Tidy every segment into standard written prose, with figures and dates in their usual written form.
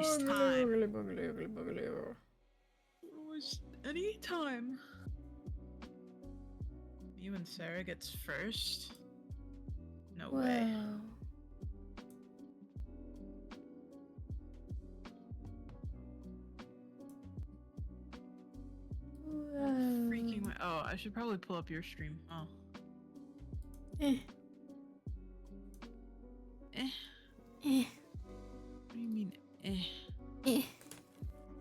waste time. Waste any time. You and Sarah gets first? No way. Wow. Freaking way. Oh, I should probably pull up your stream. Oh. Eh. Eh. Eh. What do you mean, eh? Eh.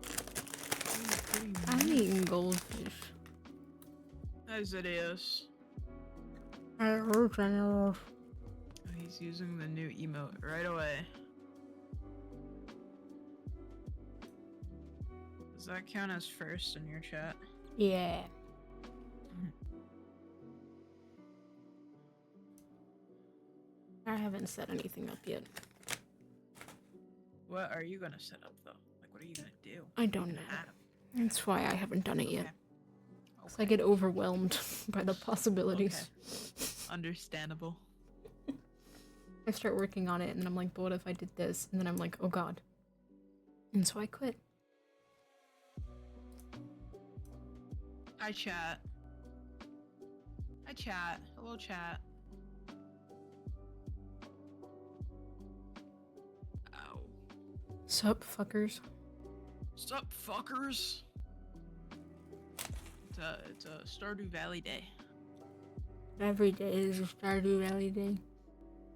What do you I'm mean? eating goldfish. As it is. Oh, He's using the new emote right away. Does that count as first in your chat? yeah. I haven't set anything up yet. What are you gonna set up though? Like, what are you gonna do? I don't know. That's why I haven't done it yet. Okay. I get overwhelmed by the possibilities. Okay. Understandable. I start working on it and then I'm like, but what if I did this? And then I'm like, oh god. And so I quit. Hi chat. Hi chat. Hello chat. Ow. Sup, fuckers? Sup, fuckers? It's a Stardew Valley day. Every day is a Stardew Valley day.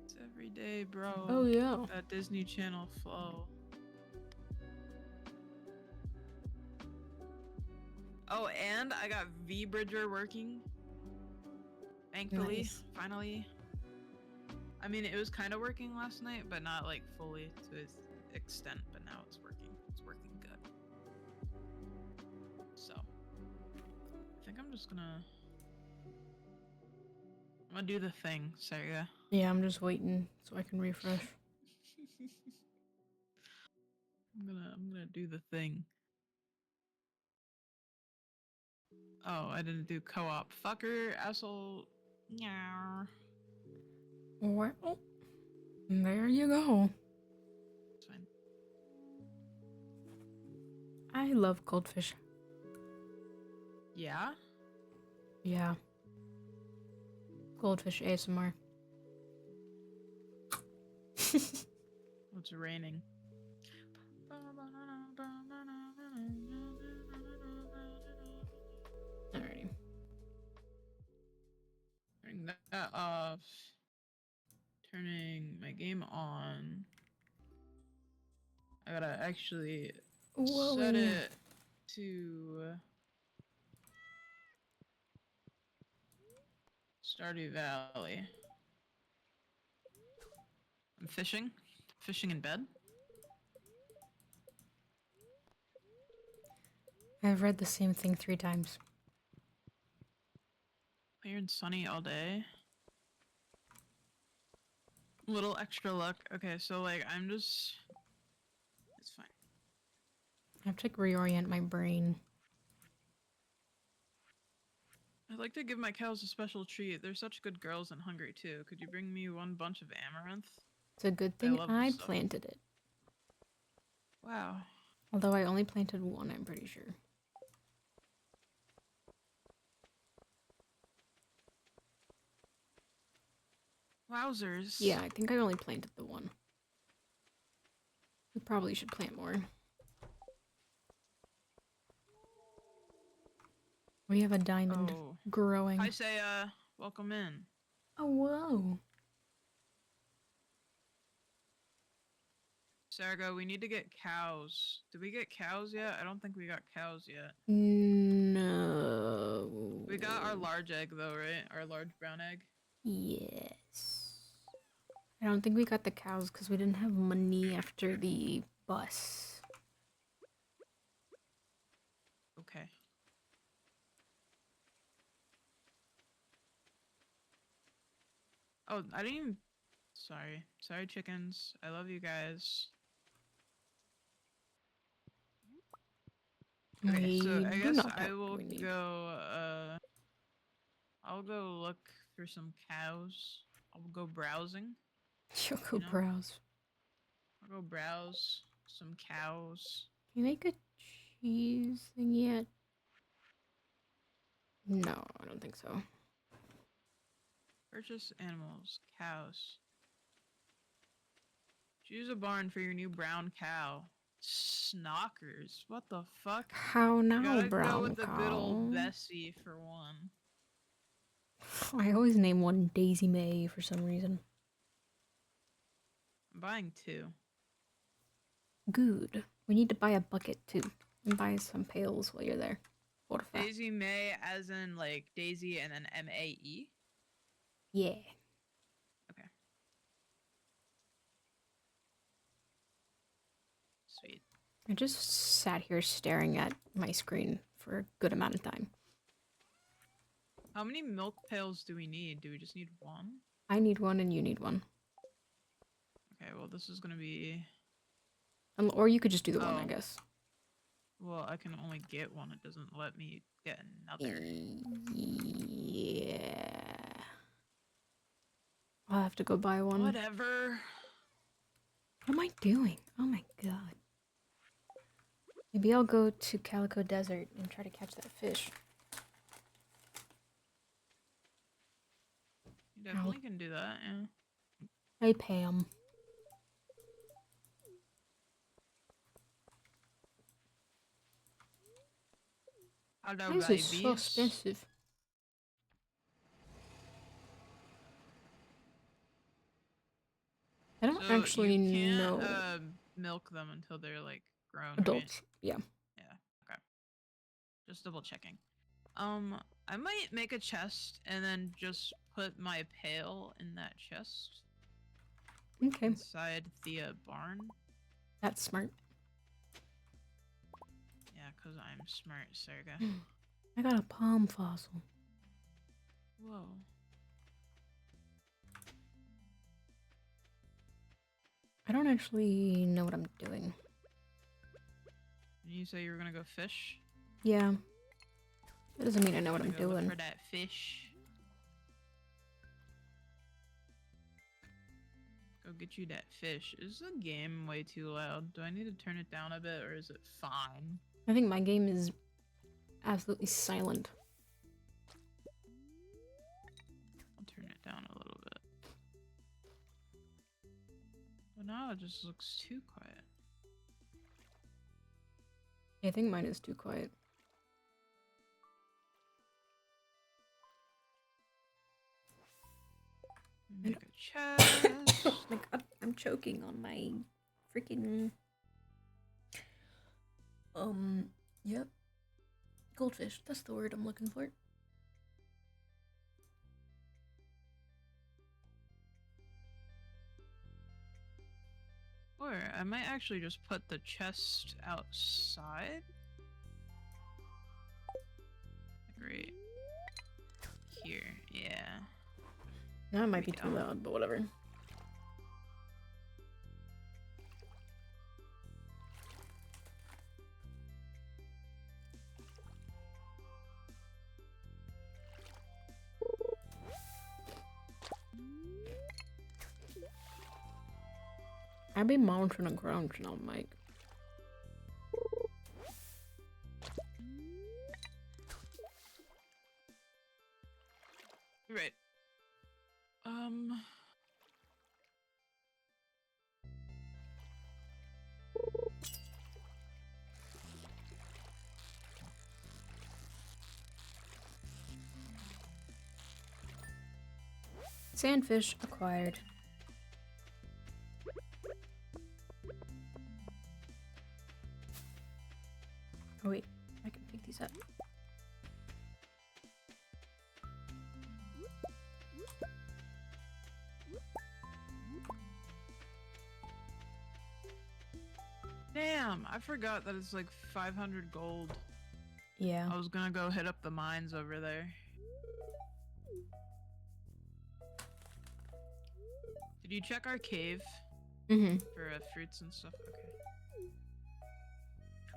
It's every day, bro. Oh yeah. That Disney Channel flow. Oh, and I got V-Bridger working. Thankfully, Nice. finally. I mean, it was kind of working last night, but not like fully to its extent, but now it's working. It's working good. So, I think I'm just gonna... I'm gonna do the thing, Sarah. Yeah, I'm just waiting so I can refresh. I'm gonna do the thing. Oh, I didn't do co-op. Fucker, asshole. Yeah. Well, there you go. It's fine. I love goldfish. Yeah? Yeah. Goldfish ASMR. It's raining. Alrighty. Turning that off. Turning my game on. I gotta actually set it to Stardew Valley. I'm fishing. Fishing in bed. I've read the same thing 3 times. Clear and sunny all day. Little extra luck. Okay, so like I'm just... It's fine. I have to reorient my brain. I'd like to give my cows a special treat. They're such good girls and hungry too. Could you bring me one bunch of amaranth? It's a good thing I planted it. Wow. Although I only planted 1, I'm pretty sure. Wowzers. Yeah, I think I only planted the 1. We probably should plant more. We have a diamond growing. Hi, Saya. Welcome in. Oh, whoa. Sargo, we need to get cows. Did we get cows yet? I don't think we got cows yet. No. We got our large egg though, right? Our large brown egg? Yes. I don't think we got the cows because we didn't have money after the bus. Okay. Oh, I didn't even... Sorry. Sorry, chickens. I love you guys. Okay, so I guess I will go, I'll go look for some cows. I'll go browsing. You'll go browse. I'll go browse some cows. Can you make a cheese thing yet? No, I don't think so. Purchase animals. Cows. Choose a barn for your new brown cow. Snockers. What the fuck? How now, Gotta brown go with the good old cow? Bessie for one. I always name one Daisy May for some reason. I'm buying 2. Good. We need to buy a bucket too. And buy some pails while you're there. Porfa. Daisy May as in like Daisy and then M-A-E? Yeah. Okay. Sweet. I just sat here staring at my screen for a good amount of time. How many milk pails do we need? Do we just need 1? I need one and you need one. Okay, well this is gonna be... Or you could just do the one, I Oh. guess. Well, I can only get one. It doesn't let me get another. Yeah. I'll have to go buy one. Whatever. What am I doing? Oh my god. Maybe I'll go to Calico Desert and try to catch that fish. You definitely can do that, yeah. Hey, Pam. Hello, This is so babies. expensive. I don't So actually you can't, know. milk them until they're like grown, Adults, yeah. right? Yeah. Okay. Just double checking. I might make a chest and then just put my pail in that chest Okay, inside the barn. that's smart. Yeah, cause I'm smart, Serga. I got a palm fossil. Whoa. I don't actually know what I'm doing. Did you say you were gonna go fish? Yeah. That doesn't mean I know what I'm Go look doing. for that fish. Go get you that fish. Is the game way too loud? Do I need to turn it down a bit, or is it fine? I think my game is absolutely silent. I'll turn it down a little bit. But now it just looks too quiet. I think mine is too quiet. Make a chest. Oh my god, I'm choking on my freaking... Yep. Goldfish, that's the word I'm looking for. Or I might actually just put the chest outside. Great. Here, yeah. That might be we too go. loud, but whatever. I've been mounting and crunching on Mike. Right. Sandfish acquired. Oh wait, I can pick these up. Damn, I forgot that it's like 500 gold. Yeah. I was gonna go hit up the mines over there. Did you check our cave Mm-hmm. for fruits and stuff? Okay.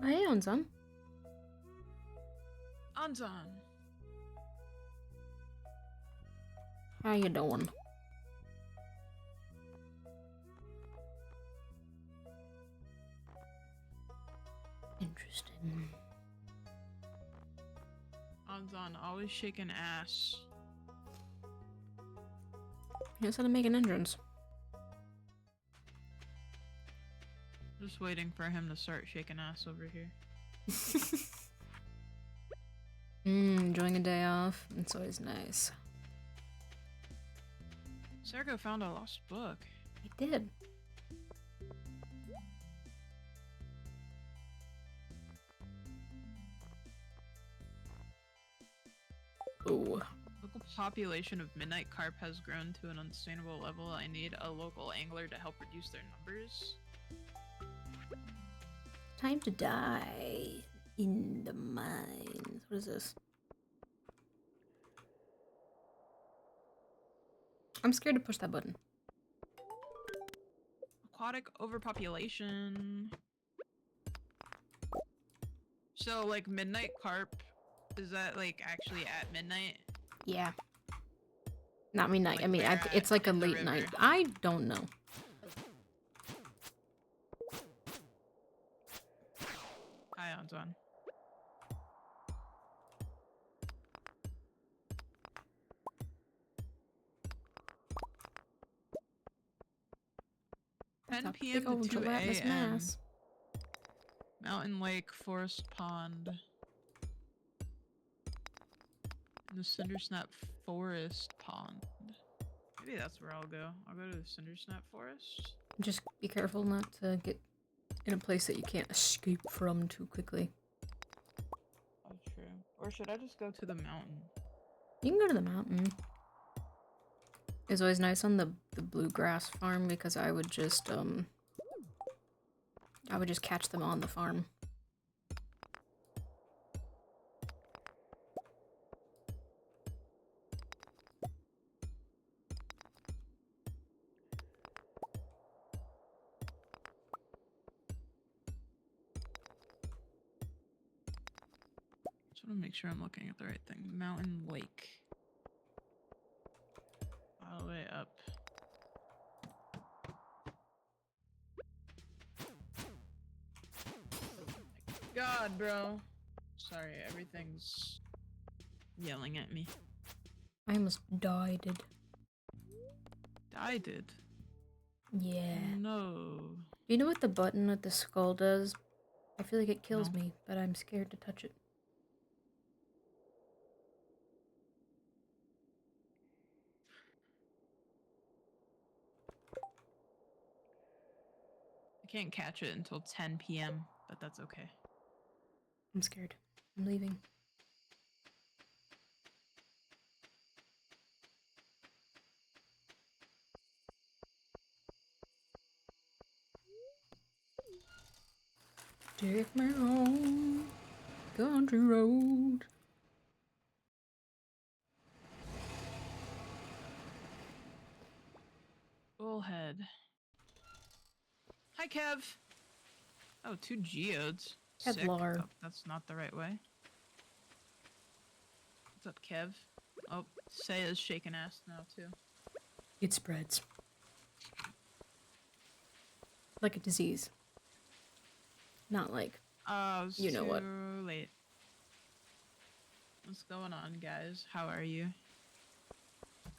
Oh, hey, Onzan. Anton! How you doing? Interesting. Odds on, always shaking ass. He knows how to make an entrance. Just waiting for him to start shaking ass over here. Enjoying a day off. It's always nice. Sergo found a lost book. I did. Oh. Local population of midnight carp has grown to an unsustainable level. I need a local angler to help reduce their numbers. Time to die in the mines. What is this? I'm scared to push that button. Aquatic overpopulation. So, like, midnight carp, is that, like, actually at midnight? Yeah. Not midnight. Like I mean, where it's at like a in the late night. river? I don't know. Hi, Anton. That's 10 a p.m. big old to 2 gelatinous a.m. mass. Mountain Lake, Forest Pond. And the Cindersnap Forest Pond. Maybe that's where I'll go. I'll go to the Cindersnap Forest. Just be careful not to get in a place that you can't escape from too quickly. Oh, true. Or should I just go to the mountain? You can go to the mountain. It's always nice on the bluegrass farm because I would just catch them on the farm. Just want to make sure I'm looking at the right thing. Mountain Lake. All the way up. God, bro. Sorry, everything's yelling at me. I almost died. I did. Yeah. No. Do you know what the button with the skull does? I feel like it kills No. me, but I'm scared to touch it. I can't catch it until 10 p.m., but that's okay. I'm scared. I'm leaving. Take me home, country road. Bullhead. Hi, Kev. Oh, 2 geodes. Sick. Kevlar. Oh, that's not the right way. What's up, Kev? Oh, Saya's shaking ass now, too. It spreads. Like a disease. Not like, you know what. Too late. What's going on, guys? How are you?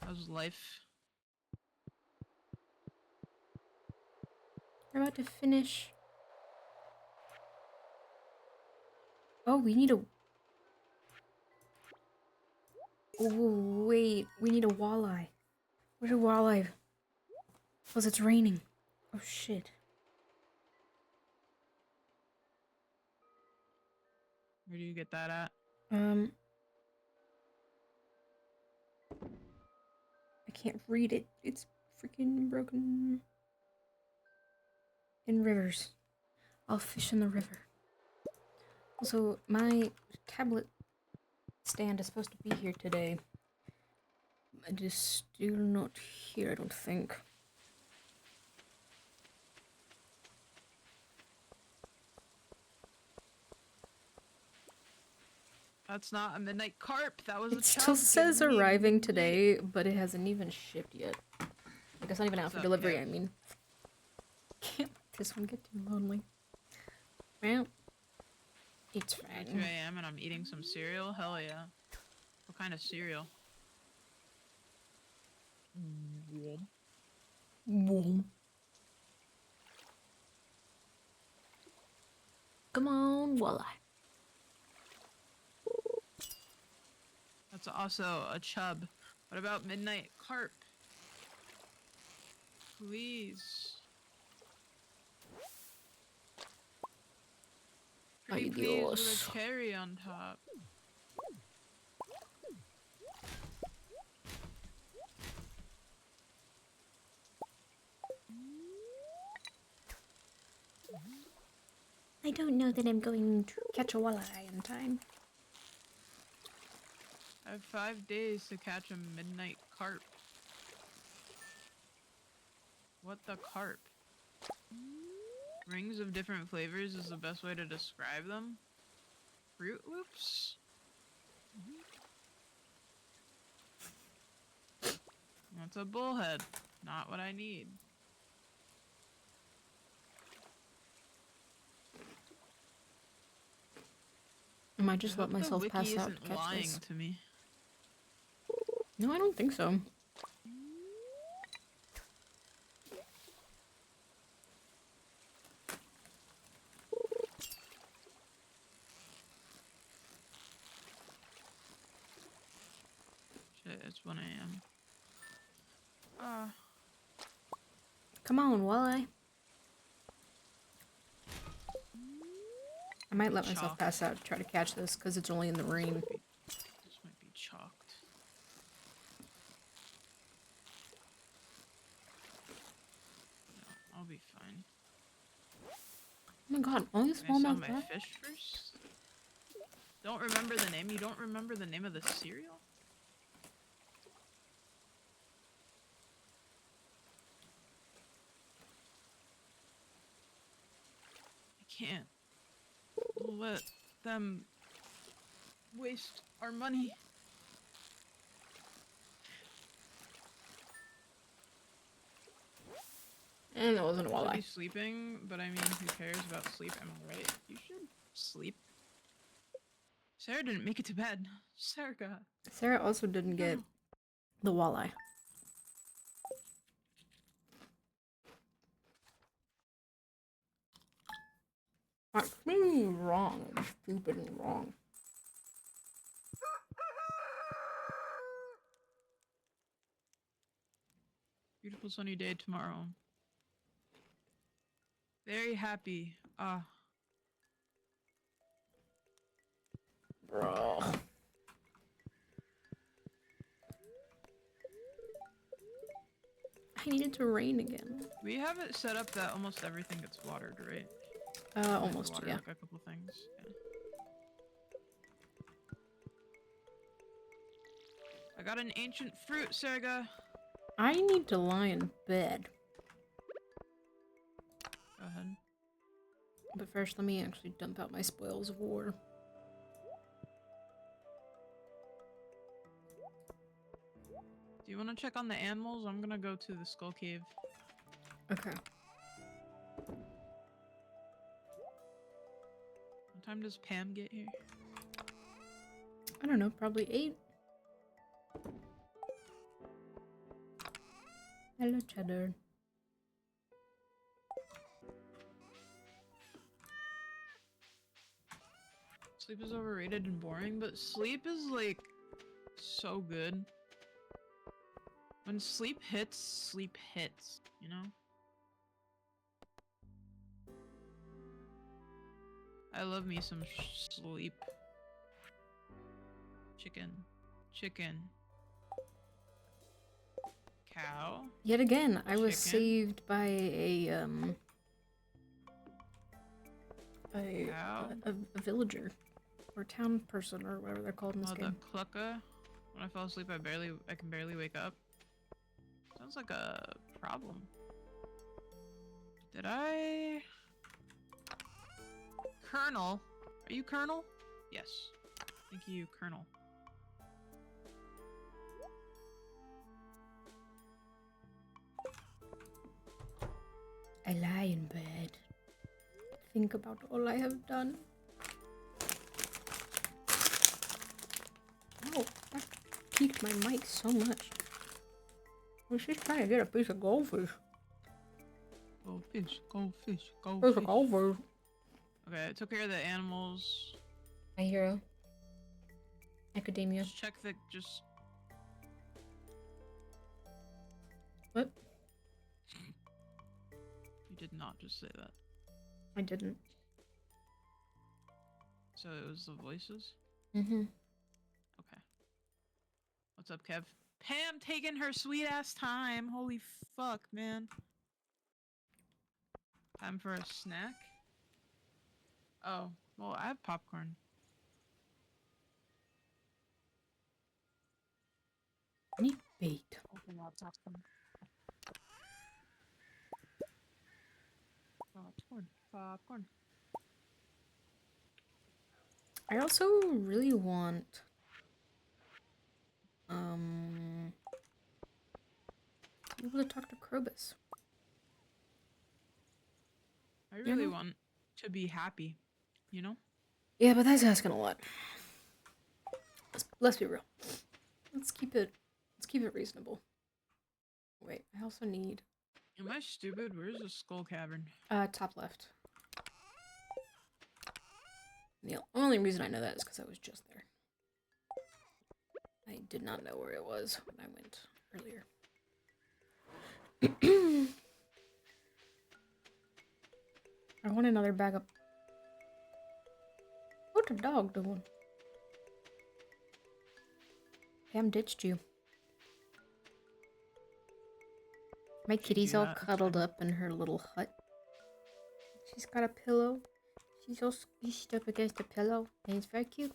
How's life? We're about to finish. Oh, we need a... Oh, wait. We need a walleye. Where's a walleye? Because it's raining. Oh, shit. Where do you get that at? I can't read it. It's freaking broken. In rivers. I'll fish in the river. Also, my tablet stand is supposed to be here today. It is still not here, I don't think. That's not a midnight carp. That was a It chub. still says Give me arriving midnight. today, but it hasn't even shipped yet. Like, it's not even out What's for up, delivery, Kev? I mean. Can't let this one get too lonely. Well, It's 2 fine. a.m. and I'm eating some cereal? Hell yeah. What kind of cereal? Good. Boom. Come on, walleye. That's also a chub. What about midnight carp? Please. Pretty Ay, please with a Dios. cherry on top. I don't know that I'm going to catch a walleye in time. I have 5 days to catch a midnight carp. What the carp? Rings of different flavors is the best way to describe them. Fruit Loops? That's a bullhead. Not what I need. I might just I let hope the myself wiki pass out to isn't catch lying this. to me. No, I don't think so. Shit, it's 1 a.m. Ah. Come on, walleye. I might let myself Chalk. pass out to try to catch this because it's only in the rain. This might be chalked. No, I'll be fine. Oh my god, only Can I small sell mouth my crab? fish first? Don't remember the name? You don't remember the name of the cereal? I can't let them waste our money. And that wasn't a Should be walleye. sleeping, but I mean, who cares about sleep? Am I right? You should sleep. Sarah didn't make it to bed. Sarah got. Sarah also didn't get No. the walleye. That's completely wrong. I'm stupid and wrong. Beautiful sunny day tomorrow. Very happy. Ah. Bro. I need it to rain again. We have it set up that almost everything gets watered, right? Almost, Water yeah. like a couple things. Yeah. I got an ancient fruit, Serga. I need to lie in bed. Go ahead. But first, let me actually dump out my spoils of war. Do you want to check on the animals? I'm gonna go to the skull cave. Okay. What time does Pam get here? I don't know, probably 8. Hello, Cheddar. Sleep is overrated and boring, but sleep is like so good. When sleep hits, you know? I love me some sleep. Chicken. Chicken. Cow. Yet again, I was Chicken. saved by a Cow. a villager. Or town person, or whatever they're called in this Oh, the game. clucka. When I fall asleep, I can barely wake up. Sounds like a problem. Did I? Colonel? Are you Colonel? Yes. Thank you, Colonel. I lie in bed. Think about all I have done. Ow, that peaked my mic so much. Well, she's trying to get a piece of goldfish. Goldfish, goldfish, Piece goldfish. of goldfish. Okay, I took care of the animals. My hero. Academia. Just check the just. What? You did not just say that. I didn't. So it was the voices? Mm-hmm. Okay. What's up, Kev? Pam taking her sweet ass time. Holy fuck, man. Time for a snack? Oh, well, I have popcorn. I need bait. Open up, popcorn. Popcorn. Popcorn. I also really want to be able to talk to Krobus. I really want to be happy, you know? Yeah, but that's asking a lot. Let's be real. Let's keep it reasonable. Wait, I also need Am I stupid? Where's the skull cavern? top left. The only reason I know that is because I was just there. I did not know where it was when I went earlier. I want another bag of... What's the dog doing? Pam ditched you. My kitty's all cuddled up in her little hut. She's got a pillow. She's all squished up against the pillow, and it's very cute.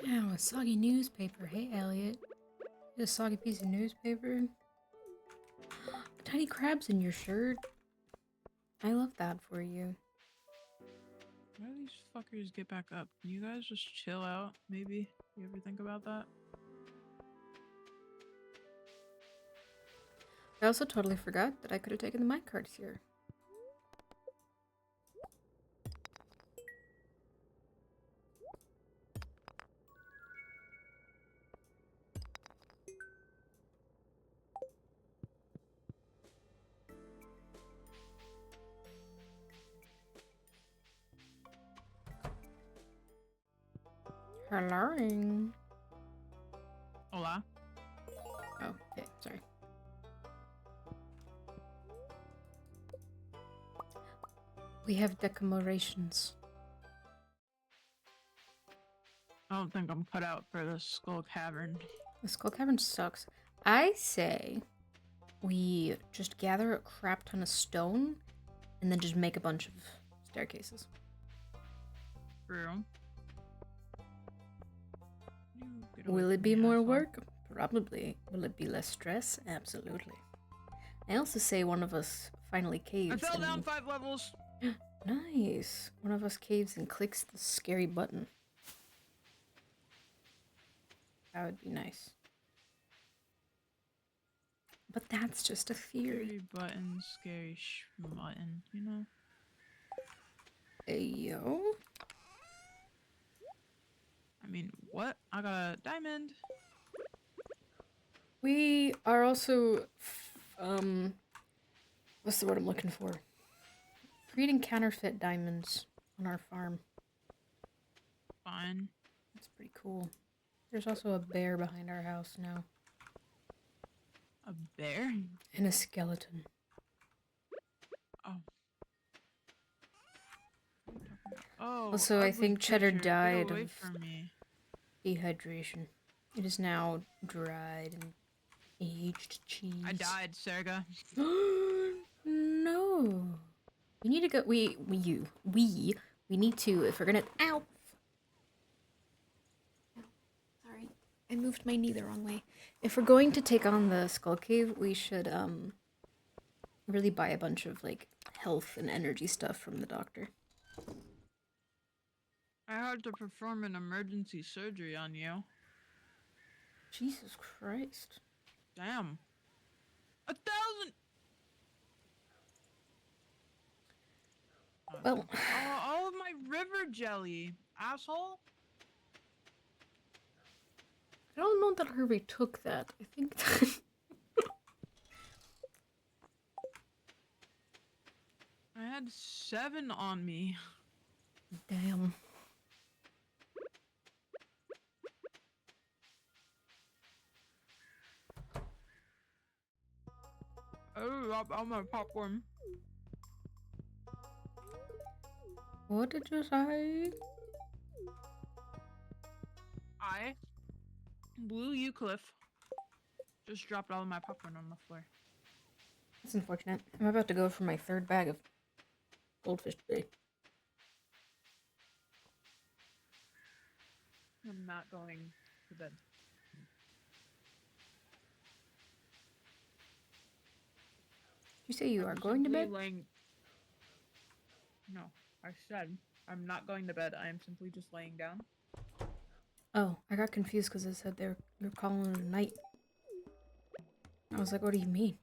Ow, a soggy newspaper. Hey, Elliot. A soggy piece of newspaper. Tiny crabs in your shirt. I love that for you. Why do these fuckers get back up? Can you guys just chill out, maybe? You ever think about that? I also totally forgot that I could have taken the minecarts here. Hello. Hola. Oh, okay, sorry. We have decorations. I don't think I'm cut out for the skull cavern. The skull cavern sucks. I say we just gather a crap ton of stone and then just make a bunch of staircases. True. Will it be more work? Probably. Will it be less stress? Absolutely. I also say one of us finally caves. I fell down 5 levels. Nice. One of us caves and clicks the scary button. That would be nice. But that's just a theory. Scary button, scary button, you know? Ayo. I mean, what? I got a diamond. We are also, what's the word I'm looking for? Creating counterfeit diamonds on our farm. Fine. That's pretty cool. There's also a bear behind our house now. A bear? And a skeleton. Oh. Oh. Also, I think Cheddar died of from me. dehydration. It is now dried and aged cheese. I died, Serga. No. We need to go. We need to, if we're gonna. Ow! Sorry. I moved my knee the wrong way. If we're going to take on the Skull Cave, we should, really buy a bunch of, like, health and energy stuff from the doctor. I had to perform an emergency surgery on you. Jesus Christ. Damn. 1,000! Well, All of my river jelly, asshole. I don't know that I retook that. I think that I had 7 on me. damn. Oh, drop all my popcorn. What did you say? I, Blue Euclif, just dropped all of my popcorn on the floor. That's unfortunate. I'm about to go for my 3rd bag of goldfish today. I'm not going to bed. Did you say you I'm are going to simply bed? No, I said I'm not going to bed. I am simply just laying down. Oh, I got confused because it said you're calling it a night. I was like, what do you mean?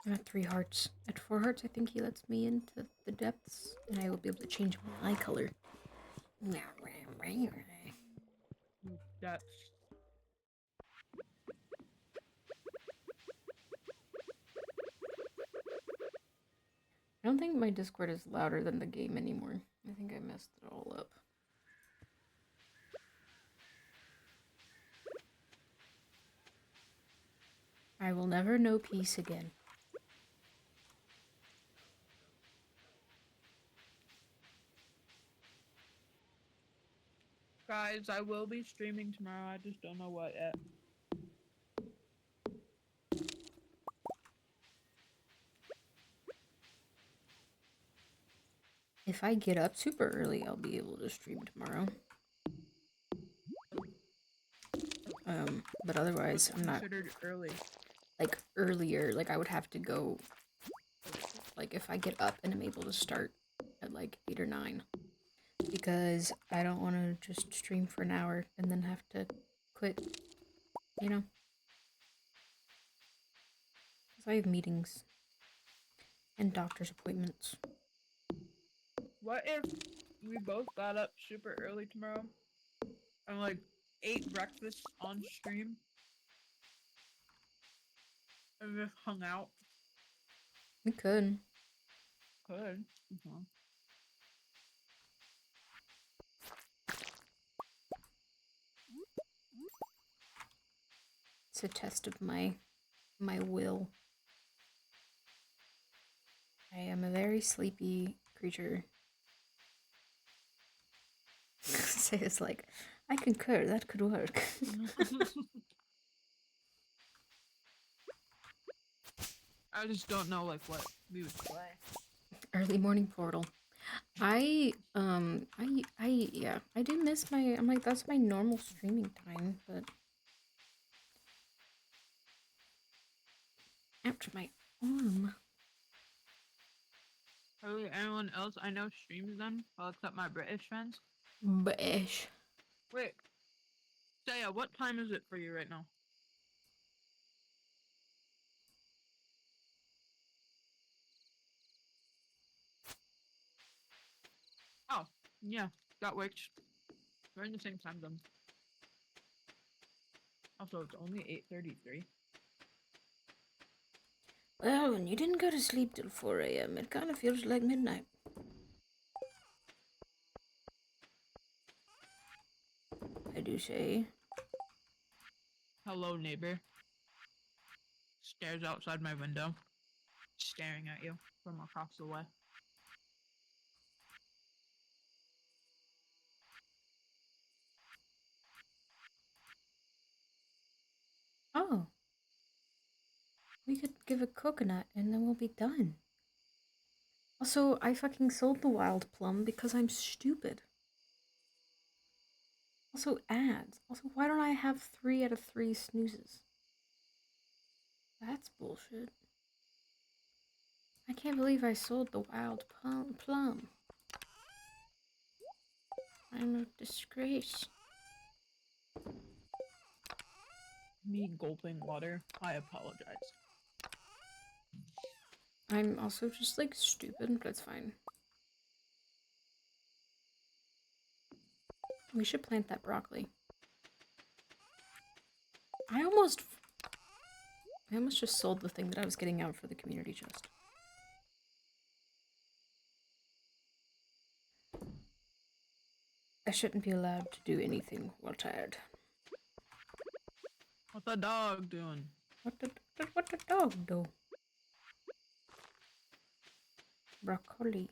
I'm at 3 hearts. At 4 hearts, I think he lets me into the depths, and I will be able to change my eye color. That's I don't think my Discord is louder than the game anymore. I think I messed it all up. I will never know peace again. guys. I will be streaming tomorrow. I just don't know what yet. If I get up super early, I'll be able to stream tomorrow. But otherwise, I'm not Considered early. like earlier. Like I would have to go. Like if I get up and I'm able to start at like 8 or 9, because I don't want to just stream for an hour and then have to quit. You know, because I have meetings and doctor's appointments. What if we both got up super early tomorrow and like ate breakfast on stream and just hung out? We could. Could. It's a test of my will. I am a very sleepy creature. So it's like, I concur, that could work. I just don't know like what we would play. Early morning portal. I do miss my, I'm like, that's my normal streaming time, but ouch, my arm. Probably anyone else I know streams them, well, except my British friends. Bish. Wait, Saya, what time is it for you right now? Oh, yeah, that works. We're in the same time zone. Also, it's only 8:33. Well, when you didn't go to sleep till 4 a.m., it kind of feels like midnight. I do say. Hello, neighbor. Stares outside my window, staring at you from across the way. Oh. We could give a coconut and then we'll be done. Also, I fucking sold the wild plum because I'm stupid. Also, ads. Also, why don't I have 3 out of 3 snoozes? That's bullshit. I can't believe I sold the wild plum. I'm a disgrace. Me gulping water. I apologize. I'm also just like stupid, but it's fine. We should plant that broccoli. I almost just sold the thing that I was getting out for the community chest. I shouldn't be allowed to do anything while tired. What the dog doing? What the dog do? Broccoli.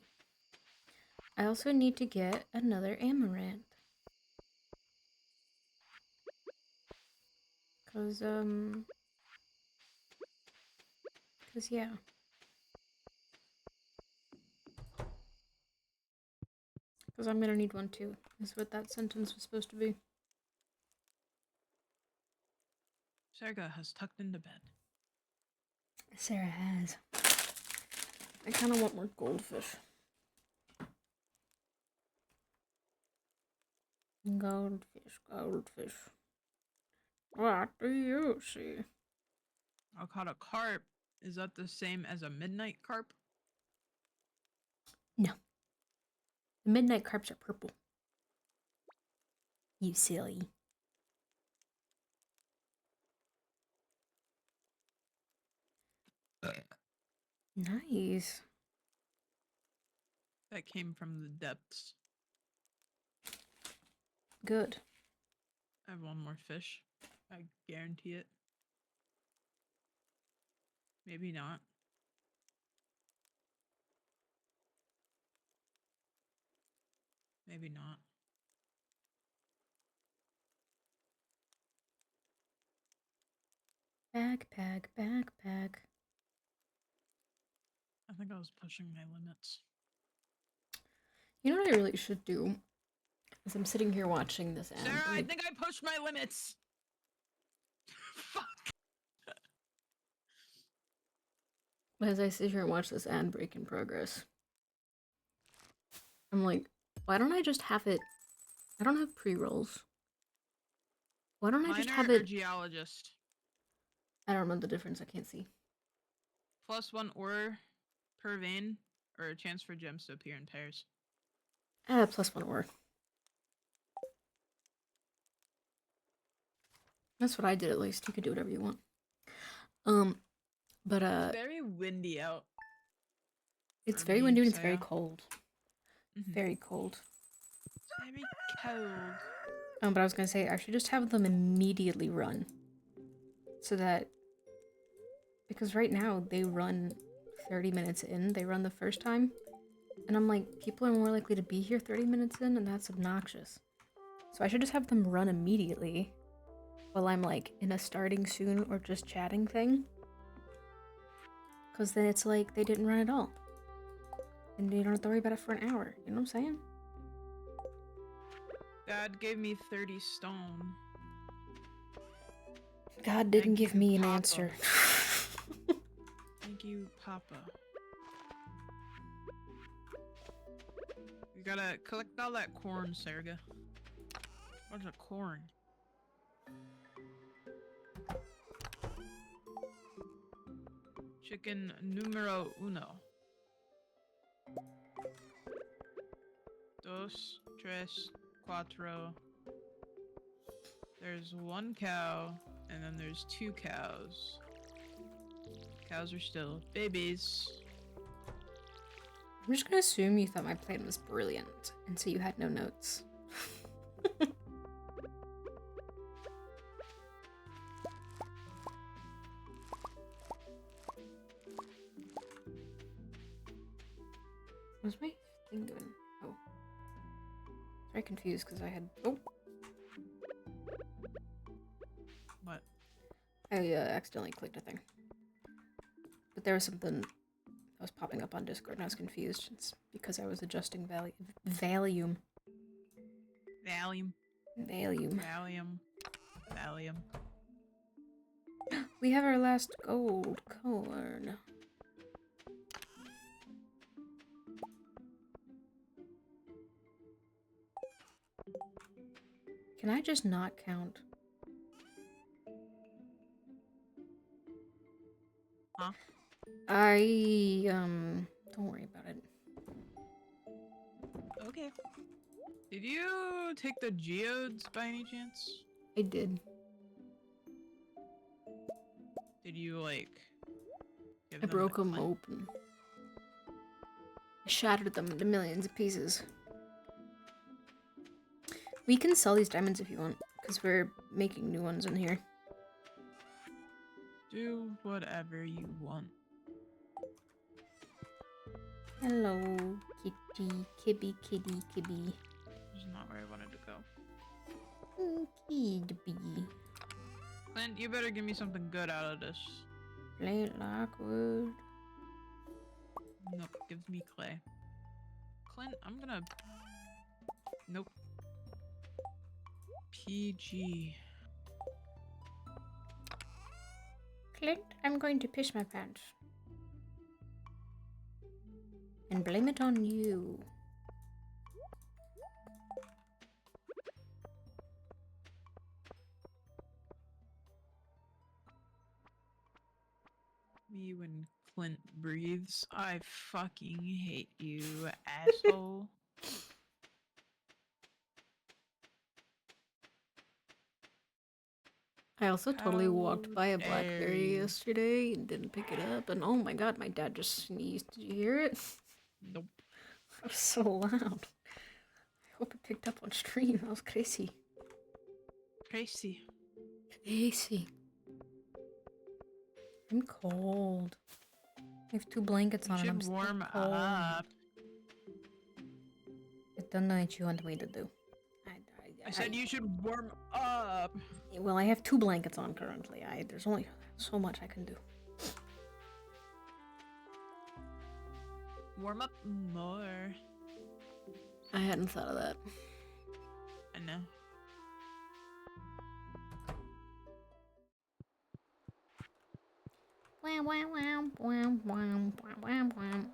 I also need to get another amaranth. Cause yeah. Cause I'm gonna need one too, is what that sentence was supposed to be. Serga has tucked into bed. Sarah has. I kinda want more goldfish. Goldfish, goldfish. What do you see? I caught a carp. Is that the same as a midnight carp? No. The midnight carps are purple. You silly. Nice. That came from the depths. Good. I have one more fish. I guarantee it. Maybe not. Maybe not. Backpack, backpack. I think I was pushing my limits. You know what I really should do? As I'm sitting here watching this ad Sarah, I break. think I pushed my limits! Fuck! As I sit here and watch this ad break in progress, I'm like, why don't I just have it? I don't have pre-rolls. Why don't I just have Miner or it? geologist? I don't know the difference. I can't see. +1 ore per vein, or a chance for gems to appear in pairs. +1 ore. That's what I did at least. You can do whatever you want. But It's very windy out. it's for very me, windy and it's so very yeah. cold. Mhm. Very cold. Very cold. But I was gonna say I should just have them immediately run. So that, because right now they run 30 minutes in, they run the first time. And I'm like, people are more likely to be here 30 minutes in, and that's obnoxious. So I should just have them run immediately while I'm like in a starting soon or just chatting thing. Because then it's like they didn't run at all. And you don't have to worry about it for an hour. You know what I'm saying? Dad gave me 30 stone. God didn't Thank give you, me an Papa. answer. Thank you, Papa. You gotta collect all that corn, Serga. What's a corn? Chicken numero uno. Dos, tres, cuatro. There's one cow, and then there's 2 cows. Cows are still babies. I'm just gonna assume you thought my plan was brilliant, and so you had no notes. What's my thing doing? Oh. Very confused because I had... Oh! What? I accidentally clicked a thing. But there was something that was popping up on Discord and I was confused. It's because I was adjusting volume. Valium. Volume. Valium. Valium. We have our last gold corn. Can I just not count? Huh? Don't worry about it. Okay. Did you take the geodes by any chance? I did. Did you, like, give I them broke to them Clint? open. I shattered them into millions of pieces. We can sell these diamonds if you want, because we're making new ones in here. Do whatever you want. Hello, kitty, kibby, kitty, kibby. This is not where I wanted to go. Kidby. Clint, you better give me something good out of this. Play Lockwood. Nope, gives me clay. Clint, I'm gonna... Nope. PG. Clint, I'm going to piss my pants. And blame it on you. Me when Clint breathes. I fucking hate you, asshole. I also totally walked by a How dare blackberry you. yesterday and didn't pick it up. And oh my god, my dad just sneezed. Did you hear it? Nope. That was so loud. I hope it picked up on stream. That was crazy. Crazy. Crazy. I'm cold. I have 2 blankets You on and I'm should still warm cold. up. I don't know what you want me to do. I said you should warm up. Well, I have 2 blankets on currently. There's only so much I can do. Warm up more. I hadn't thought of that. I know. Wham, wham, wham, wham, wham, wham, wham, wham.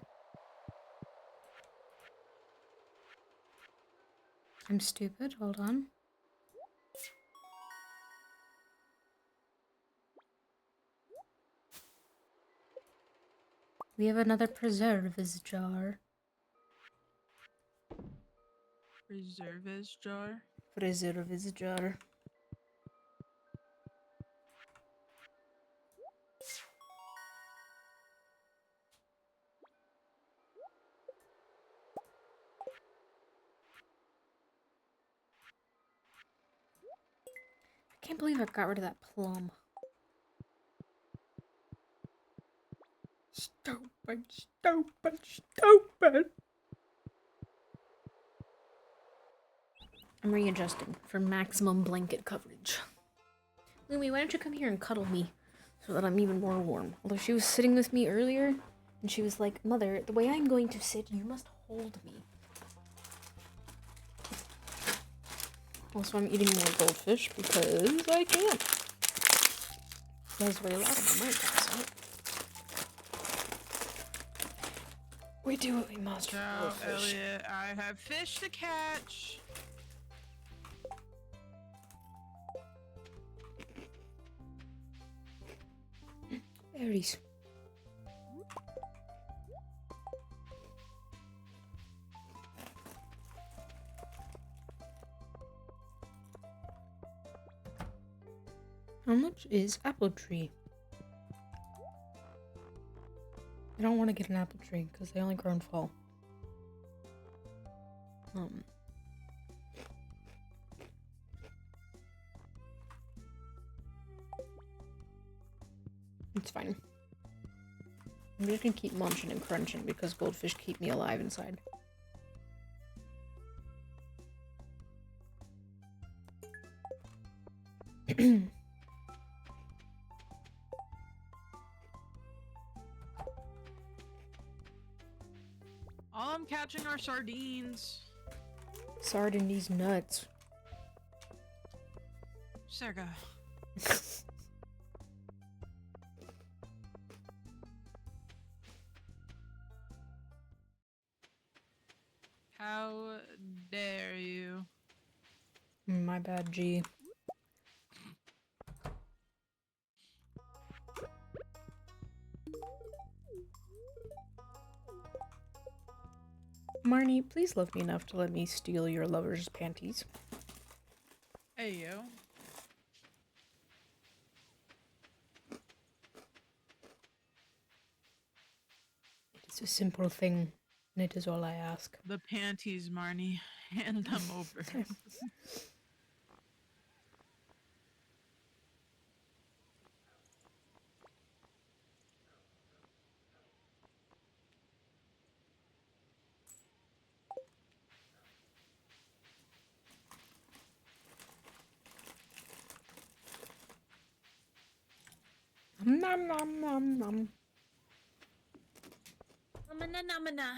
I'm stupid. Hold on. We have another preserves jar. Preserves jar. Preserves jar. I can't believe I got rid of that plum. Stupid, stupid, stupid. I'm readjusting for maximum blanket coverage. Lumi, why don't you come here and cuddle me so that I'm even more warm? Although she was sitting with me earlier and she was like, Mother, the way I'm going to sit, you must hold me. Also, I'm eating more goldfish because I can. That is very loud on my mic, so we do what we must for Ciao, goldfish. Elliot. I have fish to catch. Berries. How much is apple tree? I don't want to get an apple tree because they only grow in fall. It's fine. I'm just gonna keep munching and crunching because goldfish keep me alive inside. All I'm catching are sardines. Sardine these nuts. Serga. How dare you? My bad, G. Marnie, please love me enough to let me steal your lover's panties. Hey, yo. It's a simple thing, and it is all I ask. The panties, Marnie. Hand them over. Nom nom nom nom. Namana namana.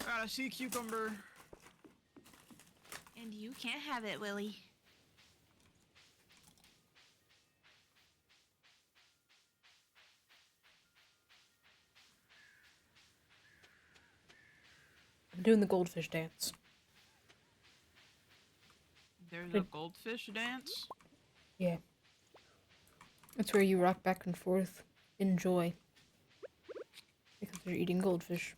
Got a sea cucumber. And you can't have it, Willy. I'm doing the goldfish dance. There's Good. a goldfish dance. Yeah. That's where you rock back and forth in joy. Because you're eating goldfish.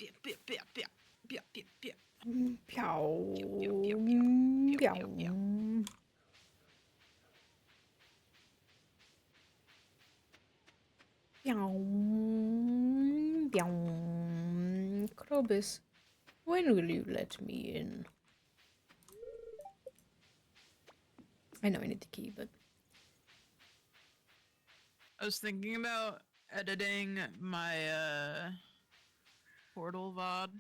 Pew. Pew. Pew. Pew. Krobus, when will you let me in? I know I need the key, but I was thinking about editing my Portal VOD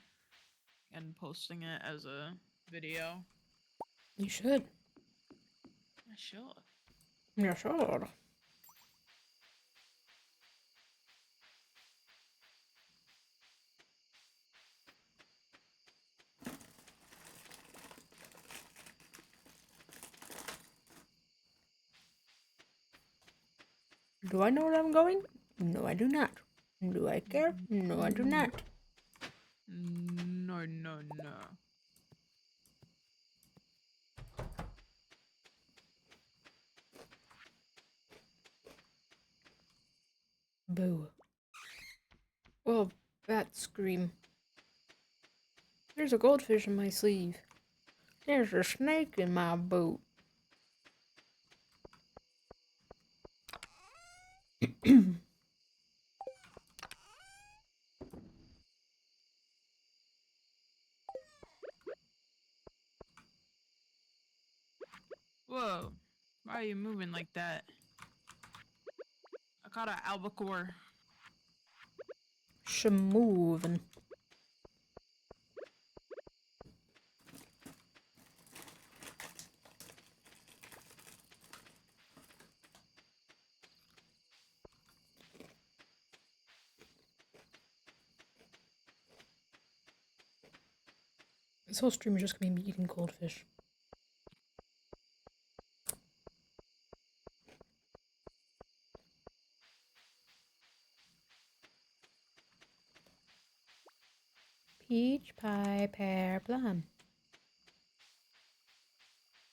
and posting it as a video. you should. I should. Yeah, sure. Do I know where I'm going? No, I do not. Do I care? No, I do not. No, no, no. Boo. Oh, bat scream. There's a goldfish in my sleeve. There's a snake in my boot. Whoa. Why are you moving like that? I caught an albacore. Schmoovin'. This whole stream is just gonna be me eating goldfish. Peach pie, pear, plum.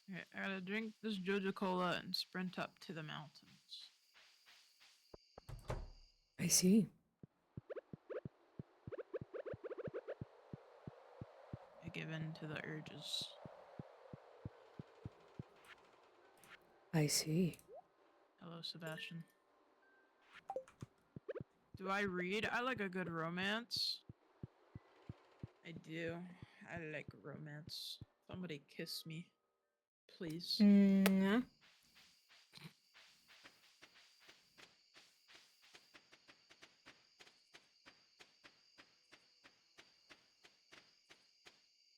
Okay, I gotta drink this Joja Cola and sprint up to the mountains. I see. I give in to the urges. I see. Hello, Sebastian. Do I read? I like a good romance. I do. I like romance. Somebody kiss me. Please. Mm.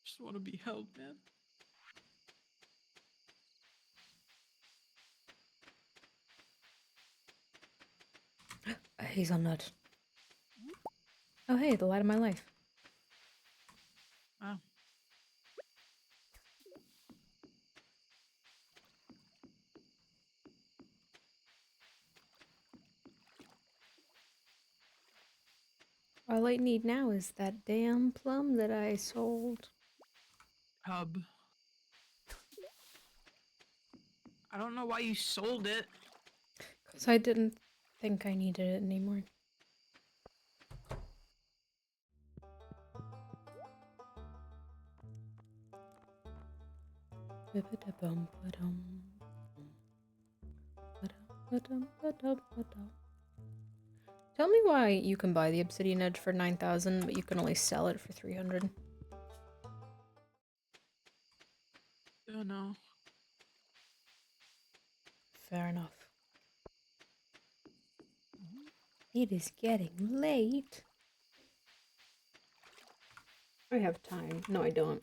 Just want to be held, man. hazelnut. Oh hey, the light of my life. Oh. All I need now is that damn plum that I sold. Hub. I don't know why you sold it. Because I didn't think I needed it anymore. Tell me why you can buy the obsidian edge for 9,000, but you can only sell it for 300. Oh no. Fair enough. It is getting late. I have time. No, I don't.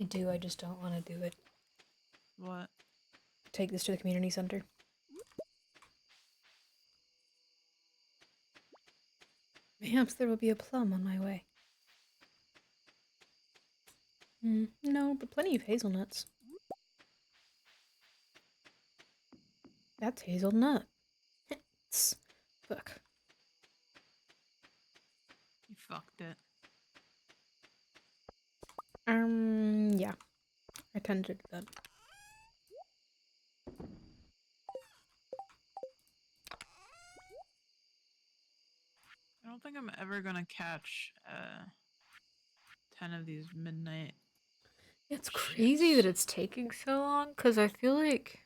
I do, I just don't want to do it. What? Take this to the community center. Perhaps there will be a plum on my way. No, but plenty of hazelnuts. That's hazelnut. Fuck. You fucked it. Yeah. I tend to do that. I don't think I'm ever gonna catch 10 of these midnight. It's crazy shits. that it's taking so long, because I feel like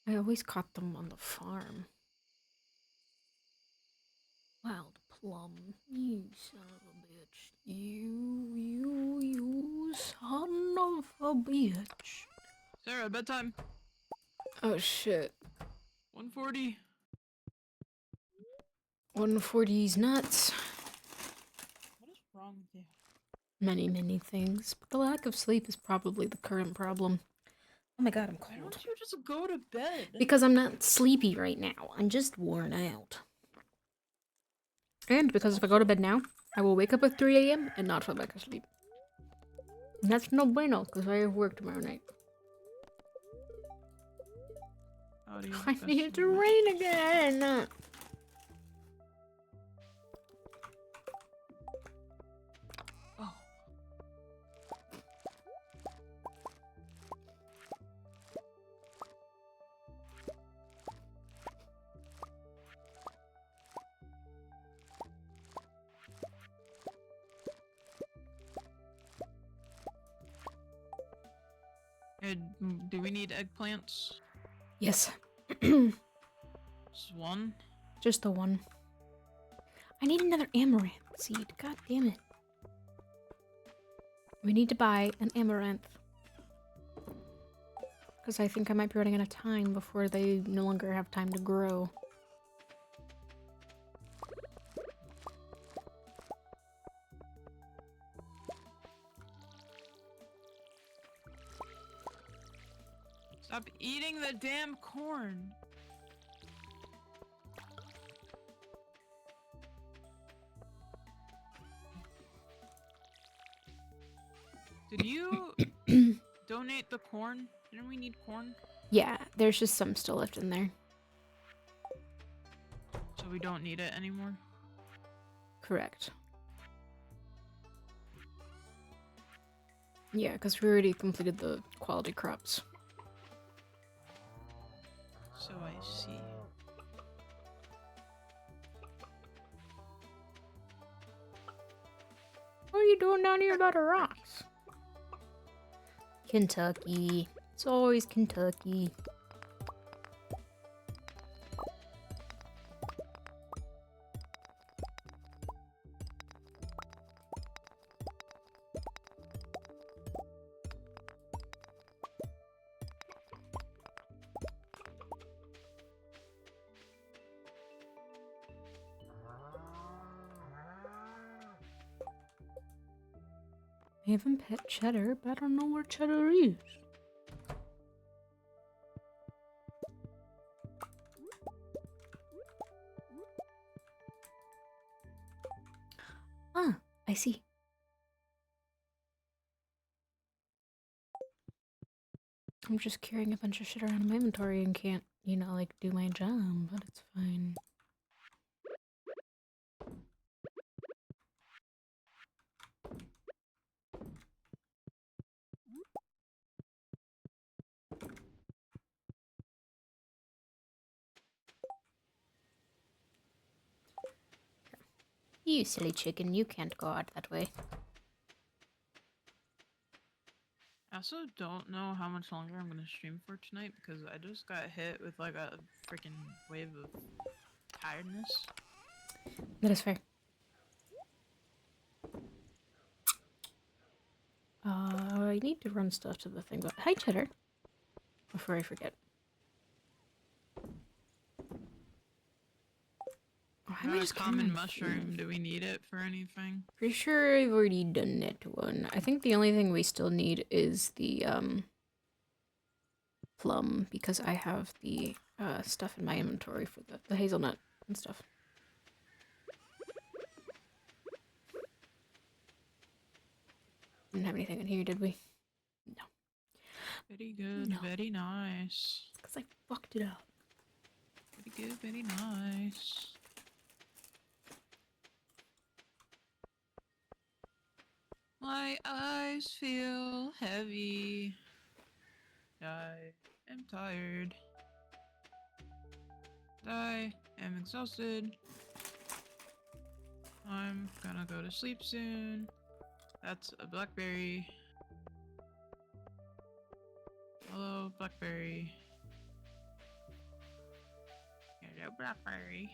I always caught them on the farm. Wild plum, you son of a bitch. You son of a bitch. Sarah, bedtime. Oh shit. 140. 140's nuts. What is wrong with you? Many things, but the lack of sleep is probably the current problem. Oh my god, I'm Why cold. don't you just go to bed? Because I'm not sleepy right now. I'm just worn out. And because if I go to bed now, I will wake up at 3 a.m. and not fall back asleep. And that's no bueno, because I have work tomorrow night. How do you I need it to rain again! Oh. Do we need eggplants? Yes. Just one? Just the one. I need another amaranth seed. God damn it. We need to buy an amaranth. Because I think I might be running out of time before they no longer have time to grow. Stop eating the damn corn. Did you donate the corn? Didn't we need corn? Yeah, there's just some still left in there. So we don't need it anymore? Correct. Yeah, because we already completed the quality crops. So I see. What are you doing down here by the rocks? Kentucky. It's always Kentucky. I haven't pet Cheddar, but I don't know where Cheddar is. Ah, I see. I'm just carrying a bunch of shit around in my inventory and can't, you know, like, do my job, but it's fine. You silly chicken, you can't go out that way. I also don't know how much longer I'm gonna stream for tonight because I just got hit with like a freaking wave of tiredness. That is fair. I need to run stuff to the thing, but hi, Cheddar. Before I forget. Oh, Got a common mushroom. Do we need it for anything? Pretty sure I've already done that one. I think the only thing we still need is the plum, because I have the stuff in my inventory for the hazelnut and stuff. Didn't have anything in here, did we? No. Very good, No. very nice. Because I fucked it up. Very good, very nice. My eyes feel heavy. I am tired. I am exhausted. I'm gonna go to sleep soon. That's a blackberry. Hello, blackberry. Hello, blackberry.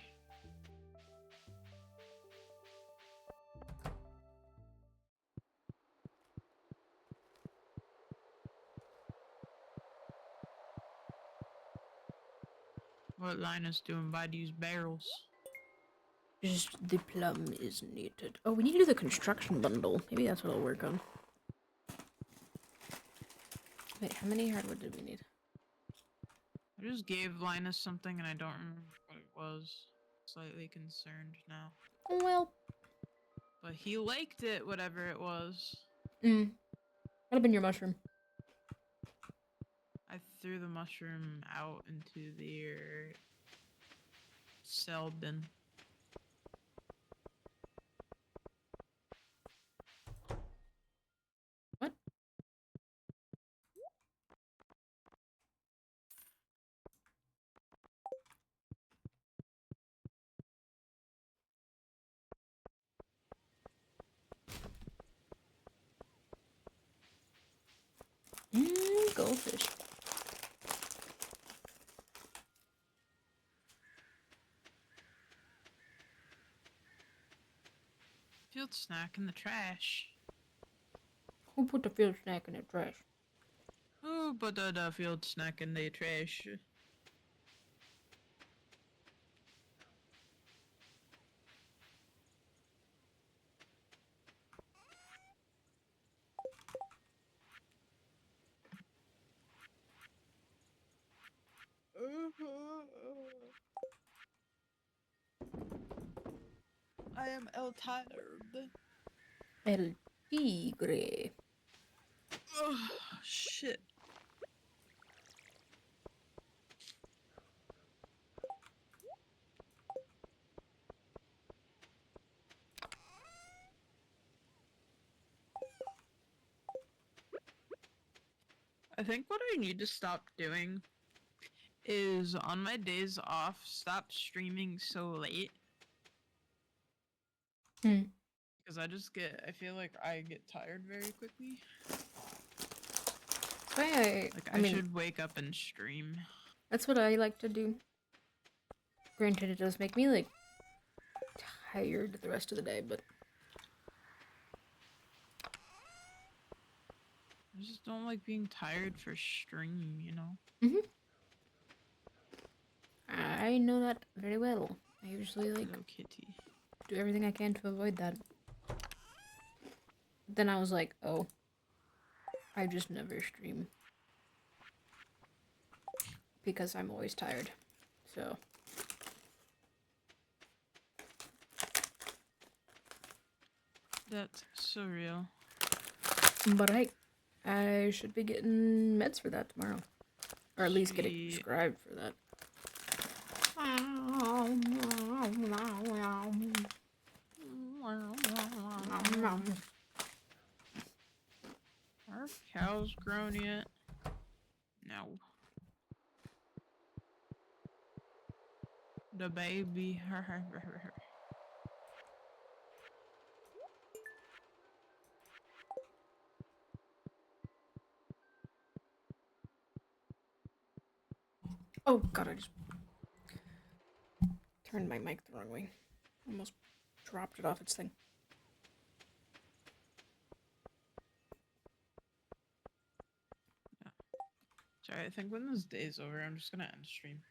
What Linus doing by these barrels? Just the plum is needed. Oh, we need to do the construction bundle. Maybe that's what I'll work on. Wait, how many hardwood did we need? I just gave Linus something and I don't remember what it was. Slightly concerned now. Well, But he liked it, whatever it was. would have been your mushroom. I threw the mushroom out into the cell bin. What? Goldfish. Field snack in the trash. Who put the field snack in the trash? Who put the field snack in the trash? I am tired. El tigre. Oh, shit. I think what I need to stop doing is on my days off, stop streaming so late. Because I feel like I get tired very quickly. That's why I should wake up and stream. That's what I like to do. Granted, it does make me, like, tired the rest of the day, but... I just don't like being tired for stream, you know? I know that very well. I usually, like, Hello, kitty. do everything I can to avoid that. Then I was like, oh, I just never stream. Because I'm always tired. So... That's so real. But I should be getting meds for that tomorrow. Or at least getting Sweet. prescribed for that. Are cows grown yet? No. The baby. Oh god, I just turned my mic the wrong way. Almost dropped it off its thing. Sorry, I think when this day's over, I'm just gonna end stream.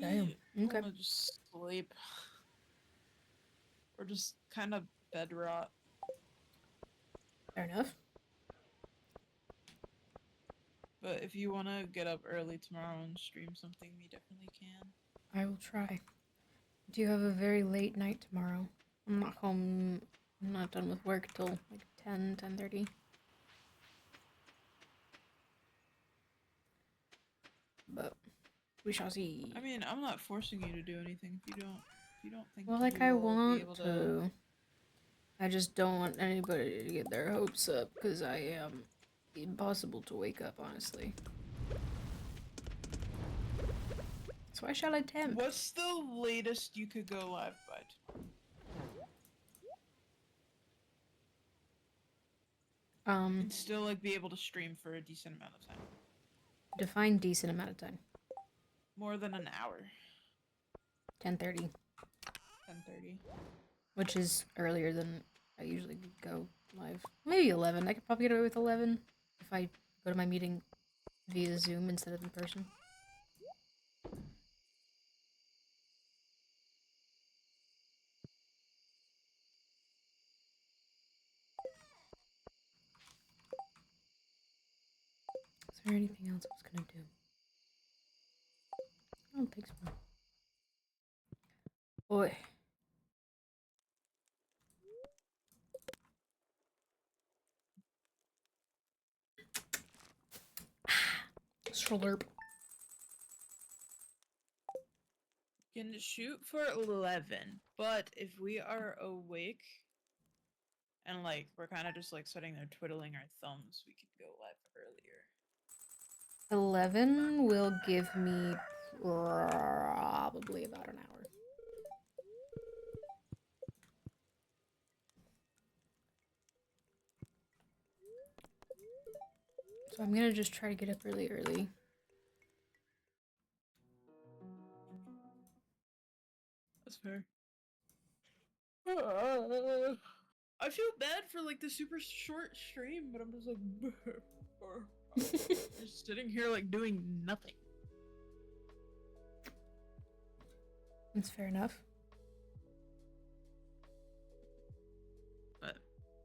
Damn. Okay. I wanna just sleep. Or just kind of bed rot. Fair enough. But if you wanna get up early tomorrow and stream something, we definitely can. I will try. Do you have a very late night tomorrow? I'm not home. I'm not done with work till like 10:30. But we shall see. I mean, I'm not forcing you to do anything if you don't think Well, like you I will be want able to. I just don't want anybody to get their hopes up because I am impossible to wake up, honestly. So I shall attempt. What's the latest you could go live by tomorrow? And still like be able to stream for a decent amount of time. Define decent amount of time. More than an hour. 10:30. 10:30. Which is earlier than I usually go live. Maybe 11. I could probably get away with 11 if I go to my meeting via Zoom instead of in person. Is there anything else I was gonna do? I don't think so. Boy. Slurp. Can shoot for 11, but if we are awake and like we're kind of just like sitting there twiddling our thumbs, we could go live earlier. 11 will give me probably about an hour. So I'm gonna just try to get up really early. That's fair. I feel bad for like the super short stream, but I'm just like just sitting here like doing nothing. That's fair enough. But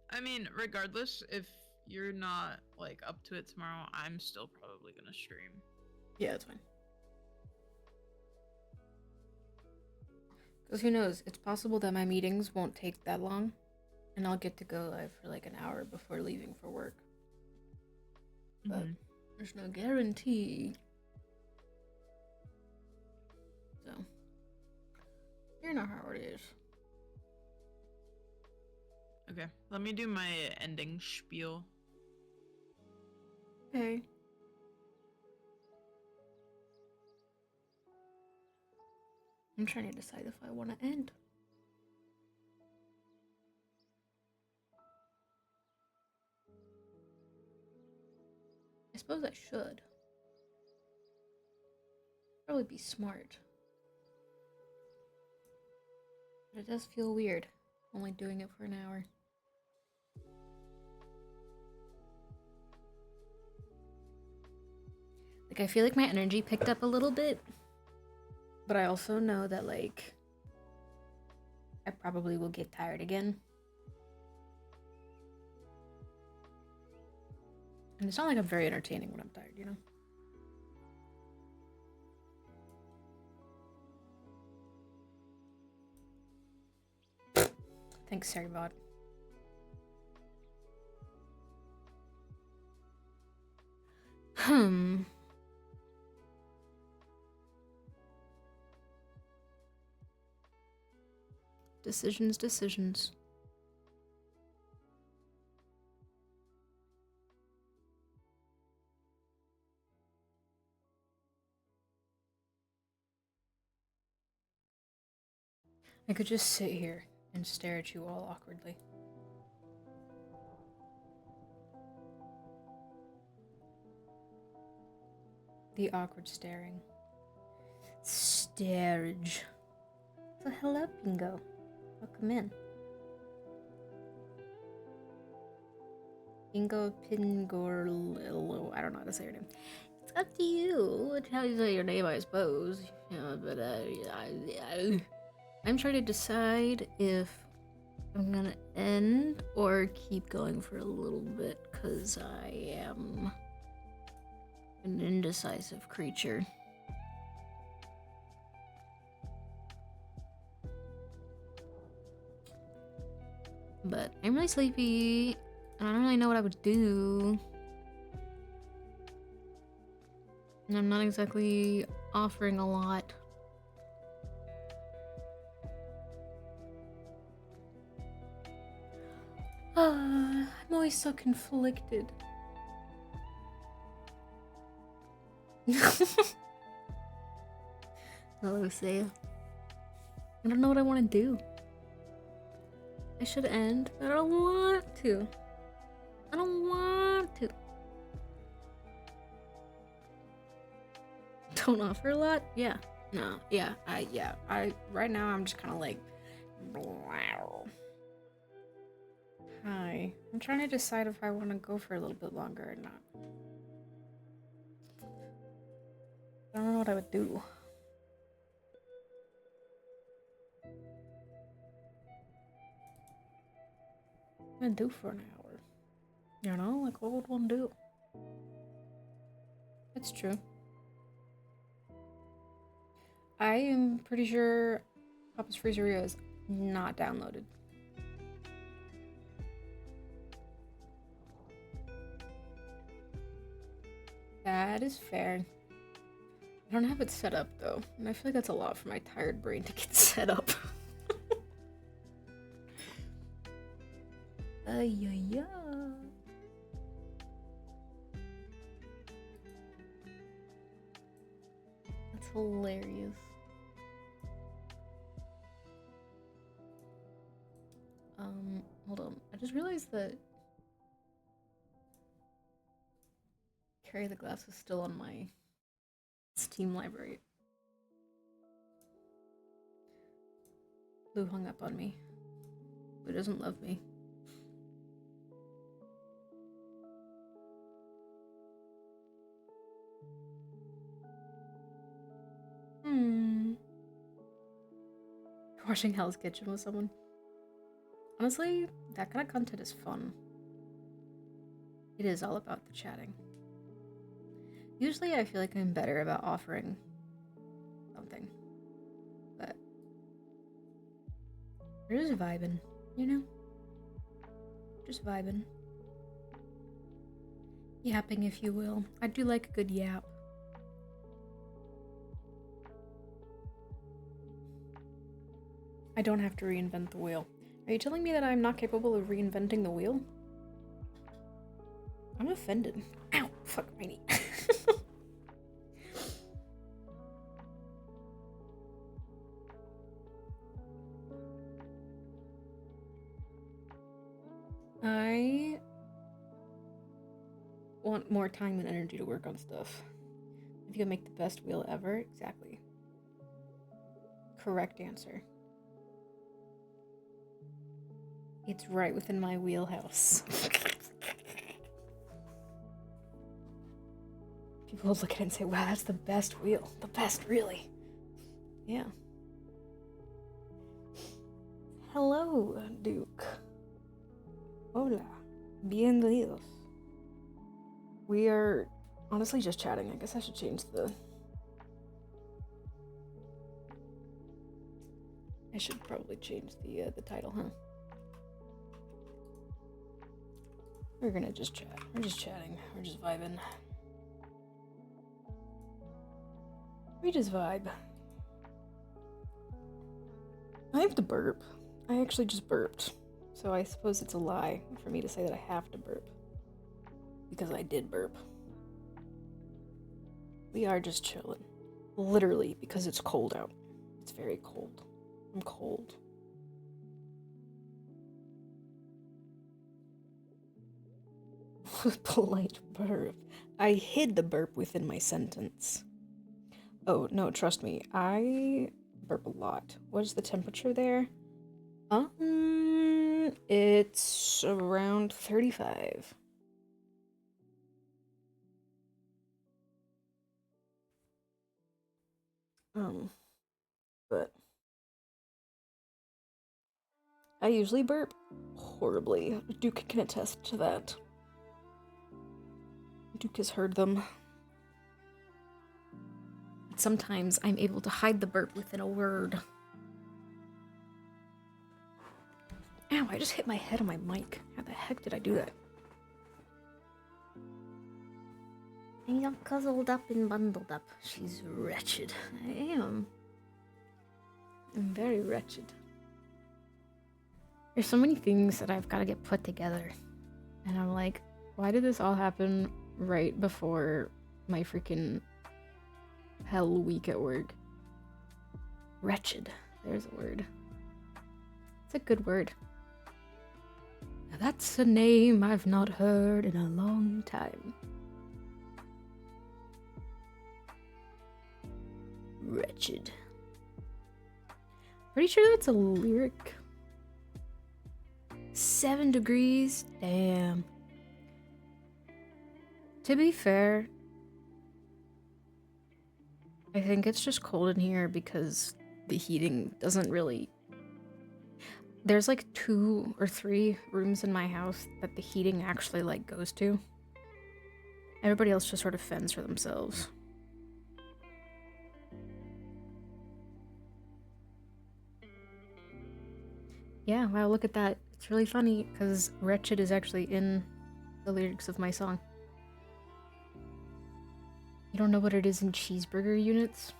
I mean, regardless, if you're not like up to it tomorrow, I'm still probably gonna stream. Yeah, that's fine. Because who knows? It's possible that my meetings won't take that long, and I'll get to go live for like an hour before leaving for work. But there's no guarantee. So, you know how it is. Okay, let me do my ending spiel. Okay. I'm trying to decide if I want to end. I suppose I should. Probably be smart. But it does feel weird, only doing it for an hour. Like, I feel like my energy picked up a little bit. But I also know that, like, I probably will get tired again. And it's not like I'm very entertaining when I'm tired, you know? Thanks, Sarah VOD. Decisions. I could just sit here and stare at you all awkwardly. The awkward staring. Starage. So hello, Bingo. Welcome in. Bingo Pingorlillo. I don't know how to say your name. It's up to you. It's how you say your name, I suppose. Yeah, but I'm trying to decide if I'm gonna end or keep going for a little bit, because I am an indecisive creature. But I'm really sleepy, and I don't really know what I would do. And I'm not exactly offering a lot. I'm always so conflicted. Hello, Saya. I don't know what I want to do. I should end, but I don't want to. I don't want to. Don't offer a lot? Yeah. No. Yeah. I right now I'm just kind of like hi. I'm trying to decide if I want to go for a little bit longer or not. I don't know what I would do. What would I do for an hour? You know, like what would one do? That's true. I am pretty sure Papa's Freezeria is not downloaded. That is fair. I don't have it set up though, and I feel like that's a lot for my tired brain to get set up. Yeah. That's hilarious. Hold on. I just realized that Carry the Glass is still on my Steam library. Lou hung up on me. Lou doesn't love me. Watching Hell's Kitchen with someone. Honestly, that kind of content is fun. It is all about the chatting. Usually I feel like I'm better about offering something. But we're just vibing, you know? Just vibing. Yapping, if you will. I do like a good yap. I don't have to reinvent the wheel. Are you telling me that I'm not capable of reinventing the wheel? I'm offended. Ow! Fuck my knee. I want more time and energy to work on stuff. If you can make the best wheel ever, exactly. Correct answer. It's right within my wheelhouse. People will look at it and say, wow, that's the best wheel. The best, really. Yeah. Hello, Duke. Hola. Bienvenidos. We are honestly just chatting. I guess I should change the... I should probably change the title, huh? We're gonna just chat. We're just chatting. We're just vibing. We just vibe. I have to burp. I actually just burped. So I suppose it's a lie for me to say that I have to burp. Because I did burp. We are just chilling. Literally, because it's cold out. It's very cold. I'm cold. Polite burp. I hid the burp within my sentence. Oh, no, trust me. I burp a lot. What is the temperature there? It's around 35. But I usually burp horribly. Duke can attest to that. Duke has heard them. Sometimes I'm able to hide the burp within a word. Ow, I just hit my head on my mic. How the heck did I do that? I'm all cuzzled up and bundled up. She's wretched. I am. I'm very wretched. There's so many things that I've got to get put together. And I'm like, why did this all happen right before my freaking hell week at work? Wretched. There's a word. It's a good word. Now that's a name I've not heard in a long time. Wretched. Pretty sure that's a lyric. 7 degrees? Damn. To be fair, I think it's just cold in here because the heating doesn't really... There's like 2 or 3 rooms in my house that the heating actually like goes to. Everybody else just sort of fends for themselves. Yeah, wow, look at that. It's really funny because wretched is actually in the lyrics of my song. You don't know what it is in cheeseburger units?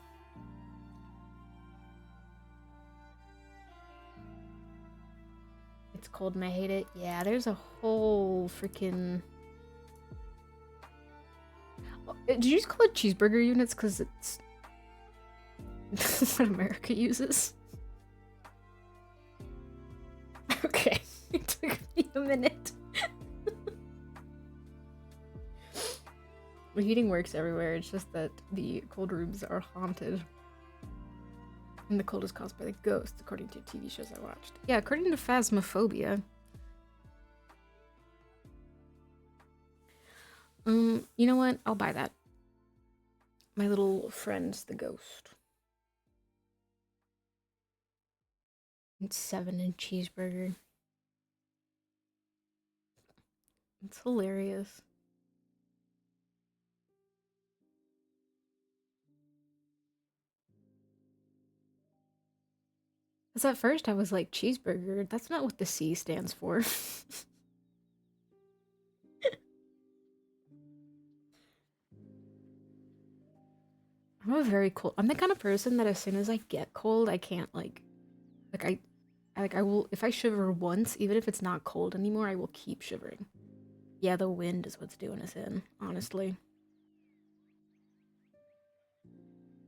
It's cold and I hate it. Yeah, there's a whole freaking... Did you just call it cheeseburger units? Because it's... what America uses. Okay, it took me a minute. The heating works everywhere, it's just that the cold rooms are haunted. And the cold is caused by the ghosts, according to TV shows I watched. Yeah, according to Phasmophobia. You know what? I'll buy that. My little friend's the ghost. It's 7 cheeseburger. It's hilarious. Because at first I was like, cheeseburger? That's not what the C stands for. I'm the kind of person that as soon as I get cold, I can't I will, if I shiver once, even if it's not cold anymore, I will keep shivering. Yeah, the wind is what's doing us in, honestly.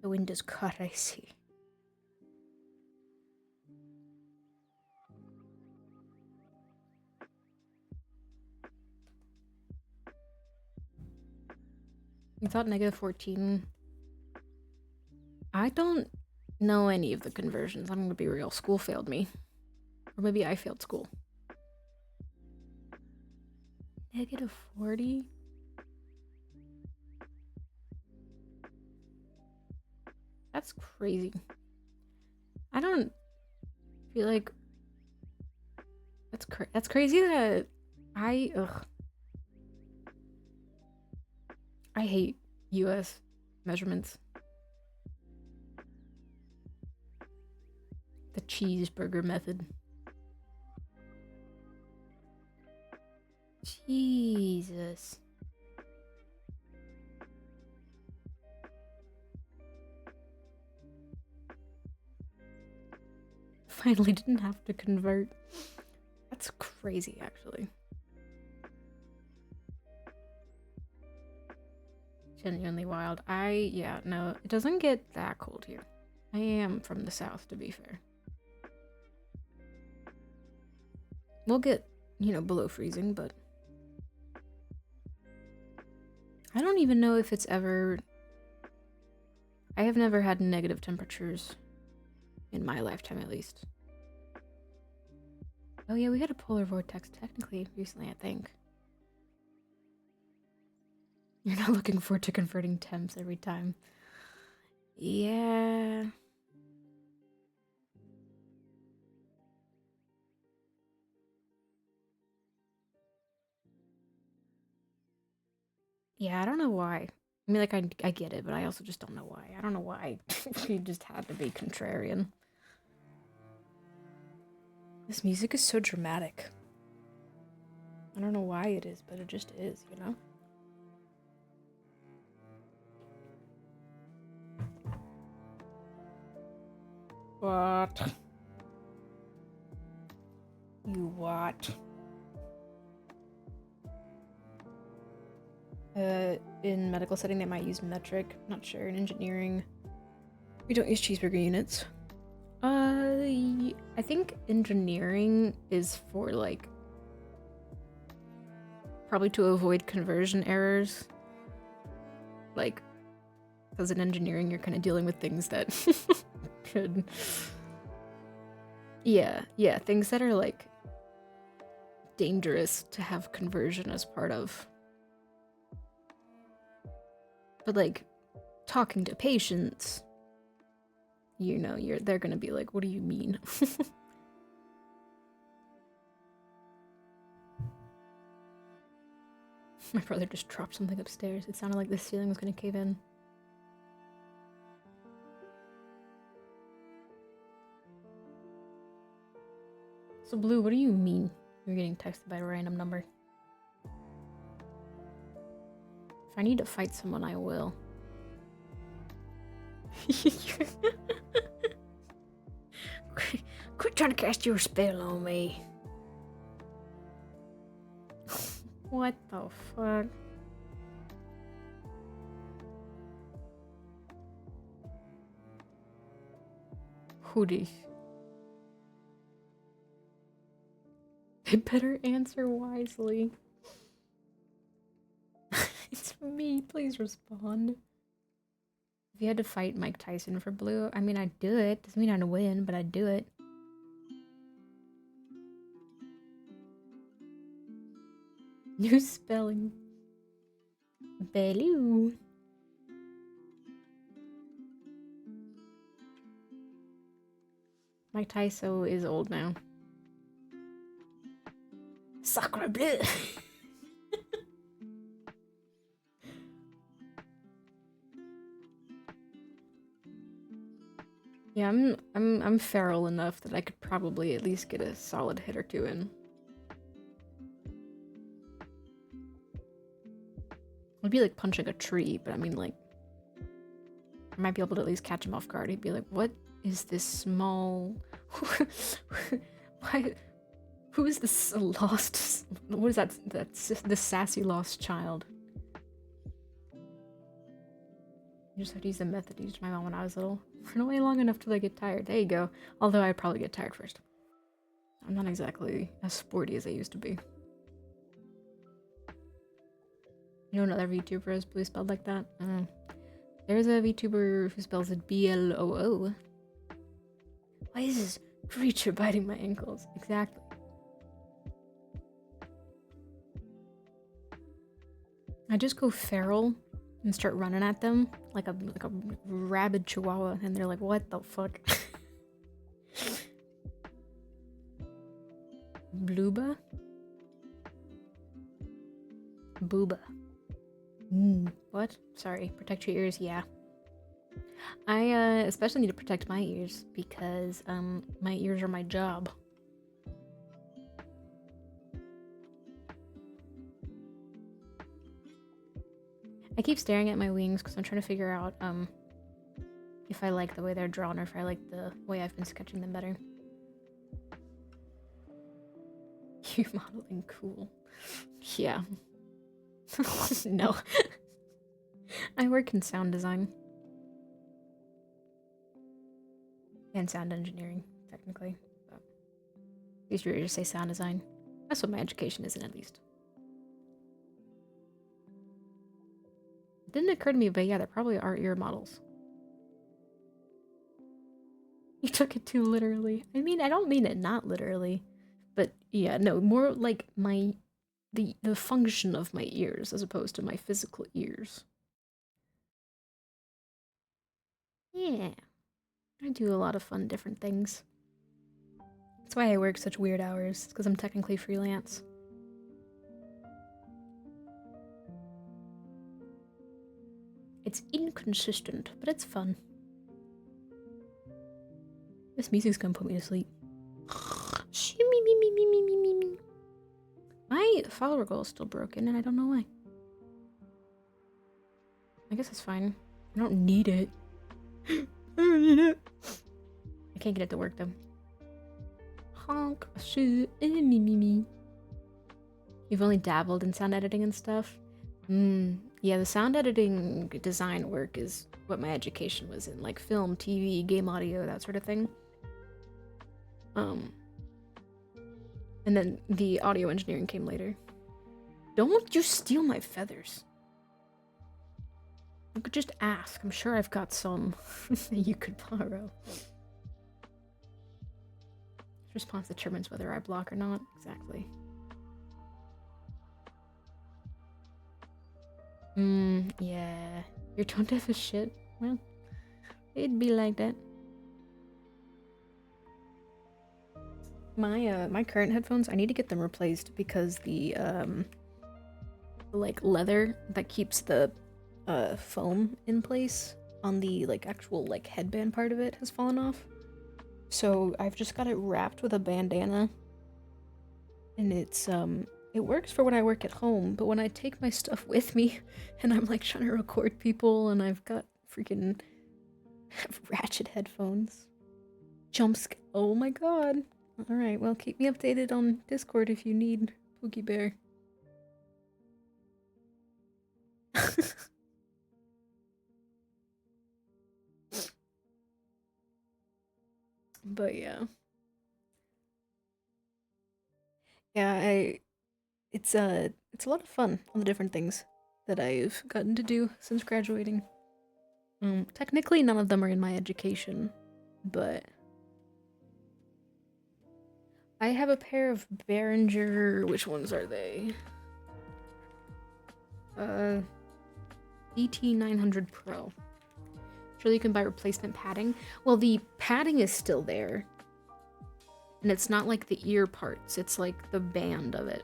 The wind is cut, I see. You thought -14? I don't know any of the conversions. I'm gonna be real. School failed me. Or maybe I failed school. -40? That's crazy. I don't feel like... That's crazy that I hate US measurements. The cheeseburger method. Jesus. finally didn't have to convert. That's crazy, actually. Genuinely wild. Yeah, no, it doesn't get that cold here. I am from the south, to be fair. We'll get, below freezing, but I don't even know if it's ever... I have never had negative temperatures in my lifetime, at least. Oh yeah, we had a polar vortex technically recently, I think. You're not looking forward to converting temps every time. Yeah. Yeah, I don't know why. I mean, like, I get it, but I also just don't know why. I don't know why. We just had to be contrarian. This music is so dramatic. I don't know why it is, but it just is, you know? What? You what? In medical setting, they might use metric. Not sure. In engineering, we don't use cheeseburger units. I think engineering is for, like, probably to avoid conversion errors. Like, because in engineering, you're kind of dealing with things that could... Yeah, things that are, like, dangerous to have conversion as part of. But, like, talking to patients, they're gonna be like, what do you mean? My brother just dropped something upstairs. It sounded like the ceiling was gonna cave in. So, Blue, what do you mean you're getting texted by a random number? If I need to fight someone, I will. Quit trying to cast your spell on me. What the fuck? Hoodie. They better answer wisely. It's me. Please respond. If you had to fight Mike Tyson for Blue, I mean, I'd do it. Doesn't mean I'd win, but I'd do it. New spelling. Bellew. Mike Tyson is old now. Sacre bleu. Yeah, I'm feral enough that I could probably at least get a solid hit or two in. It'd be like punching a tree, but I mean, like, I might be able to at least catch him off guard. He'd be like, what is this small... Why... Who is this lost... What is that? This sassy lost child. You just have to use the method used my mom when I was little. Run away long enough till I get tired. There you go. Although I'd probably get tired first. I'm not exactly as sporty as I used to be. You know another VTuber is Blue spelled like that? There's a VTuber who spells it B-L-O-O. Why is this creature biting my ankles? Exactly. I just go feral and start running at them like a rabid chihuahua, and they're like, what the fuck? Bluba? Booba. What? Sorry, protect your ears, yeah. I especially need to protect my ears because my ears are my job. I keep staring at my wings because I'm trying to figure out if I like the way they're drawn or if I like the way I've been sketching them better. You're modeling cool. Yeah. No. I work in sound design. And sound engineering, technically. But it's easier to just say sound design. That's what my education is in, at least. It didn't occur to me, but yeah, there probably are ear models. You took it too literally. I mean, I don't mean it not literally. But yeah, no, more like the function of my ears as opposed to my physical ears. Yeah. I do a lot of fun different things. That's why I work such weird hours, because I'm technically freelance. It's inconsistent, but it's fun. This music's gonna put me to sleep. My follower goal is still broken, and I don't know why. I guess it's fine. I don't need it. I don't need it. I can't get it to work, though. Honk, shoo, me. You've only dabbled in sound editing and stuff? Yeah, the sound editing design work is what my education was in, like film, TV, game audio, that sort of thing. And then the audio engineering came later. Don't you steal my feathers. You could just ask. I'm sure I've got some that you could borrow. Response determines whether I block or not. Exactly. Yeah. You're tone deaf as shit. Well, it'd be like that. My current headphones, I need to get them replaced because the like leather that keeps the foam in place on the like actual like headband part of it has fallen off. So I've just got it wrapped with a bandana. And it's it works for when I work at home, but when I take my stuff with me and I'm like trying to record people and I've got freaking ratchet headphones. Oh my god. Alright, well keep me updated on Discord if you need Pookie Bear. But yeah. Yeah, it's a lot of fun on the different things that I've gotten to do since graduating. Technically none of them are in my education, but I have a pair of Behringer, which ones are they? DT900 Pro. Surely you can buy replacement padding. Well, the padding is still there. And it's not like the ear parts, it's like the band of it.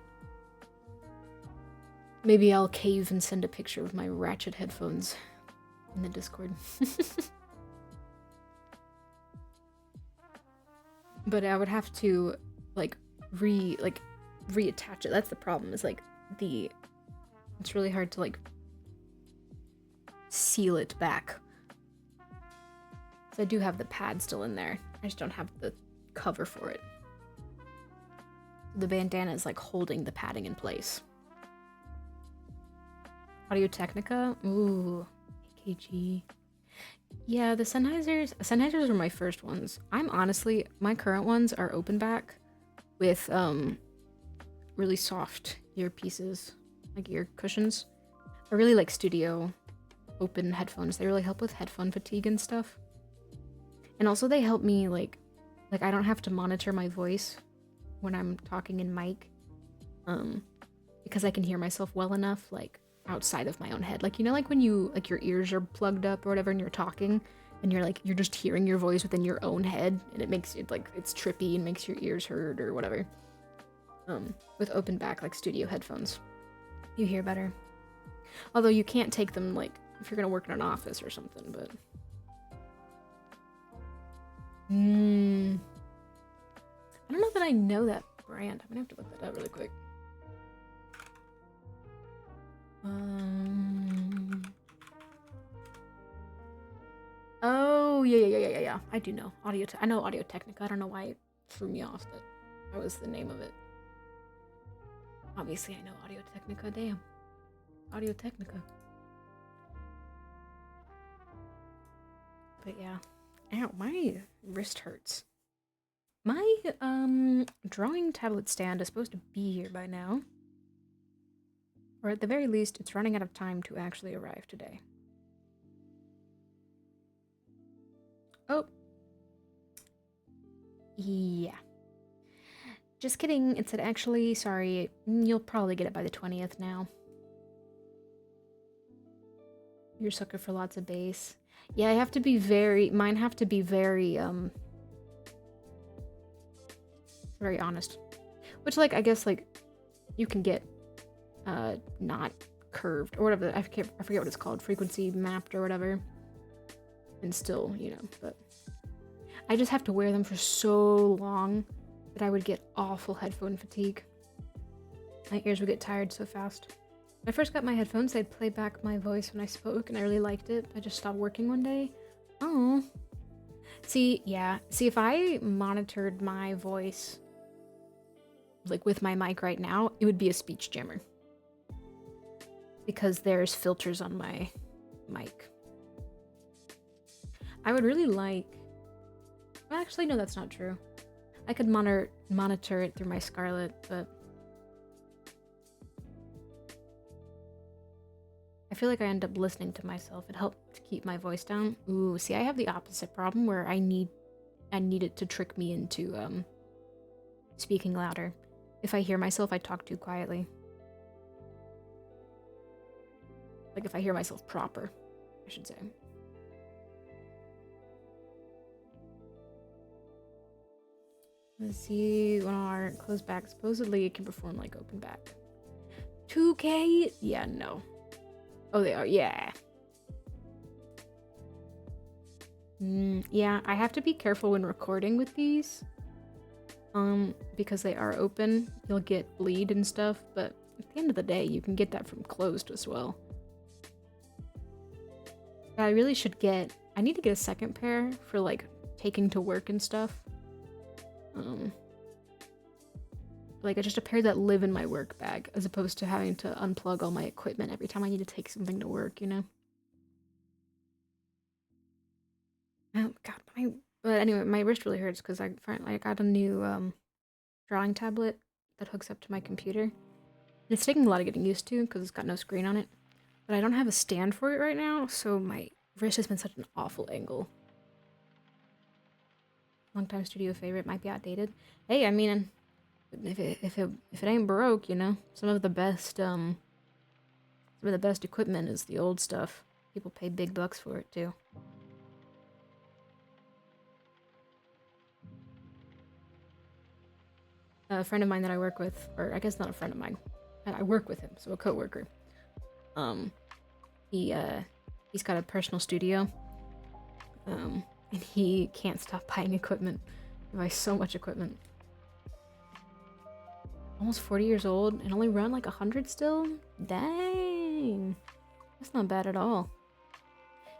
Maybe I'll cave and send a picture of my ratchet headphones in the Discord. But I would have to reattach it. That's the problem, is like it's really hard to like seal it back. So I do have the pad still in there. I just don't have the cover for it. The bandana is like holding the padding in place. Audio Technica? Ooh, AKG. Yeah, the Sennheisers were my first ones. My current ones are open back with really soft earpieces, like ear cushions. I really like studio open headphones. They really help with headphone fatigue and stuff. And also they help me like I don't have to monitor my voice when I'm talking in mic. Because I can hear myself well enough like outside of my own head. Like, you know, like when you like your ears are plugged up or whatever and you're talking and you're just hearing your voice within your own head and it makes it like it's trippy and makes your ears hurt or whatever. With open back like studio headphones, you hear better. Although you can't take them like if you're gonna work in an office or something, but I don't know that I know that brand. I'm gonna have to look that up really quick. Oh, yeah. I do know. I know Audio Technica. I don't know why it threw me off that was the name of it. Obviously, I know Audio Technica. Damn. Audio Technica. But yeah. Ow, my wrist hurts. My, drawing tablet stand is supposed to be here by now. Or at the very least, it's running out of time to actually arrive today. Oh. Yeah. Just kidding. It said actually, sorry, you'll probably get it by the 20th now. You're a sucker for lots of bass. Yeah, I have to be mine have to be very honest. Which, like, I guess, like, you can get, not curved, or whatever, I forget what it's called, frequency mapped or whatever. And still, you know, but I just have to wear them for so long that I would get awful headphone fatigue. My ears would get tired so fast. When I first got my headphones, they'd play back my voice when I spoke, and I really liked it. I just stopped working one day. Oh. See, yeah. See, if I monitored my voice, like, with my mic right now, it would be a speech jammer. Because there's filters on my mic. I would really like... Well, actually, no, that's not true. I could monitor it through my Scarlett, but... I feel like I end up listening to myself. It helped to keep my voice down. Ooh, see, I have the opposite problem where I need it to trick me into, speaking louder. If I hear myself, I talk too quietly. Like, if I hear myself proper, I should say. Let's see, when our closed back, supposedly it can perform like open back. 2K? Yeah, no. Oh, they are, yeah. Yeah, I have to be careful when recording with these. Because they are open, you'll get bleed and stuff, but at the end of the day, you can get that from closed as well. I really should I need to get a second pair for, like, taking to work and stuff. Like, just a pair that live in my work bag, as opposed to having to unplug all my equipment every time I need to take something to work, you know? Oh, God, but anyway, my wrist really hurts because I got a new, drawing tablet that hooks up to my computer. And it's taking a lot of getting used to because it's got no screen on it. But I don't have a stand for it right now, so my wrist has been such an awful angle. Longtime studio favorite, might be outdated. Hey, I mean, if it ain't broke, you know, some of the best equipment is the old stuff. People pay big bucks for it too. A friend of mine that I work with, or I guess not a friend of mine, I work with him, so a coworker. He's got a personal studio. And he can't stop buying equipment. He buys so much equipment. Almost 40 years old and only run like 100 still? Dang. That's not bad at all.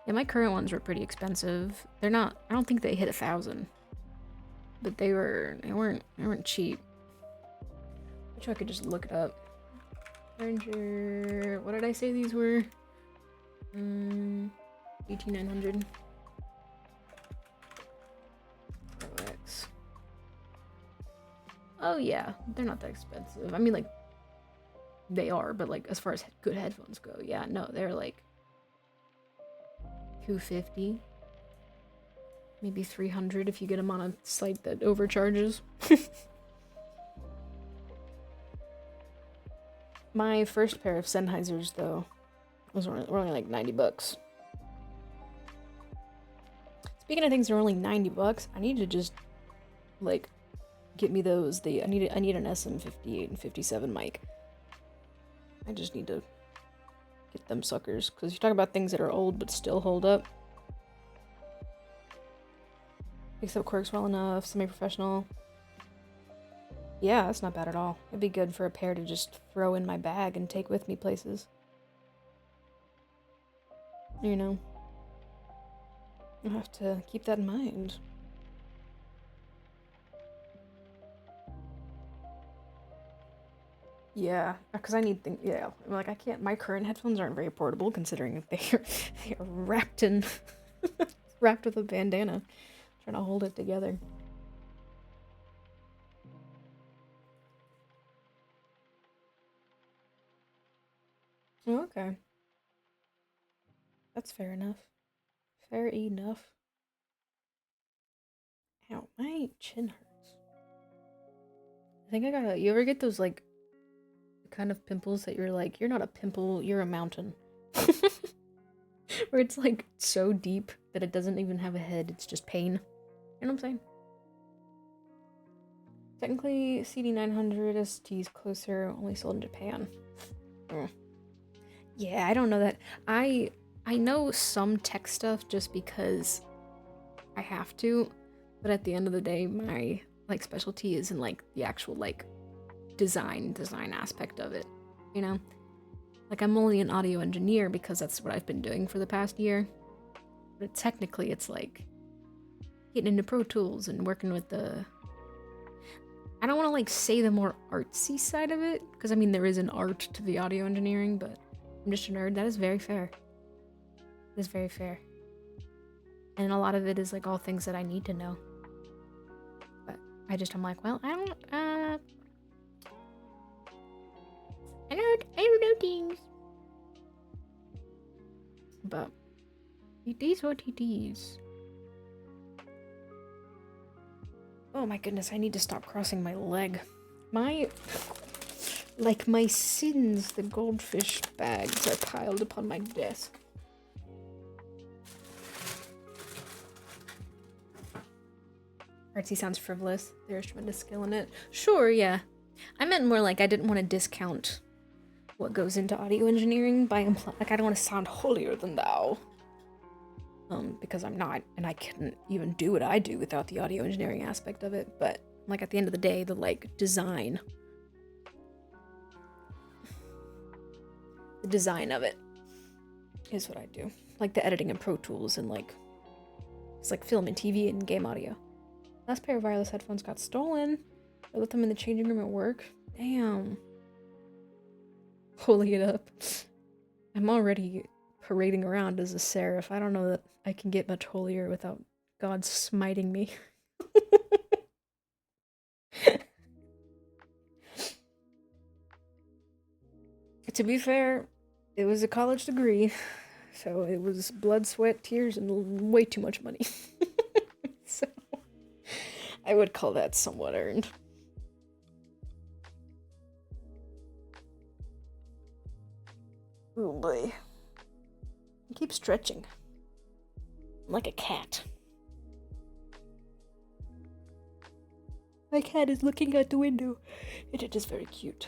Yeah, my current ones were pretty expensive. I don't think they hit 1,000. But they weren't cheap. I wish I could just look it up. Ranger, what did I say these were? 18,900. OX. Oh yeah, they're not that expensive. I mean, like, they are, but like as far as good headphones go, yeah, no, they're like 250, maybe 300 if you get them on a site that overcharges. My first pair of Sennheisers, though, were only like 90 bucks. Speaking of things that are only 90 bucks, I need to just, like, get me those. I need an SM58 and 57 mic. I just need to get them suckers. Because you talk about things that are old but still hold up. Picks up quirks well enough, semi-professional. Yeah, that's not bad at all. It'd be good for a pair to just throw in my bag and take with me places. You know. I'll have to keep that in mind. Yeah, because I need things. Yeah, like I can't. My current headphones aren't very portable, considering they are wrapped in wrapped with a bandana, trying to hold it together. Oh, okay, that's fair enough. Fair enough. Ow, my chin hurts. I think I gotta. You ever get those like kind of pimples that you're like, you're not a pimple, you're a mountain. Where it's like so deep that it doesn't even have a head, it's just pain. You know what I'm saying? Technically, CD900 ST is closer, only sold in Japan. Yeah, I don't know that. I know some tech stuff just because I have to, but at the end of the day, my like specialty is in like the actual like design aspect of it, you know? Like I'm only an audio engineer because that's what I've been doing for the past year. But technically it's like getting into Pro Tools and working with the I don't want to like say the more artsy side of it, because I mean there is an art to the audio engineering, but I'm just a nerd. That is very fair. That is very fair. And a lot of it is like all things that I need to know. But I'm like, well, I don't know things. But it is what it is. Oh my goodness, I need to stop crossing my leg. My sins, the goldfish bags are piled upon my desk. Artsy sounds frivolous. There's tremendous skill in it. Sure, yeah. I meant more like I didn't want to discount what goes into audio engineering by like I don't want to sound holier than thou. Because I'm not, and I couldn't even do what I do without the audio engineering aspect of it. But like at the end of the day, the like design, the design of it is what I do. Like the editing in Pro Tools and like it's like film and TV and game audio. Last pair of wireless headphones got stolen. I left them in the changing room at work. Damn. Pulling it up. I'm already parading around as a seraph. I don't know that I can get much holier without God smiting me. To be fair, it was a college degree, so it was blood, sweat, tears, and way too much money. So I would call that somewhat earned. Oh boy. I keep stretching. I'm like a cat. My cat is looking out the window, and it is very cute.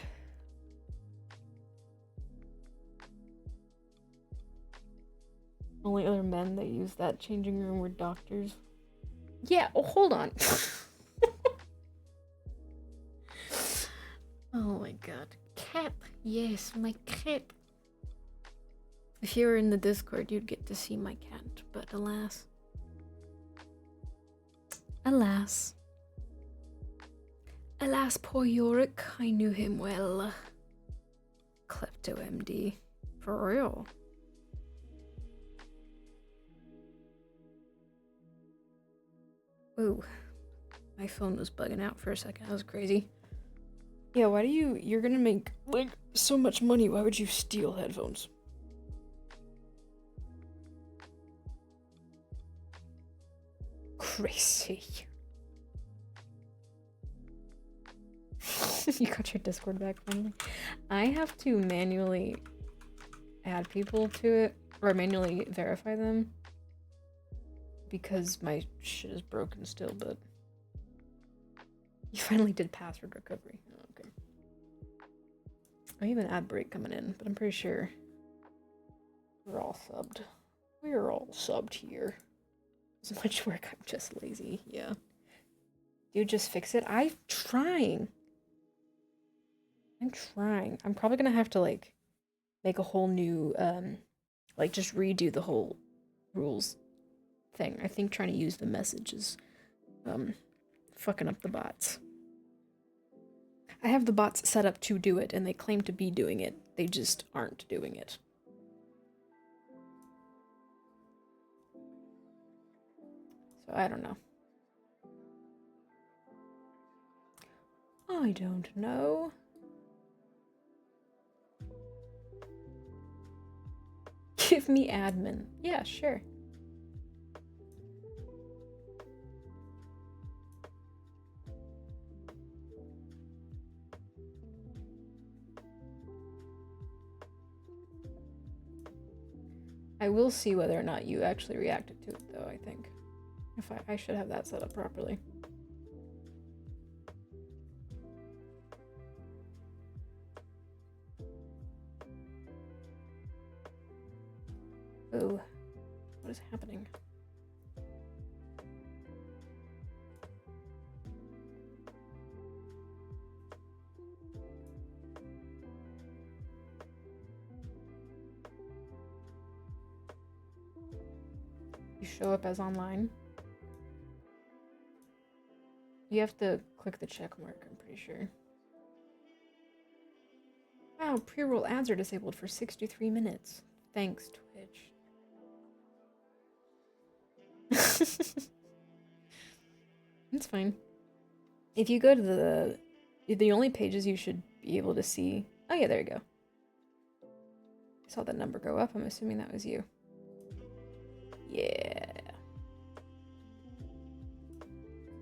Only other men that use that changing room were doctors. Yeah, oh, hold on. Oh my god. Cat. Yes, my cat. If you were in the Discord, you'd get to see my cat, but alas. Alas. Alas, poor Yorick. I knew him well. Klepto MD. For real. Ooh. My phone was bugging out for a second. That was crazy. Yeah, why do you're gonna make, like, so much money. Why would you steal headphones? Crazy. You got your Discord back finally. I have to manually add people to it, or manually verify them, because my shit is broken still, but you finally did password recovery. Oh, okay. I have an ad break coming in, but I'm pretty sure we're all subbed. We're all subbed here. So much work, I'm just lazy. Yeah. Dude, just fix it. I'm trying. I'm probably gonna have to, like, make a whole new, like, just redo the whole rules thing. I think trying to use the message is, fucking up the bots. I have the bots set up to do it, and they claim to be doing it. They just aren't doing it. So I don't know. I don't know. Give me admin. Yeah, sure. I will see whether or not you actually reacted to it, though, I think. If I should have that set up properly. Oh, what is happening? You show up as online. You have to click the check mark, I'm pretty sure. Wow, pre-roll ads are disabled for 63 minutes. Thanks, Twitch. It's fine. If you go to the only pages you should be able to see... Oh yeah, there you go. I saw that number go up. I'm assuming that was you. Yeah.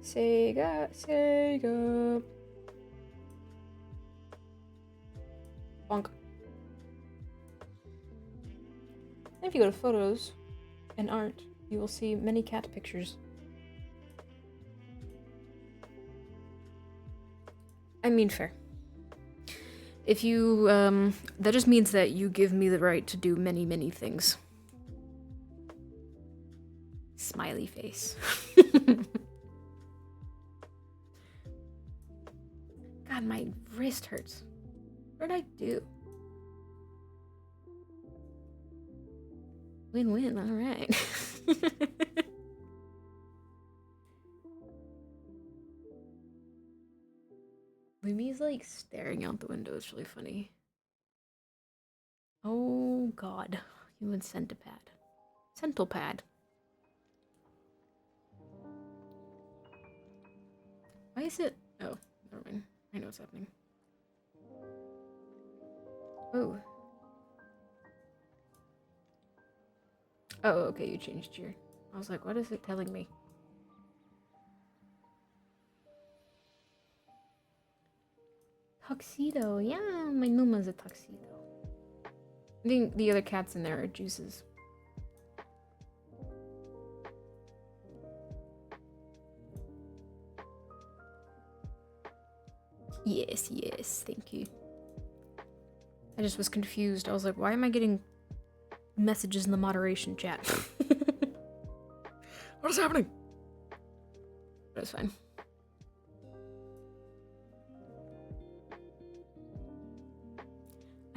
Sega, Sega. Bonk. And if you go to photos and art, you will see many cat pictures. I mean, fair. If you, that just means that you give me the right to do many, many things. Smiley face. God, my wrist hurts. What did I do? Win-win, alright. Lumi's like staring out the window. It's really funny. Oh god. Human centipede. Centipede. Why is it? Oh, never mind. I know what's happening. Oh. Oh, okay, you changed your... I was like, what is it telling me? Tuxedo, yeah, my Numa's a tuxedo. I think the other cats in there are juices. Yes, yes, thank you. I just was confused. I was like, why am I getting messages in the moderation chat? What is happening? But it's fine.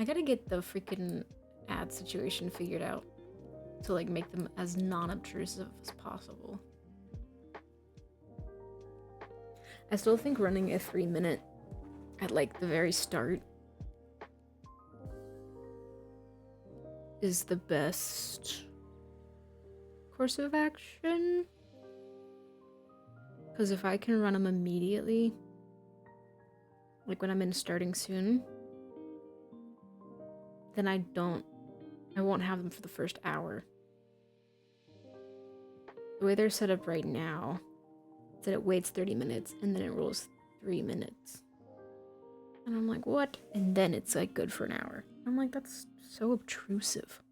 I gotta get the freaking ad situation figured out to like make them as non-obtrusive as possible. I still think running a 3-minute at like the very start is the best course of action. Because if I can run them immediately, like when I'm in starting soon, then I won't have them for the first hour. The way they're set up right now is that it waits 30 minutes and then it rolls 3 minutes. And I'm like, what? And then it's like good for an hour. I'm like, that's so obtrusive.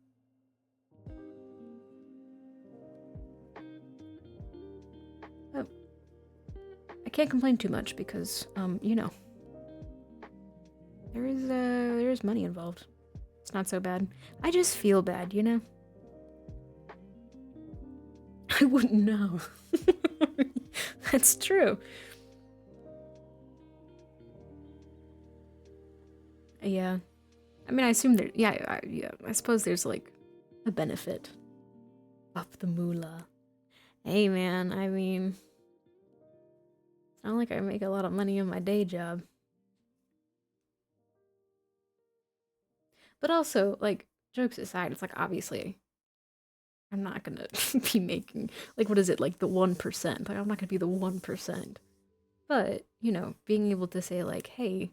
But I can't complain too much because, you know, there is money involved. It's not so bad. I just feel bad, you know? I wouldn't know. That's true. Yeah. I mean, I assume there... Yeah, I suppose there's, like, a benefit. Up the moolah. Hey, man, I mean... It's not like I make a lot of money in my day job. But also, like, jokes aside, it's like, obviously, I'm not gonna be making, like, what is it, like, the 1%. Like, I'm not gonna be the 1%. But, you know, being able to say, like, hey,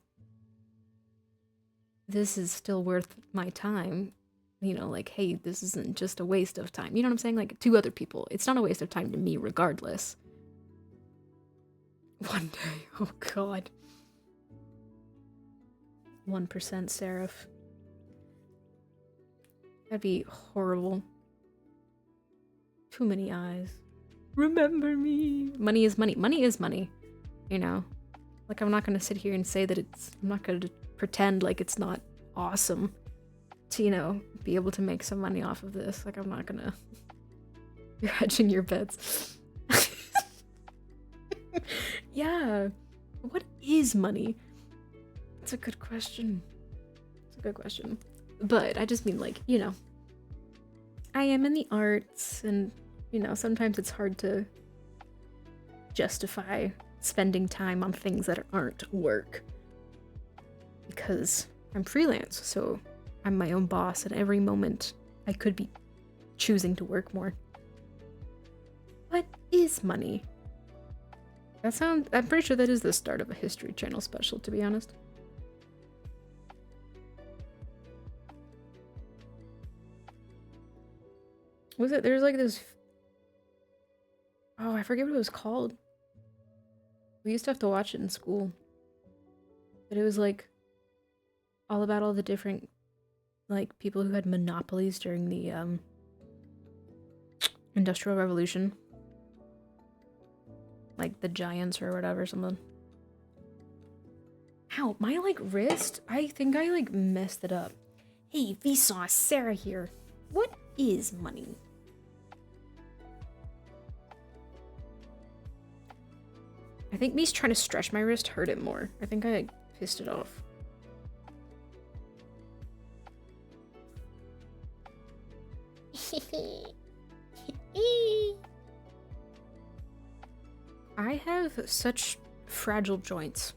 this is still worth my time. You know, like, hey, this isn't just a waste of time. You know what I'm saying? Like, to other people, it's not a waste of time to me, regardless. One day. Oh, God. 1% Seraph. That'd be horrible. Too many eyes. Remember me. Money is money. Money is money. You know? Like, I'm not gonna sit here and say that it's... I'm not gonna pretend like it's not awesome to, you know, be able to make some money off of this. Like, I'm not gonna... You're hedging your bets. Yeah. What is money? It's a good question. It's a good question. But I just mean, like, you know, I am in the arts, and, you know, sometimes it's hard to justify spending time on things that aren't work. Because I'm freelance, so I'm my own boss, and every moment I could be choosing to work more. What is money? I'm pretty sure that is the start of a History Channel special, to be honest. Was it? There's like this... Oh, I forget what it was called. We used to have to watch it in school. But it was like all about all the different, like, people who had monopolies during the Industrial Revolution. Like the giants or whatever, something. Ow, my, like, wrist? I think I, like, messed it up. Hey, Vsauce, Sarah here. What is money? I think me trying to stretch my wrist hurt it more. I think I, like, pissed it off. I have such fragile joints.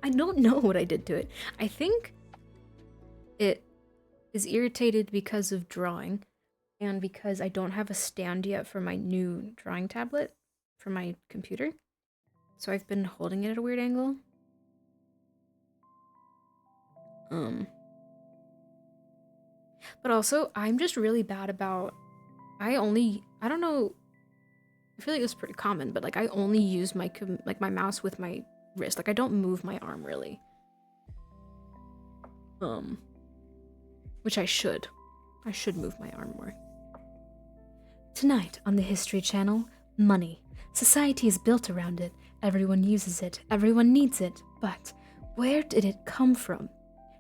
I don't know what I did to it. I think it is irritated because of drawing, and because I don't have a stand yet for my new drawing tablet for my computer. So I've been holding it at a weird angle. But also, I'm just really bad about... I don't know... I feel like this is pretty common, but, like, I only use my mouse with my wrist. Like, I don't move my arm, really. Which I should. I should move my arm more. Tonight on the History Channel, money. Society is built around it. Everyone uses it. Everyone needs it. But where did it come from?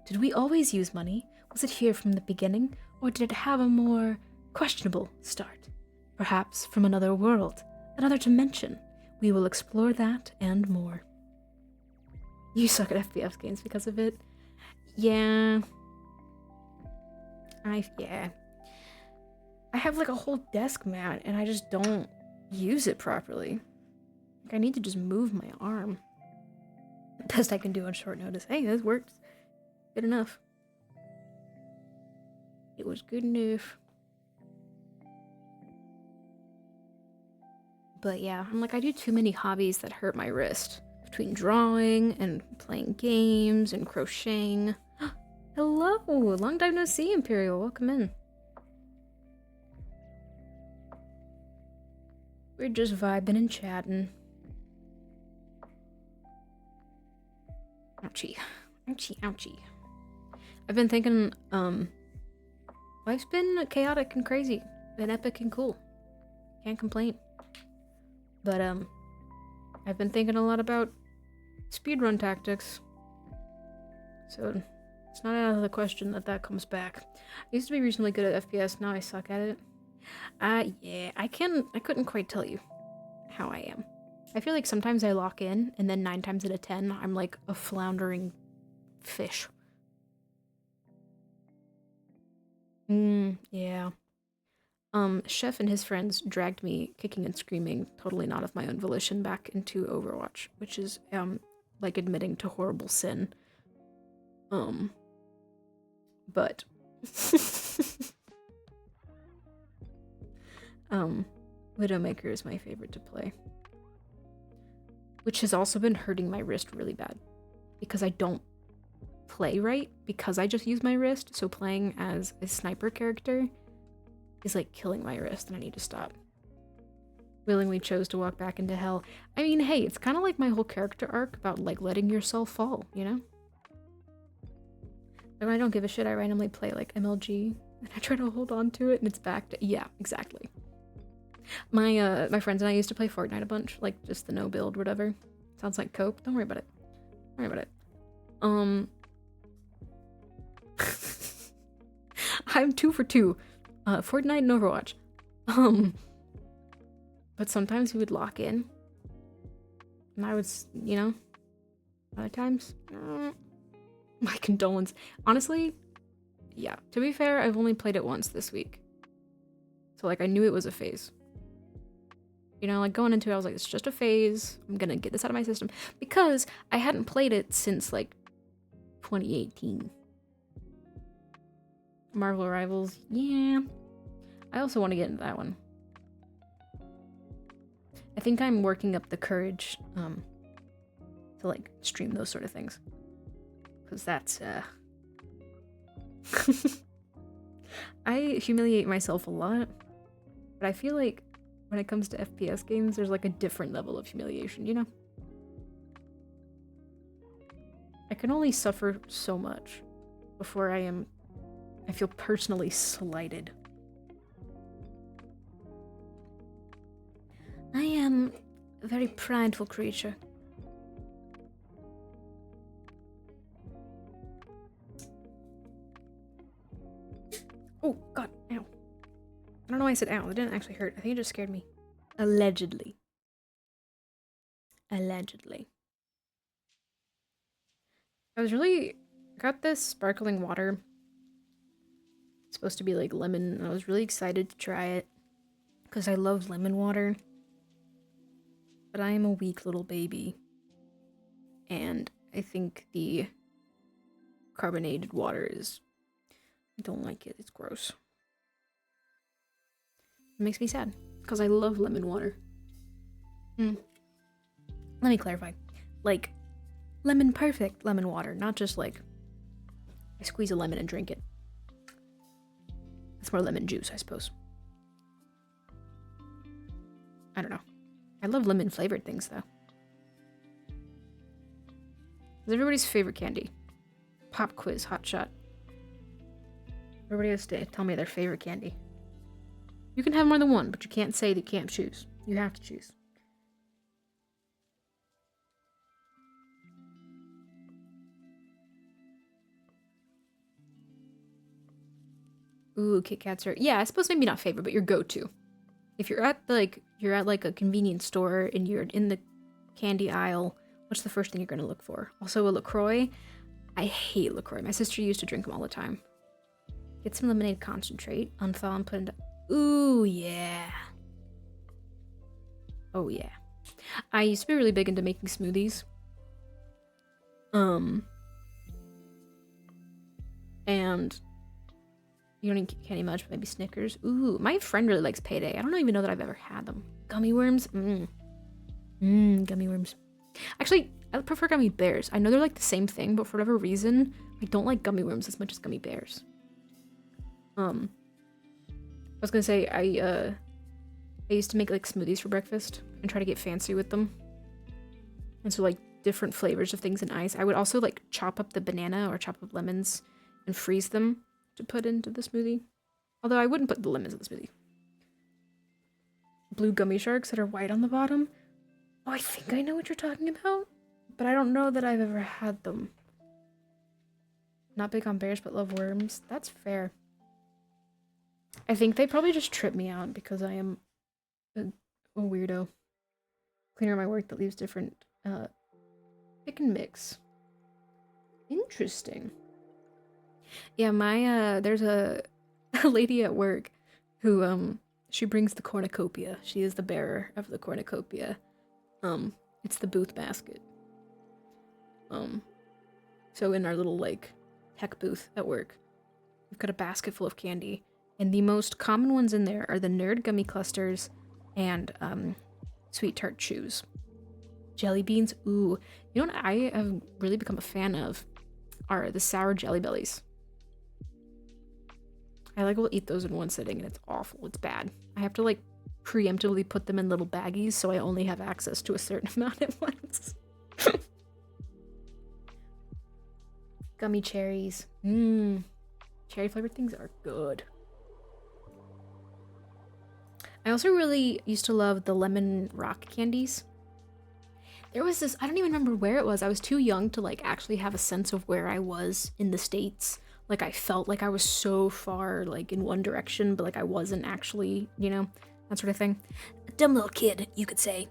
Did we always use money? Was it here from the beginning? Or did it have a more questionable start? Perhaps from another world, another dimension. We will explore that and more. You suck at FPS games because of it? Yeah. Yeah. I have, like, a whole desk mat, and I just don't use it properly. Like, I need to just move my arm. Best I can do on short notice. Hey, this worked. Good enough. It was good enough. But yeah, I'm like, I do too many hobbies that hurt my wrist. Between drawing and playing games and crocheting. Hello! Long time no see, Imperial. Welcome in. We're just vibing and chatting. Ouchie. Ouchie, ouchie. I've been thinking, life's been chaotic and crazy. And epic and cool. Can't complain. But, I've been thinking a lot about speedrun tactics. So, it's not out of the question that comes back. I used to be reasonably good at FPS, now I suck at it. Yeah, I couldn't quite tell you how I am. I feel like sometimes I lock in, and then 9 times out of 10, I'm like a floundering fish. Yeah. Chef and his friends dragged me kicking and screaming, totally not of my own volition, back into Overwatch, which is, like admitting to horrible sin. But Widowmaker is my favorite to play. Which has also been hurting my wrist really bad. Because I don't play right. Because I just use my wrist. So playing as a sniper character is like killing my wrist and I need to stop. Willingly chose to walk back into hell. I mean, hey, it's kind of like my whole character arc about like letting yourself fall, you know? And when I don't give a shit, I randomly play like MLG and I try to hold on to it and it's back to, yeah, exactly. My friends and I used to play Fortnite a bunch, like just the no build, whatever. Sounds like cope. Don't worry about it. Don't worry about it. I'm 2 for 2. Fortnite and Overwatch. But sometimes we would lock in. And I was, you know, other times, my condolence. Honestly, yeah, to be fair, I've only played it once this week. So, like, I knew it was a phase. You know, like, going into it, I was like, it's just a phase. I'm gonna get this out of my system. Because I hadn't played it since, like, 2018. Marvel Rivals, yeah. I also want to get into that one. I think I'm working up the courage, to, like, stream those sort of things. Because that's, I humiliate myself a lot. But I feel like when it comes to FPS games, there's, like, a different level of humiliation, you know? I can only suffer so much before I feel personally slighted. I am a very prideful creature. Oh, God, ow. I don't know why I said ow. It didn't actually hurt. I think it just scared me. Allegedly. Allegedly. Got this sparkling water. It's supposed to be like lemon, and I was really excited to try it. Because I love lemon water. But I am a weak little baby. And I think the carbonated water is... I don't like it. It's gross. It makes me sad. Because I love lemon water. Let me clarify. Like, lemon perfect lemon water. Not just like, I squeeze a lemon and drink it. It's more lemon juice, I suppose. I don't know. I love lemon flavored things, though. What's everybody's favorite candy? Pop quiz, hot shot. Everybody has to tell me their favorite candy. You can have more than one, but you can't say that you can't choose. You have to choose. Ooh, Kit Kats are... Yeah, I suppose maybe not favorite, but your go-to. If you're at like a convenience store and you're in the candy aisle, what's the first thing you're gonna look for? Also a LaCroix. I hate LaCroix. My sister used to drink them all the time. Get some lemonade concentrate, unthaw and put into... Ooh, yeah. Oh, yeah. I used to be really big into making smoothies. And you don't eat candy much, but maybe Snickers. Ooh, my friend really likes Payday. I don't even know that I've ever had them. Gummy worms? Gummy worms. Actually, I prefer gummy bears. I know they're like the same thing, but for whatever reason, I don't like gummy worms as much as gummy bears. I was gonna say, I used to make like smoothies for breakfast and try to get fancy with them. And so like different flavors of things in ice. I would also like chop up the banana or chop up lemons and freeze them to put into the smoothie. Although I wouldn't put the lemons in the smoothie. Blue gummy sharks that are white on the bottom. Oh, I think I know what you're talking about, but I don't know that I've ever had them. Not big on bears, but love worms. That's fair. I think they probably just trip me out because I am a weirdo. Cleaner at my work that leaves different pick and mix. Interesting. Yeah, my there's a lady at work who she brings the cornucopia. She is the bearer of the cornucopia. It's the booth basket. So in our little like tech booth at work, We've got a basket full of candy. And the most common ones in there are the Nerd Gummy Clusters and Sweet Tart Chews. Jelly beans, ooh. You know what I have really become a fan of are the sour Jelly Bellies. I will eat those in one sitting and it's awful. It's bad. I have to like preemptively put them in little baggies so I only have access to a certain amount at once. Gummy cherries. Cherry flavored things are good. I also really used to love the lemon rock candies. There was this, I don't even remember where it was. I was too young to like actually have a sense of where I was in the States. Like I felt like I was so far like in one direction, but like I wasn't actually, you know, that sort of thing. A dumb little kid, you could say.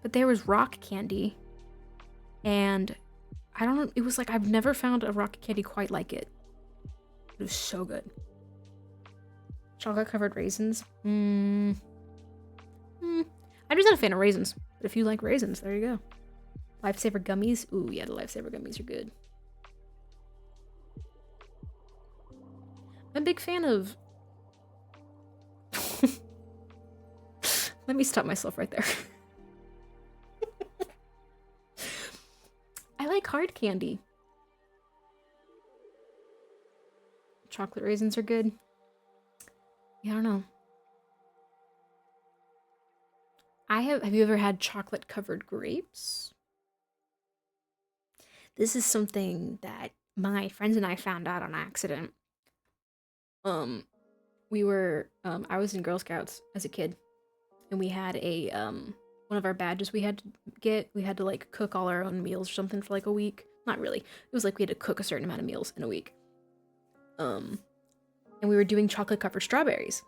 But there was rock candy. And I don't know, it was like I've never found a rock candy quite like it. It was so good. Chocolate covered raisins. I'm just not a fan of raisins. But if you like raisins, there you go. Lifesaver gummies. Ooh, yeah, the Lifesaver gummies are good. I'm a big fan of... Let me stop myself right there. I like hard candy. Chocolate raisins are good. Yeah, I don't know. Have you ever had chocolate covered grapes? This is something that my friends and I found out on accident. I was in Girl Scouts as a kid, and we had a, one of our badges we had to like cook all our own meals or something for like a week. Not really. It was like we had to cook a certain amount of meals in a week. And we were doing chocolate covered strawberries,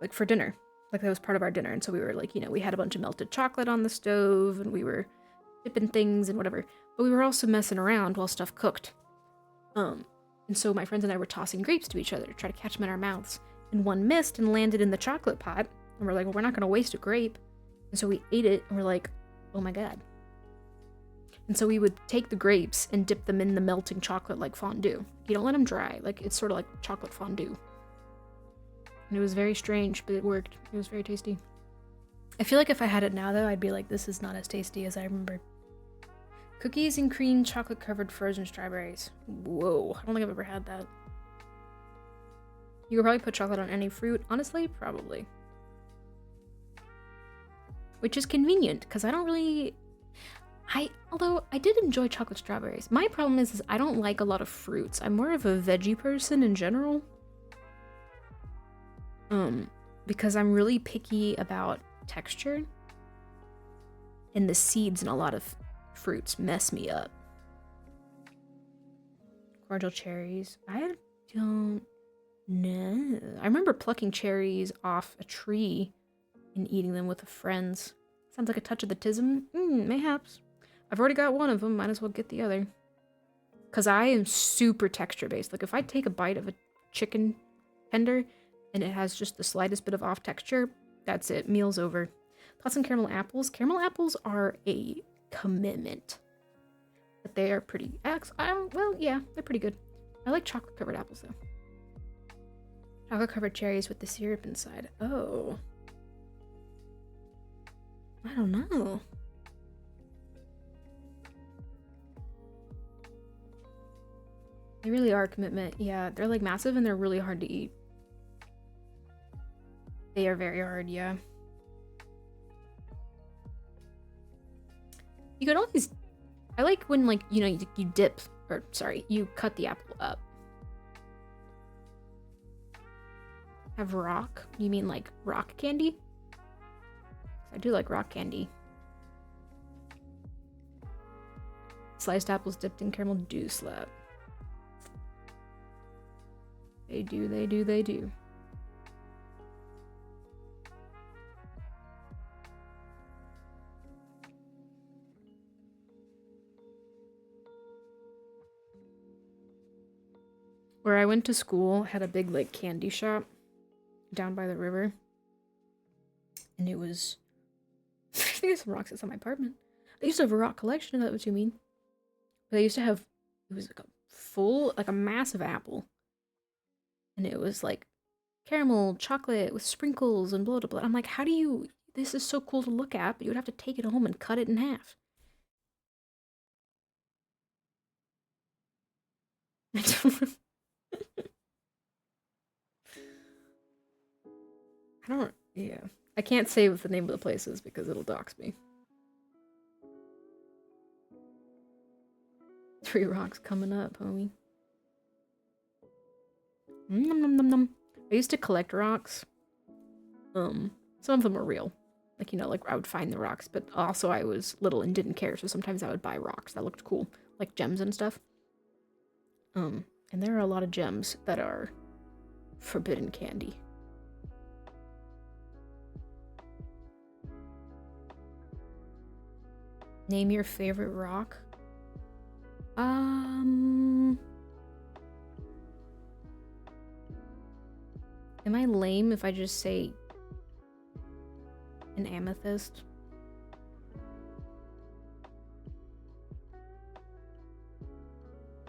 like for dinner. Like that was part of our dinner. And so we were like, you know, we had a bunch of melted chocolate on the stove and we were dipping things and whatever. But we were also messing around while stuff cooked. And so my friends and I were tossing grapes to each other to try to catch them in our mouths. And one missed and landed in the chocolate pot. And we're like, well, we're not going to waste a grape. And so we ate it and we're like, oh my God. And so we would take the grapes and dip them in the melting chocolate like fondue. You don't let them dry. Like it's sort of like chocolate fondue. And it was very strange, but it worked. It was very tasty. I feel like if I had it now, though, I'd be like, this is not as tasty as I remember. Cookies and cream chocolate-covered frozen strawberries. Whoa, I don't think I've ever had that. You could probably put chocolate on any fruit. Honestly, probably. Which is convenient, because I don't really... Although I did enjoy chocolate strawberries. My problem is I don't like a lot of fruits. I'm more of a veggie person in general. Because I'm really picky about texture. And the seeds in a lot of fruits mess me up. Cordial cherries. I don't know. I remember plucking cherries off a tree and eating them with friends. Sounds like a touch of the tism. Mayhaps. I've already got one of them. Might as well get the other. Because I am super texture based. Like if I take a bite of a chicken tender and it has just the slightest bit of off texture, that's it. Meal's over. Thoughts on caramel apples? Caramel apples are a commitment. But they are pretty... well, yeah, they're pretty good. I like chocolate-covered apples, though. Chocolate-covered cherries with the syrup inside. Oh. I don't know. They really are a commitment. Yeah, they're like massive and they're really hard to eat. They are very hard, yeah. You could always... I like when, like, you know, you dip... Or, sorry, you cut the apple up. Have rock? You mean, like, rock candy? I do like rock candy. Sliced apples dipped in caramel do slap. They do, they do, they do. Where I went to school had a big, like, candy shop down by the river. And it was... I think there's some rocks outside my apartment. I used to have a rock collection, if that's what you mean. But I used to have... It was like a full, like a massive apple. And it was like caramel chocolate with sprinkles and blah blah blah. I'm like, how do you? This is so cool to look at, but you would have to take it home and cut it in half. I don't. Yeah, I can't say what the name of the place is because it'll dox me. 3 rocks coming up, homie. Nom nom nom nom. I used to collect rocks. Some of them were real. Like, you know, like I would find the rocks, but also I was little and didn't care, so sometimes I would buy rocks that looked cool, like gems and stuff. And there are a lot of gems that are forbidden candy. Name your favorite rock? Am I lame if I just say an amethyst?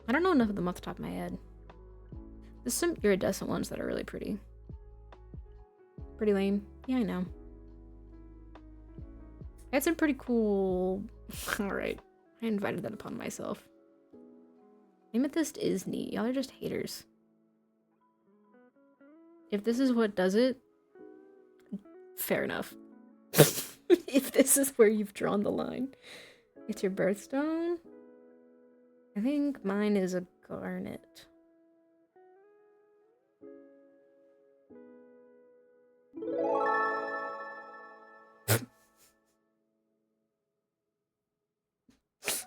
I don't know enough of them off the top of my head. There's some iridescent ones that are really pretty. Pretty lame. Yeah, I know. I had some pretty cool... Alright. I invited that upon myself. Amethyst is neat. Y'all are just haters. If this is what does it, fair enough. If this is where you've drawn the line. It's your birthstone? I think mine is a garnet.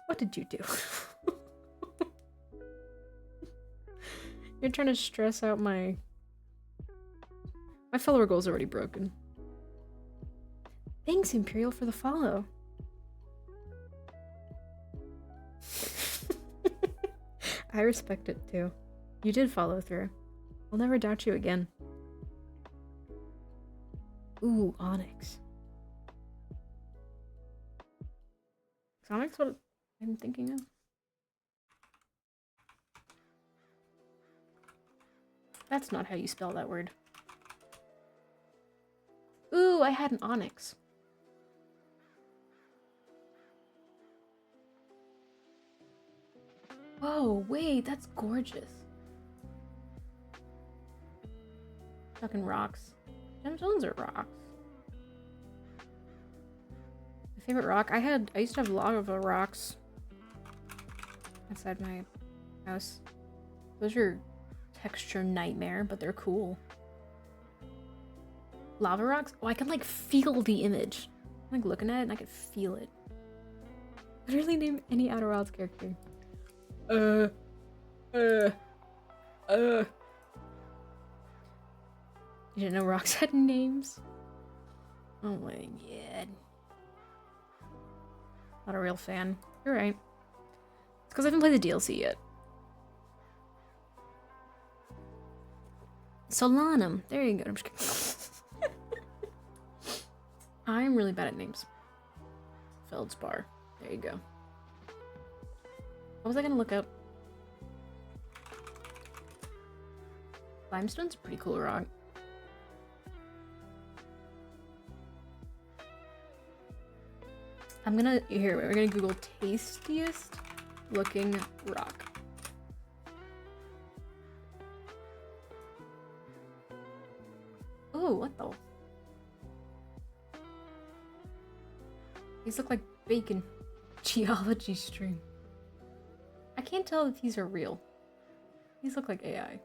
What did you do? You're trying to stress out my follower goal's already broken. Thanks, Imperial, for the follow. I respect it too. You did follow through. I'll never doubt you again. Ooh, onyx. Is onyx what I'm thinking of? That's not how you spell that word. Ooh, I had an onyx. Whoa, wait, that's gorgeous. Fucking rocks. Gemstones are rocks. My favorite rock? I used to have lava rocks outside my house. Those are texture nightmare, but they're cool. Lava rocks? Oh, I can like feel the image. I'm like looking at it and I can feel it. Literally name any Outer Wilds character. You didn't know rocks had names? Oh my god. Not a real fan. You're right. It's because I haven't played the DLC yet. Solanum. There you go. I'm just kidding. I'm really bad at names. Feldspar. There you go. What was I gonna look up? Limestone's a pretty cool rock. We're gonna Google tastiest looking rock. Oh, what the? These look like bacon. Geology stream. I can't tell if these are real. These look like AI.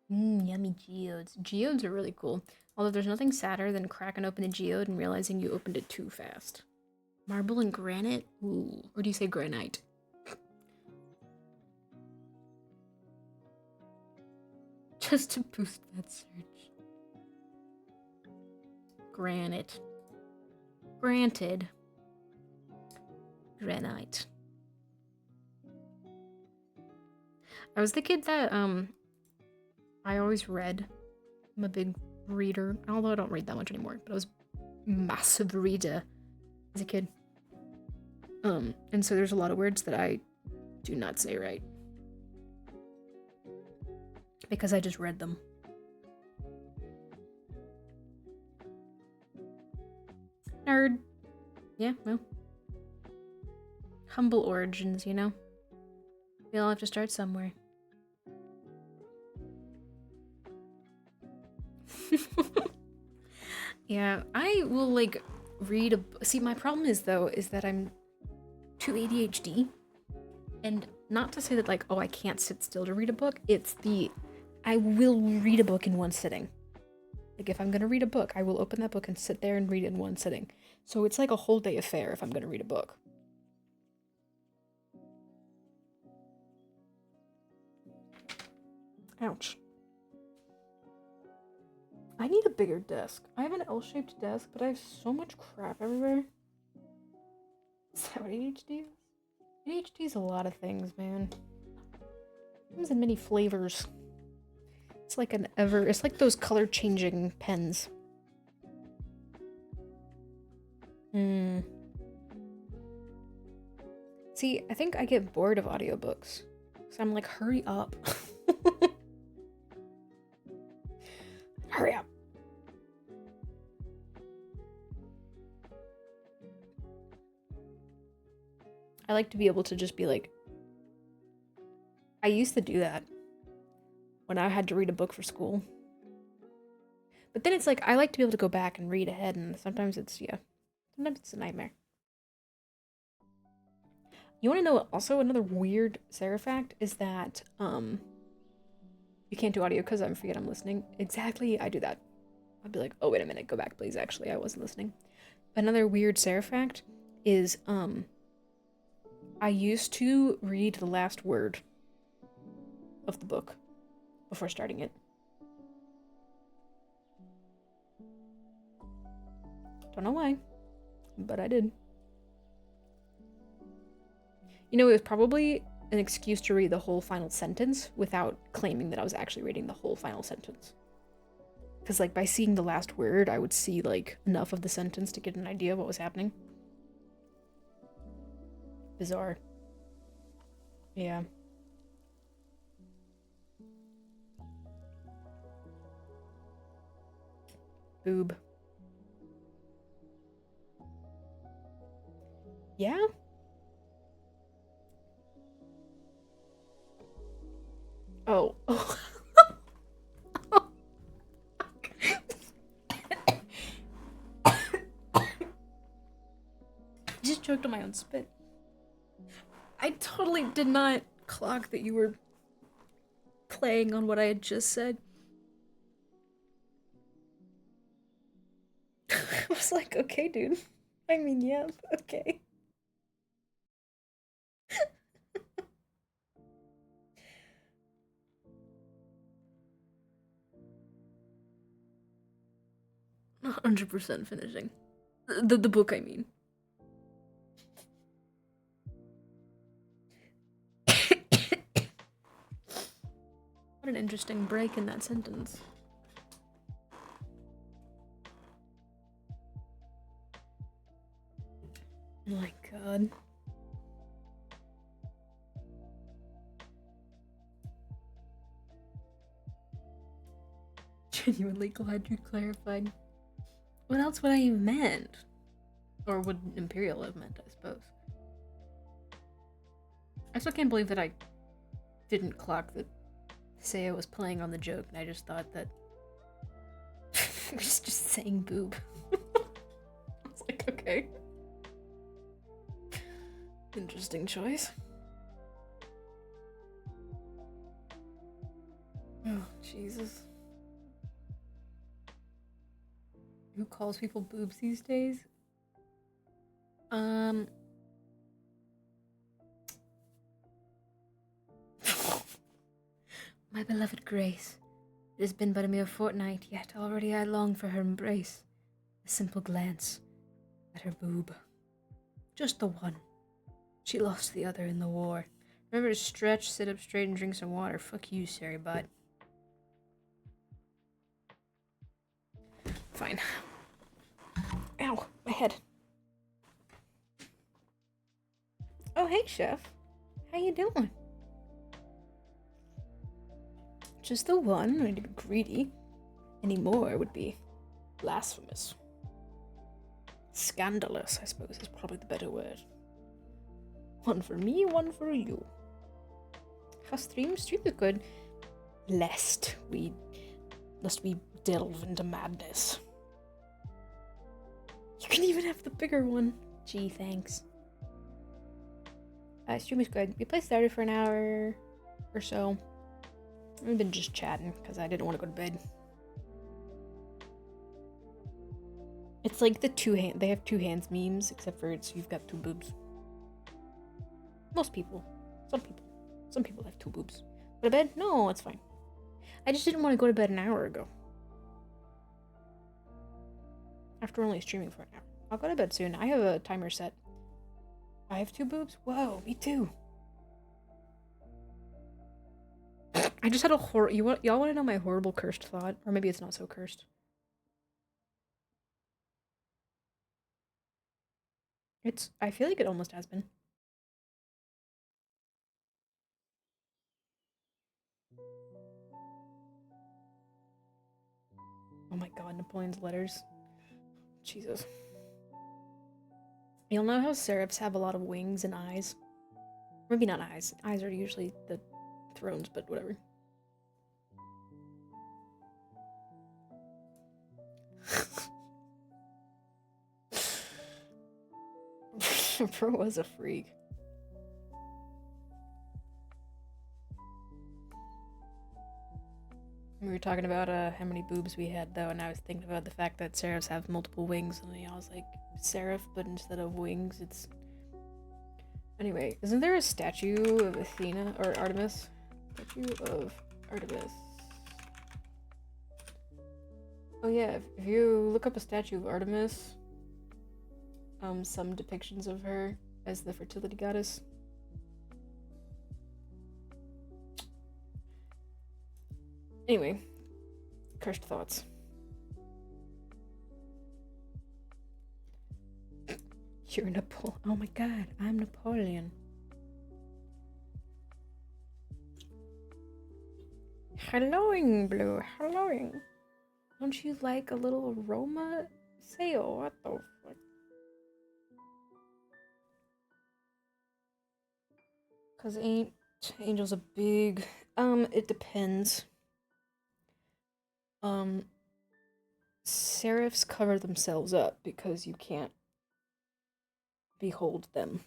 Yummy geodes. Geodes are really cool. Although there's nothing sadder than cracking open a geode and realizing you opened it too fast. Marble and granite? Ooh. Or do you say granite? Just to boost that search. Granite. Granted. Granite. I was the kid that, I always read. I'm a big reader, although I don't read that much anymore, but I was a massive reader as a kid. And so there's a lot of words that I do not say right. Because I just read them. Nerd. Yeah, well. Humble origins, you know? We all have to start somewhere. Yeah, I will, like, read a... See, my problem is, though, is that I'm too ADHD. And not to say that, like, oh, I can't sit still to read a book. It's the... I will read a book in one sitting. Like, if I'm gonna read a book, I will open that book and sit there and read it in one sitting. So it's like a whole day affair if I'm gonna read a book. Ouch. I need a bigger desk. I have an L-shaped desk, but I have so much crap everywhere. Is that what ADHD is? ADHD is a lot of things, man. It comes in many flavors. It's like it's like those color-changing pens. See, I think I get bored of audiobooks. So I'm like, hurry up. Hurry up. I like to be able to just be like... I used to do that when I had to read a book for school. But then it's like, I like to be able to go back and read ahead, and sometimes it's, yeah. Sometimes it's a nightmare. You want to know also another weird Sarah fact is that, you can't do audio because I forget I'm listening. Exactly, I do that. I'll be like, oh, wait a minute, go back, please. Actually, I wasn't listening. Another weird Sarah fact is, I used to read the last word of the book before starting it. Don't know why, but I did. You know, it was probably an excuse to read the whole final sentence without claiming that I was actually reading the whole final sentence. Because, like, by seeing the last word, I would see, like, enough of the sentence to get an idea of what was happening. Bizarre. Yeah. Boob. Yeah? Oh. Oh. Just choked on my own spit. I totally did not clock that you were playing on what I had just said. I was like, okay, dude. I mean, yeah, okay. Not 100% finishing. The book, I mean. What an interesting break in that sentence. Oh my god. Genuinely glad you clarified. What else would I have meant? Or would Imperial have meant, I suppose. I still can't believe that I didn't clock that Saya was playing on the joke, and I just thought that I was just saying boob. I was like, okay. Interesting choice. Oh, Jesus. Who calls people boobs these days? My beloved Grace. It has been but a mere fortnight, yet already I long for her embrace. A simple glance at her boob. Just the one. She lost the other in the war. Remember to stretch, sit up straight, and drink some water. Fuck you, Sari Bot. Fine. Ow, my head. hey, Chef. How you doing? Just the one. I need to be greedy. Any more would be blasphemous. Scandalous, I suppose, is probably the better word. One for me, one for you. How stream is good. Lest we delve into madness. You can even have the bigger one. Gee, thanks. Stream is good. We played Stardew for an hour or so. We've been just chatting because I didn't want to go to bed. It's like the they have two hands memes, except for you've got two boobs. Most people. Some people have two boobs. Go to bed? No, it's fine. I just didn't want to go to bed an hour ago. After only streaming for an hour. I'll go to bed soon. I have a timer set. I have two boobs? Whoa, me too. I just had a y'all want to know my horrible cursed thought? Or maybe it's not so cursed. I feel like it almost has been. Oh my god, Napoleon's letters. Jesus. You'll know how serifs have a lot of wings and eyes. Maybe not eyes. Eyes are usually the thrones, but whatever. Bro was a freak. We were talking about how many boobs we had though, and I was thinking about the fact that serifs have multiple wings, and I was like, serif, but instead of wings, it's... Anyway, isn't there a statue of Athena, or Artemis? Statue of Artemis. Oh yeah, if you look up a statue of Artemis, some depictions of her as the fertility goddess. Anyway, cursed thoughts. You're Napoleon. Oh my god, I'm Napoleon. Helloing, Blue. Helloing. Don't you like a little aroma? Say, what the fuck? Cause Angel's a big... it depends. Serifs cover themselves up because you can't behold them.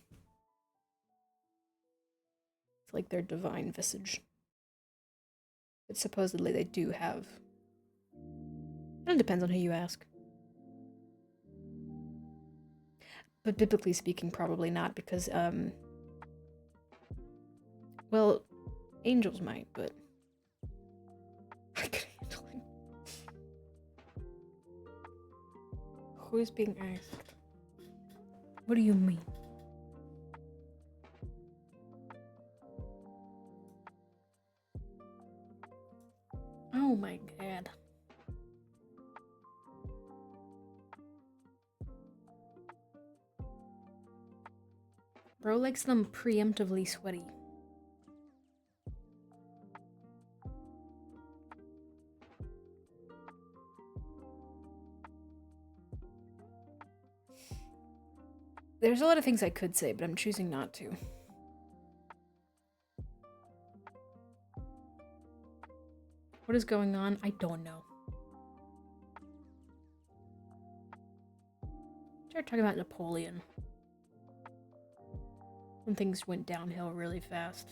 It's like their divine visage. But supposedly they do have... It depends on who you ask. But biblically speaking, probably not, because, well, angels might, but... I could handle him. Who is being asked? What do you mean? Oh my god. Bro likes them preemptively sweaty. There's a lot of things I could say, but I'm choosing not to. What is going on? I don't know. Start talking about Napoleon. When things went downhill really fast.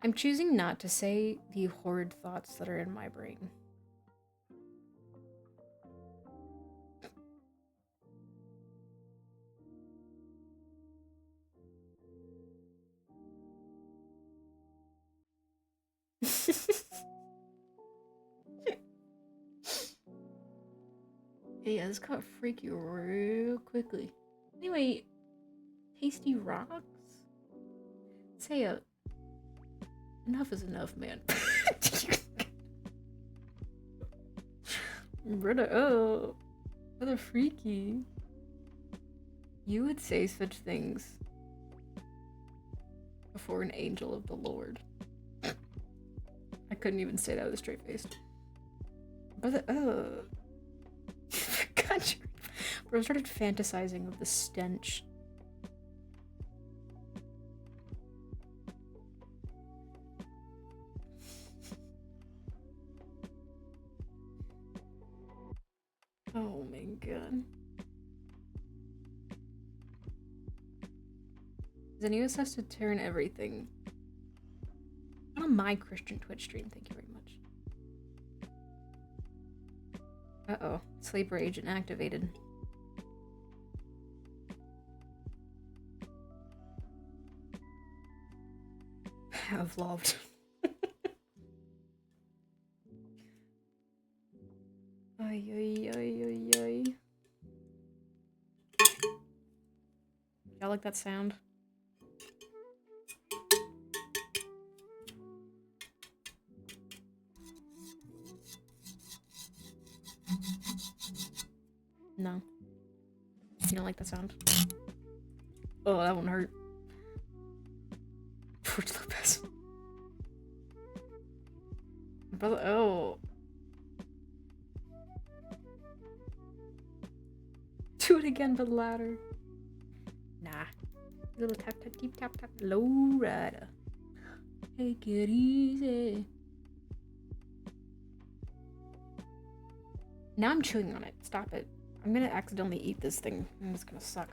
I'm choosing not to say the horrid thoughts that are in my brain. Yeah, this got freaky real quickly. Anyway, Tasty Rocks? Say enough is enough, man. Brother, oh. What a freaky. You would say such things before an angel of the Lord. I couldn't even say that with a straight face. But God, bro, I started fantasizing of the stench. Oh my god. Xenius has to turn everything on my Christian Twitch stream, thank you very much. Uh-oh, sleeper agent activated. Have loved. Ay, ay, ay, ay, ay. Y'all like that sound? No. You don't like that sound? Oh, that one hurt. George Lopez. Brother, oh. Do it again, but louder. Nah. Little tap, tap, deep, tap, tap. Low rider. Take it easy. Now I'm chewing on it. Stop it. I'm gonna accidentally eat this thing, and it's gonna suck.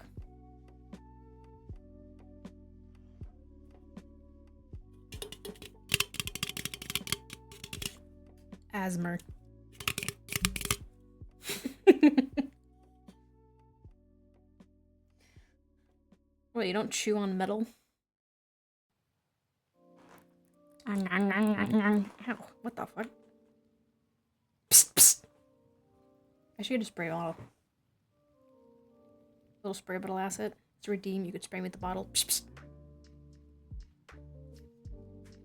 Asthma. What, you don't chew on metal? Ow, what the fuck? Psst, psst. I should get a spray bottle. Little spray bottle asset. To redeem, you could spray me with the bottle. Psst, psst.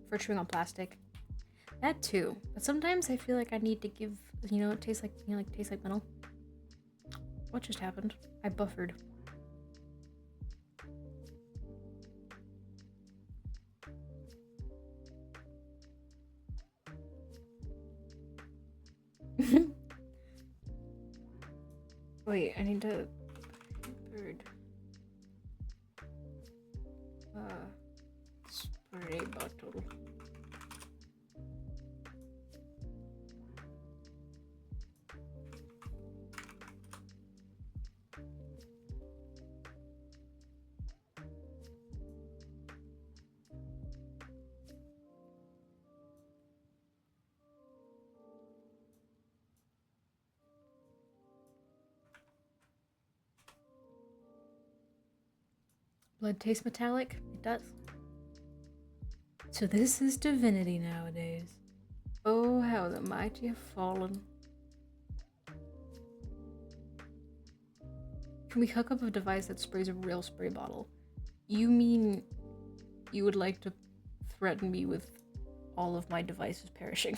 For chewing on plastic. That too. But sometimes I feel like I need to give, it tastes like, tastes like metal. What just happened? I buffered. Wait, I need to... Bird. Spray bottle. Blood tastes metallic? It does. So this is divinity nowadays. Oh, how the mighty have fallen. Can we hook up a device that sprays a real spray bottle? You mean you would like to threaten me with all of my devices perishing?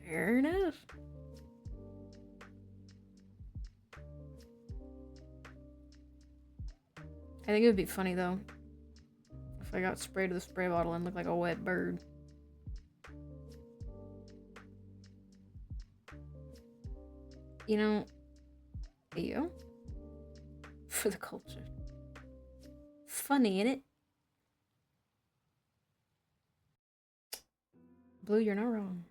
Fair enough. I think it would be funny though if I got sprayed with a spray bottle and looked like a wet bird. You know, you for the culture. Funny, innit? Blue, you're not wrong.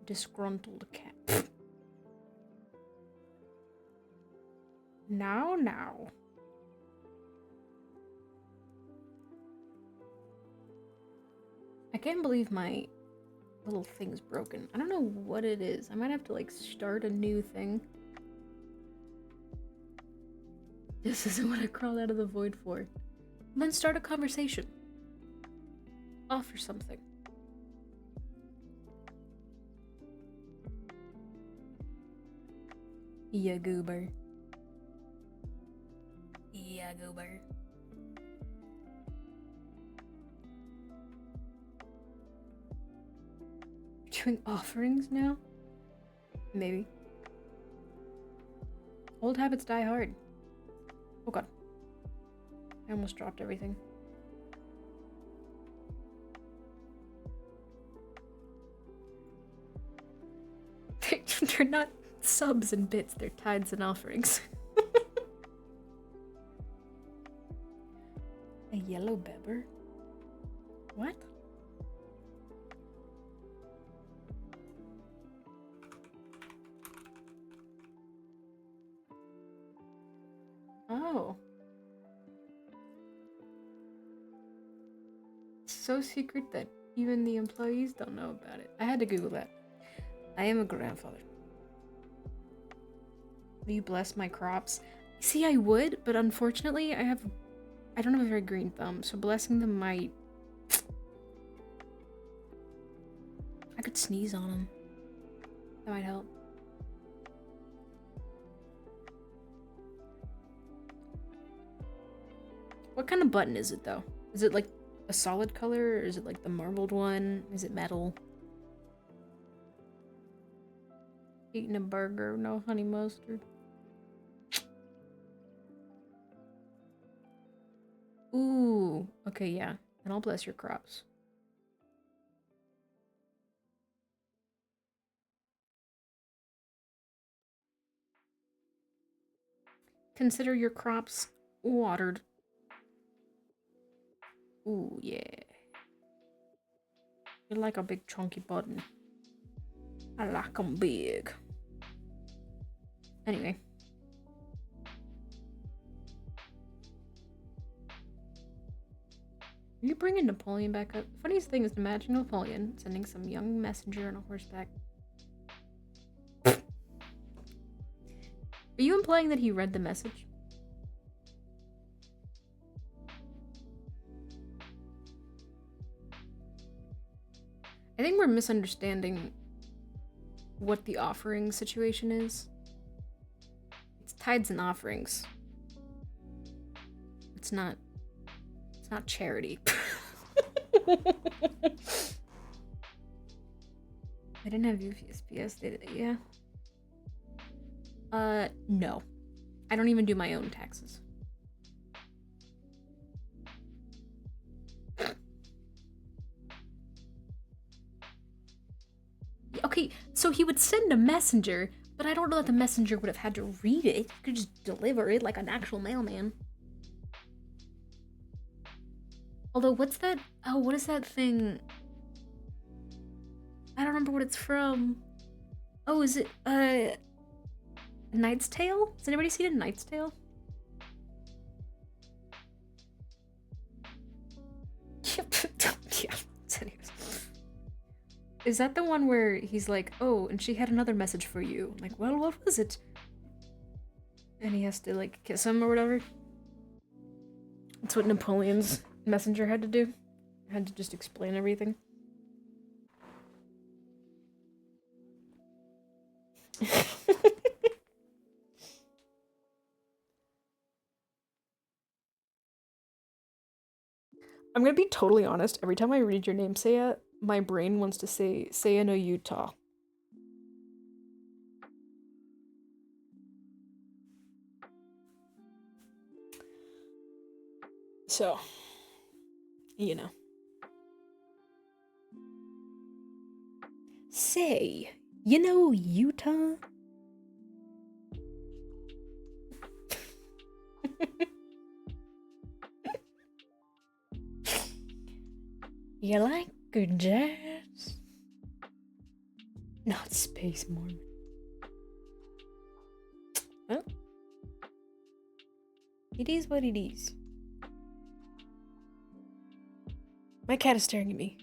Disgruntled cat. Now. I can't believe my little thing's broken. I don't know what it is. I might have to like start a new thing. This isn't what I crawled out of the void for. Then start a conversation. Offer something. Yeah, goober. goober. Doing offerings now? Maybe. Old habits die hard. Oh god. I almost dropped everything. They're not subs and bits, they're tithes and offerings. A yellow bebber? What? Oh. So secret that even the employees don't know about it. I had to Google that. I am a grandfather. Will you bless my crops? See, I would, but unfortunately, I don't have a very green thumb, so blessing them might... I could sneeze on them. That might help. What kind of button is it, though? Is it like a solid color, or is it like the marbled one? Is it metal? Eating a burger, no honey mustard. Ooh, okay, yeah. And I'll bless your crops. Consider your crops watered. Ooh, yeah. You like a big chunky button. I like 'em big. Anyway. Are you bringing Napoleon back up? The funniest thing is to imagine Napoleon sending some young messenger on a horseback. Are you implying that he read the message? I think we're misunderstanding what the offering situation is. It's tithes and offerings. It's not charity. I didn't have USPS data, yeah. No. I don't even do my own taxes. Okay, so he would send a messenger, but I don't know that the messenger would have had to read it. He could just deliver it like an actual mailman. Although, what's that? Oh, what is that thing? I don't remember what it's from. Oh, is it, Knight's Tale? Has anybody seen A Knight's Tale? Yeah. Anyways. Is that the one where he's like, oh, and she had another message for you? I'm like, well, what was it? And he has to, like, kiss him or whatever. That's what Napoleon's messenger had to do. Had to just explain everything. I'm gonna be totally honest. Every time I read your name, Saya, my brain wants to say Saya no Utah. So, you know. Say, you know Utah? You like good jazz? Not Space Mormon. Well, it is what it is. My cat is staring at me.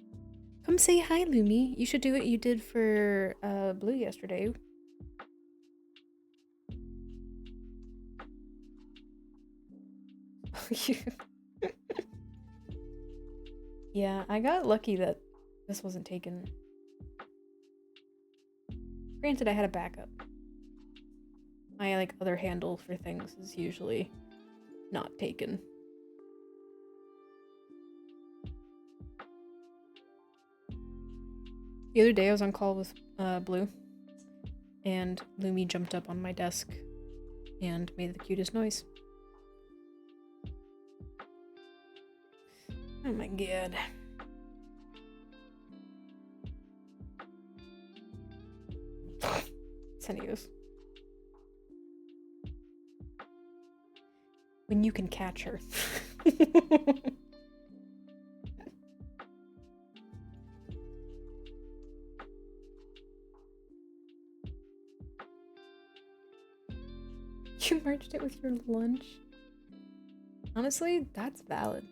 Come say hi, Lumi. You should do what you did for Blue yesterday. Yeah, I got lucky that this wasn't taken. Granted, I had a backup. My, like, other handle for things is usually not taken. The other day I was on call with Blue, and Lumi jumped up on my desk and made the cutest noise. Oh my god. Senios. When you can catch her. You merged it with your lunch? Honestly, that's valid.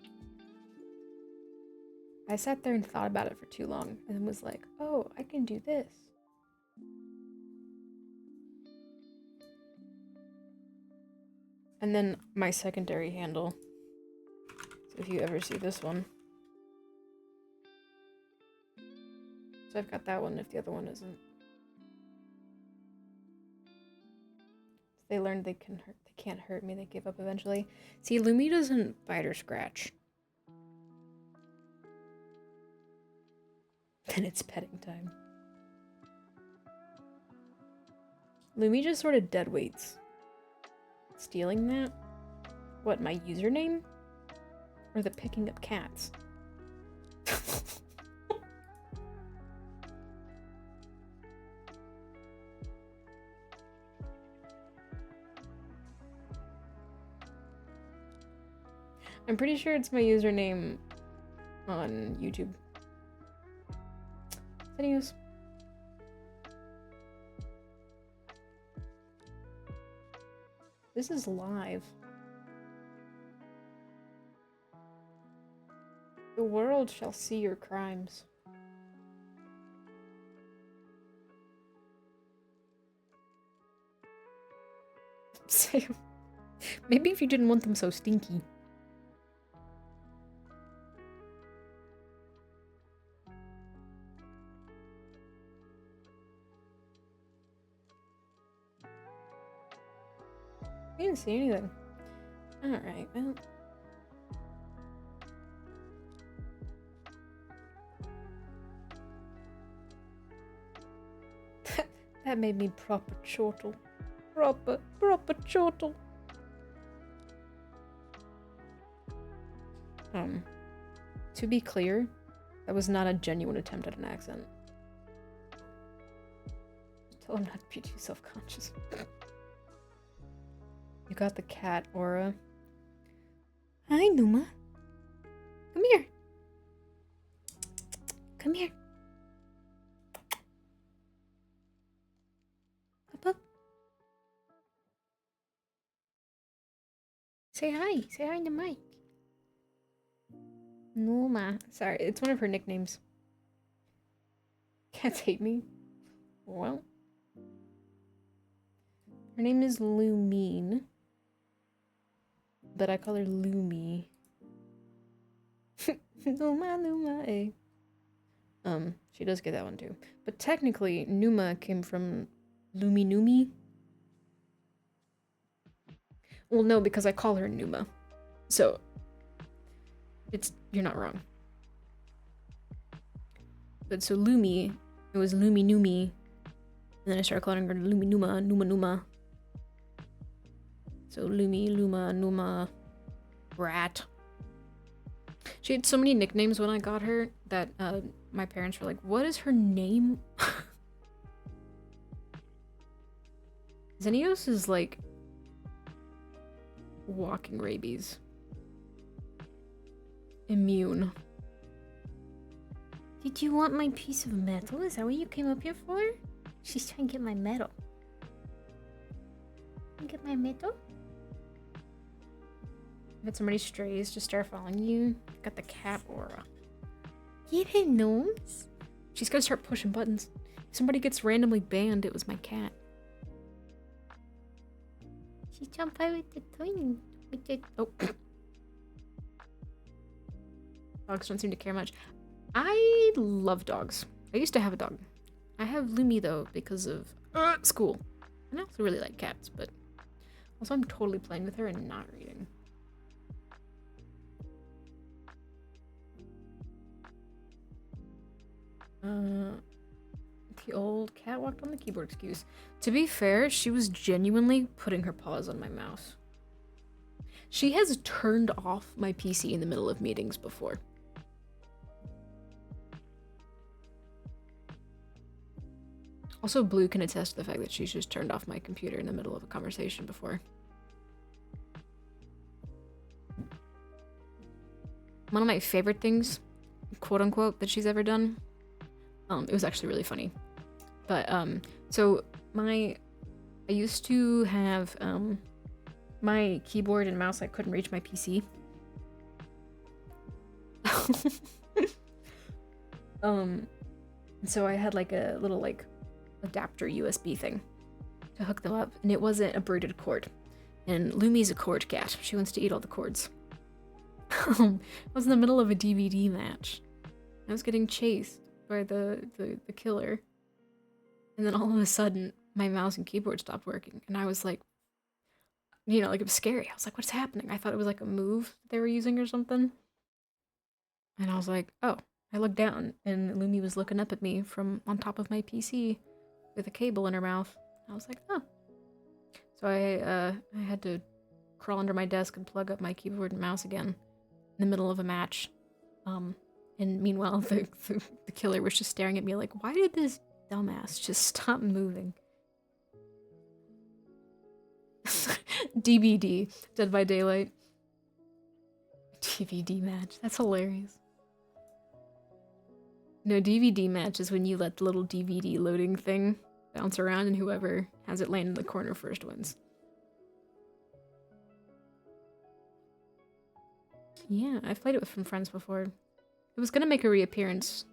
I sat there and thought about it for too long and then was like, oh, I can do this. And then my secondary handle. So if you ever see this one. So I've got that one if the other one isn't. They learned they can't hurt me, they give up eventually. See, Lumi doesn't bite or scratch. Then it's petting time. Lumi just sort of dead weights. Stealing that? What, my username? Or the picking up cats? I'm pretty sure it's my username on YouTube. Anyways. This is live. The world shall see your crimes. Sam, maybe if you didn't want them so stinky. I didn't see anything. Alright, well. That made me proper chortle. Proper chortle. To be clear, that was not a genuine attempt at an accent. Tell him not to be too self-conscious. You got the cat aura. Hi, Numa. Come here. Come here. Up, up. Say hi. Say hi to Mike. Numa. Sorry, it's one of her nicknames. Cats hate me. Well. Her name is Lumine. But I call her Lumi. Luma, eh. She does get that one too. But technically, Numa came from Numi. Well, no, because I call her Numa. So, you're not wrong. But so Lumi, it was Numi. And then I started calling her Numa. So Lumi, Luma, Numa, Rat. She had so many nicknames when I got her that my parents were like, what is her name? Xenios is like walking rabies. Immune. Did you want my piece of metal? Is that what you came up here for? She's trying to get my metal. Get my metal? I've had so many strays just start following you. Got the cat aura. Get her nose. She's gonna start pushing buttons. If somebody gets randomly banned, it was my cat. She jumped out with the toy. Oh. Dogs don't seem to care much. I love dogs. I used to have a dog. I have Lumi though because of school. And I also really like cats, but also I'm totally playing with her and not reading. The old cat walked on the keyboard excuse. To be fair, she was genuinely putting her paws on my mouse. She has turned off my PC in the middle of meetings before. Also, Blue can attest to the fact that she's just turned off my computer in the middle of a conversation before. One of my favorite things, quote unquote, that she's ever done, it was actually really funny. But, so I used to have, my keyboard and mouse, I couldn't reach my PC. So I had like a little like adapter USB thing to hook them up, and it wasn't a braided cord. And Lumi's a cord cat. She wants to eat all the cords. I was in the middle of a DVD match. I was getting chased by the killer. And then all of a sudden, my mouse and keyboard stopped working. And I was like, you know, like it was scary. I was like, what's happening? I thought it was like a move they were using or something. And I was like, oh. I looked down, and Lumi was looking up at me from on top of my PC with a cable in her mouth. I was like, oh. So I had to crawl under my desk and plug up my keyboard and mouse again in the middle of a match. And meanwhile, the killer was just staring at me like, why did this dumbass just stop moving? DBD, Dead by Daylight. DVD match. That's hilarious. No, DVD match is when you let the little DVD loading thing bounce around and whoever has it land in the corner first wins. Yeah, I've played it with some friends before. It was gonna make a reappearance.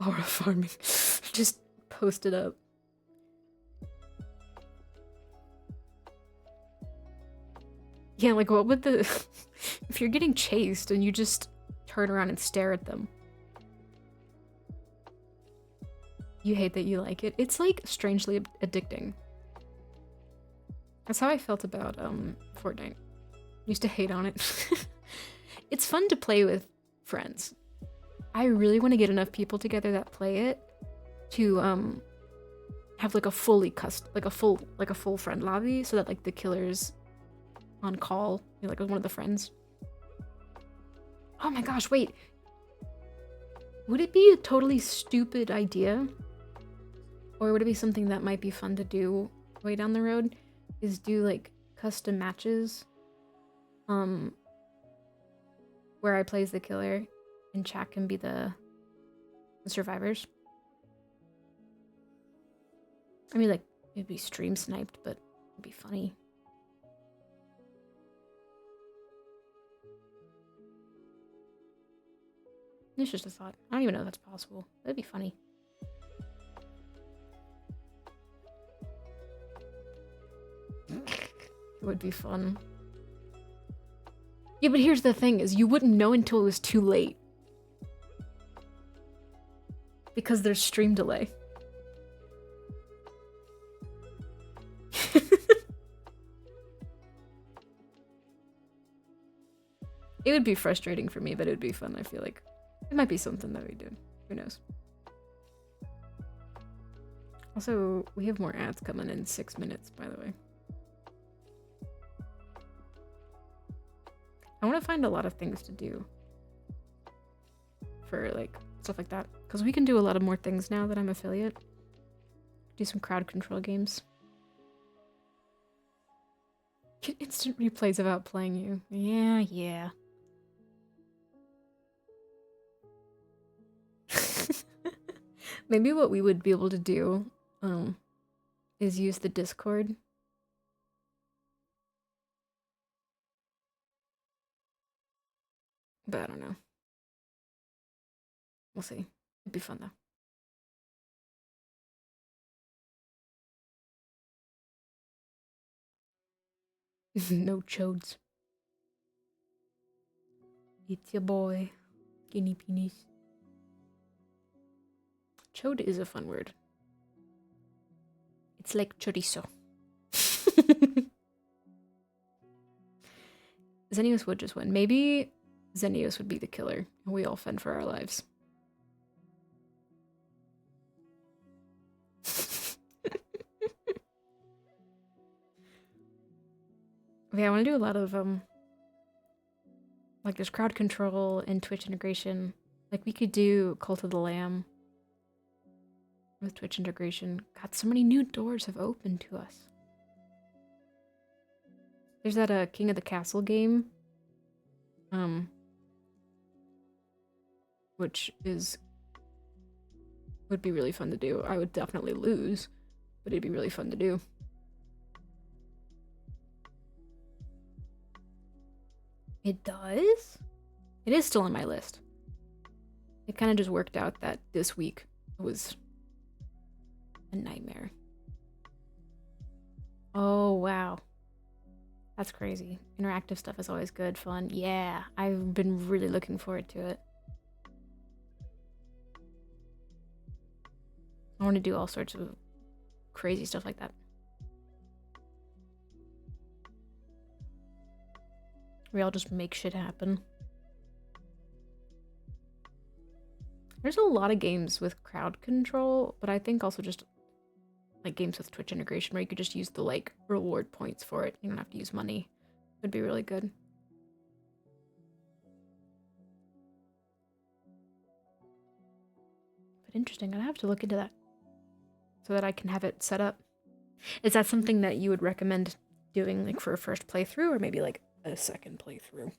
Aura farming. Just post it up. Yeah, like what would the... if you're getting chased and you just turn around and stare at them. You hate that you like it. It's like strangely addicting. That's how I felt about Fortnite. Used to hate on it. It's fun to play with friends. I really want to get enough people together that play it to have like a fully full friend lobby, so that like the killer's on call, you know, like with one of the friends. Oh my gosh, wait. Would it be a totally stupid idea? Or would it be something that might be fun to do way down the road? Is do like custom matches where I play as the killer and chat can be the survivors. I mean, like, it'd be stream sniped, but it'd be funny. It's just a thought. I don't even know if that's possible. That'd be funny. It would be fun. Yeah, but here's the thing, is you wouldn't know until it was too late. Because there's stream delay. It would be frustrating for me, but it would be fun, I feel like. It might be something that we do. Who knows? Also, we have more ads coming in 6 minutes, by the way. I want to find a lot of things to do for like stuff like that, because we can do a lot of more things now that I'm affiliate. Do some crowd control games. Get instant replays about playing you. Yeah. Maybe what we would be able to do is use the Discord. But I don't know. We'll see. It'd be fun though. No chodes. It's your boy. Skinny penis. Chode is a fun word. It's like chorizo. Xenios would just win. Maybe Xenios would be the killer, and we all fend for our lives. Yeah, I want to do a lot of like there's crowd control and Twitch integration. Like we could do Cult of the Lamb with Twitch integration. God, so many new doors have opened to us. There's that King of the Castle game. Which would be really fun to do. I would definitely lose, but it'd be really fun to do. It does? It is still on my list. It kind of just worked out that this week was a nightmare. Oh, wow. That's crazy. Interactive stuff is always good, fun. Yeah, I've been really looking forward to it. I want to do all sorts of crazy stuff like that. We all just make shit happen. There's a lot of games with crowd control, but I think also just like games with Twitch integration where you could just use the like reward points for it. You don't have to use money. Would be really good. But interesting, I'd have to look into that so that I can have it set up. Is that something that you would recommend doing like for a first playthrough or maybe like a second playthrough?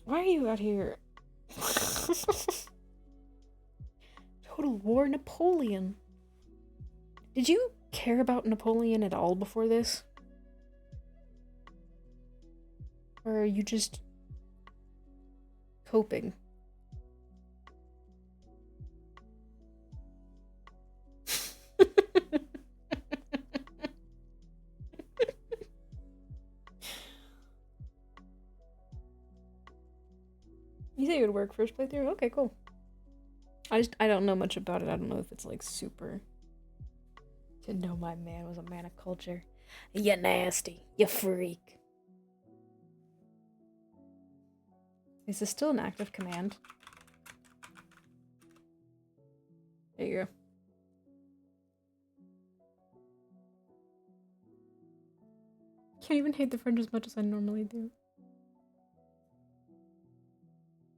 Why are you out here? Total War Napoleon. Did you care about Napoleon at all before this? Or are you just coping? You say it would work first playthrough? Okay, cool. I don't know much about it. I don't know if it's like super. To know my man was a man of culture. You nasty. You freak. Is this still an active command? There you go. Can't even hate the French as much as I normally do.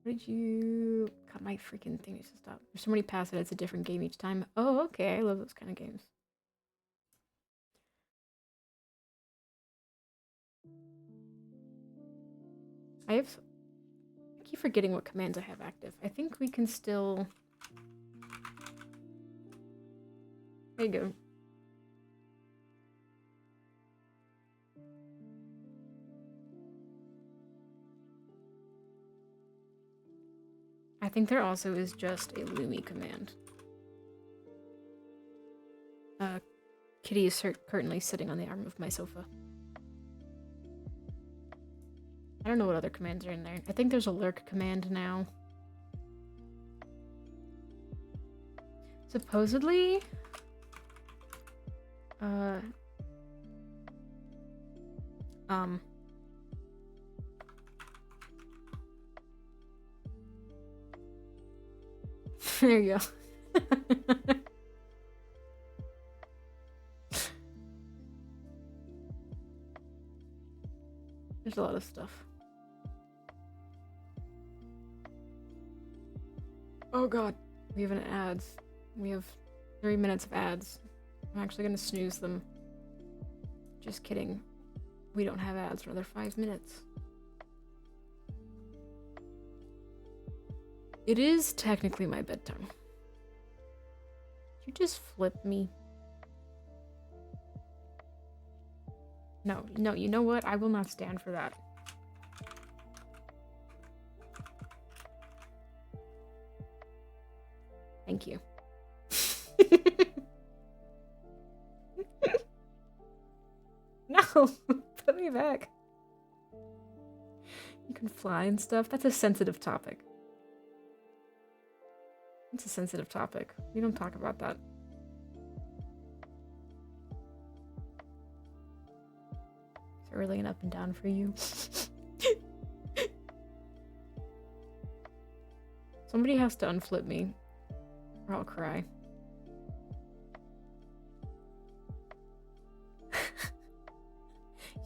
What did you... God, my freaking thing needs to stop. There's so many paths that it's a different game each time. Oh, okay. I love those kind of games. I keep forgetting what commands I have active. I think we can still... There you go. I think there also is just a Lumi command. Kitty is currently sitting on the arm of my sofa. I don't know what other commands are in there. I think there's a lurk command now. Supposedly... There you go. There's a lot of stuff. Oh god, we have an ads. We have 3 minutes of ads. I'm actually gonna snooze them. Just kidding. We don't have ads for another 5 minutes. It is technically my bedtime. You just flip me. No, you know what? I will not stand for that. Thank you. No, put me back. You can fly and stuff. That's a sensitive topic. It's a sensitive topic. We don't talk about that. Is it really an up and down for you? Somebody has to unflip me, or or I'll cry.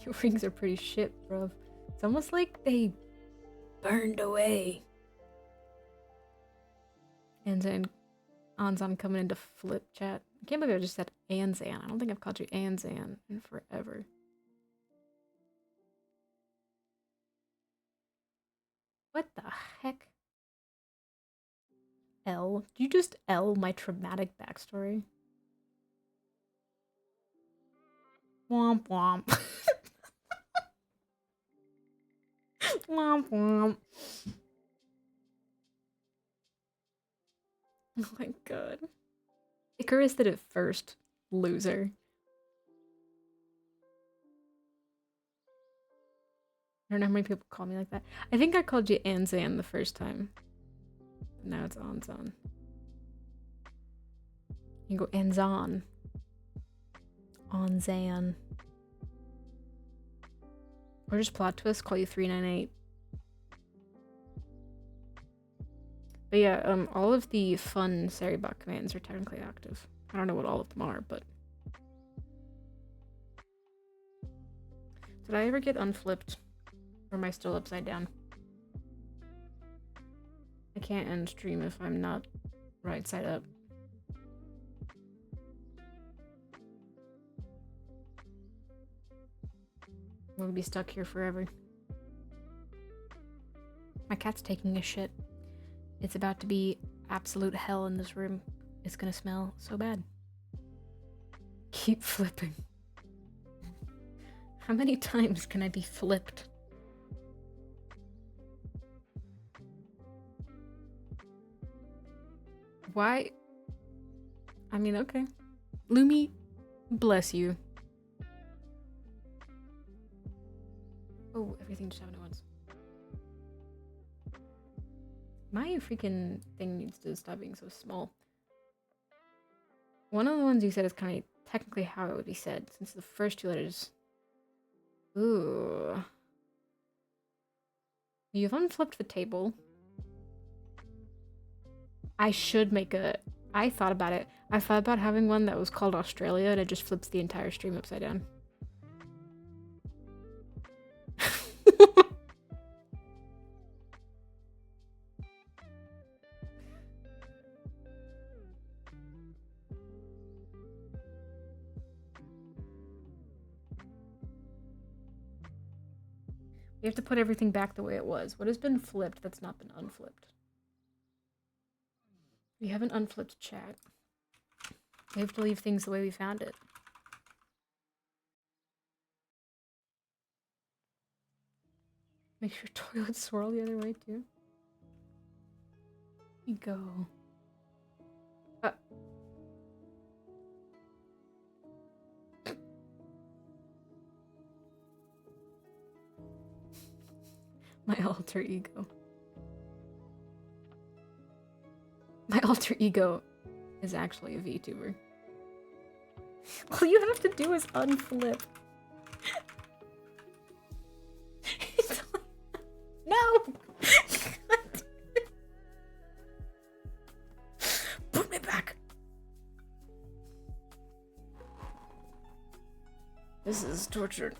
Your rings are pretty shit, bruv. It's almost like they burned away. And then Anzan coming into flip chat. I can't believe I just said Anzan. I don't think I've called you Anzan in forever. What the heck? L? Did you just L my traumatic backstory? Womp womp. Womp womp. Oh my god. Icarus did it first. Loser. I don't know how many people call me like that. I think I called you Anzan the first time. Now it's Anzan. You go Anzan. Anzan. Or just plot twist, call you 398. But yeah, all of the fun Seribot commands are technically active. I don't know what all of them are, but... Did I ever get unflipped? Or am I still upside down? I can't end stream if I'm not right side up. I'm gonna be stuck here forever. My cat's taking a shit. It's about to be absolute hell in this room. It's gonna smell so bad. Keep flipping. How many times can I be flipped? Why? I mean, okay. Lumi, bless you. Oh, everything just happened at once. My freaking thing needs to stop being so small. One of the ones you said is kind of technically how it would be said, since the first two letters. Ooh. You've unflipped the table. I should make a... I thought about it. I thought about having one that was called Australia and it just flips the entire stream upside down. We have to put everything back the way it was. What has been flipped that's not been unflipped? We haven't unflipped chat. We have to leave things the way we found it. Make your toilet swirl the other way too. You go. My alter ego. My alter ego is actually a VTuber. All you have to do is unflip. No! Put me back! This is torture.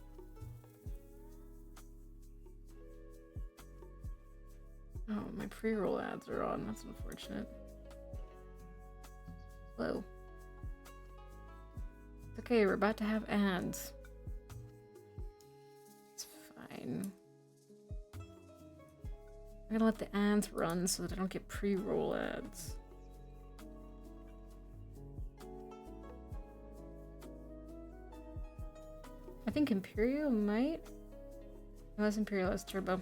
Oh, my pre-roll ads are on. That's unfortunate. Whoa. It's okay, we're about to have ads. It's fine. I'm gonna let the ads run so that I don't get pre-roll ads. I think Imperial might. Unless Imperial has turbo.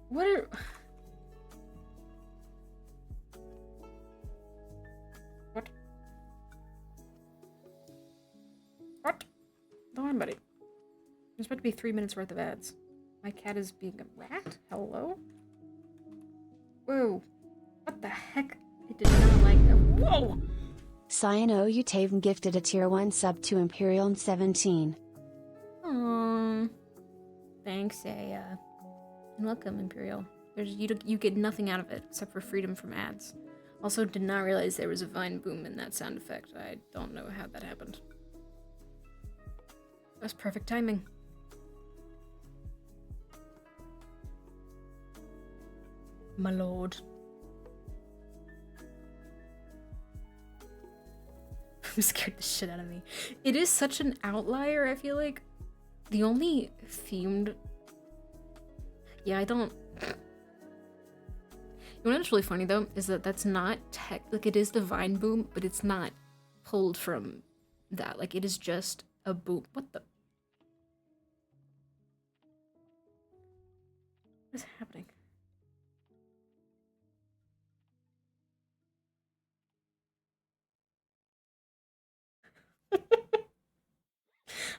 What are... What? What? Don't worry, buddy. There's about to be 3 minutes worth of ads. My cat is being a rat? Hello? Whoa. What the heck? I did not like that. Whoa! Cyano Utaven gifted a tier 1 sub to Imperial 17. Aww. Thanks, Aya. And welcome, Imperial. You get nothing out of it except for freedom from ads. Also, did not realize there was a vine boom in that sound effect. I don't know how that happened. That's perfect timing. My lord. Scared the shit out of me. It is such an outlier, I feel like. The only themed... Yeah, I don't... You know what's really funny, though? Is that that's not tech... Like, it is the Vine boom, but it's not pulled from that. Like, it is just a boom. What the... What is happening?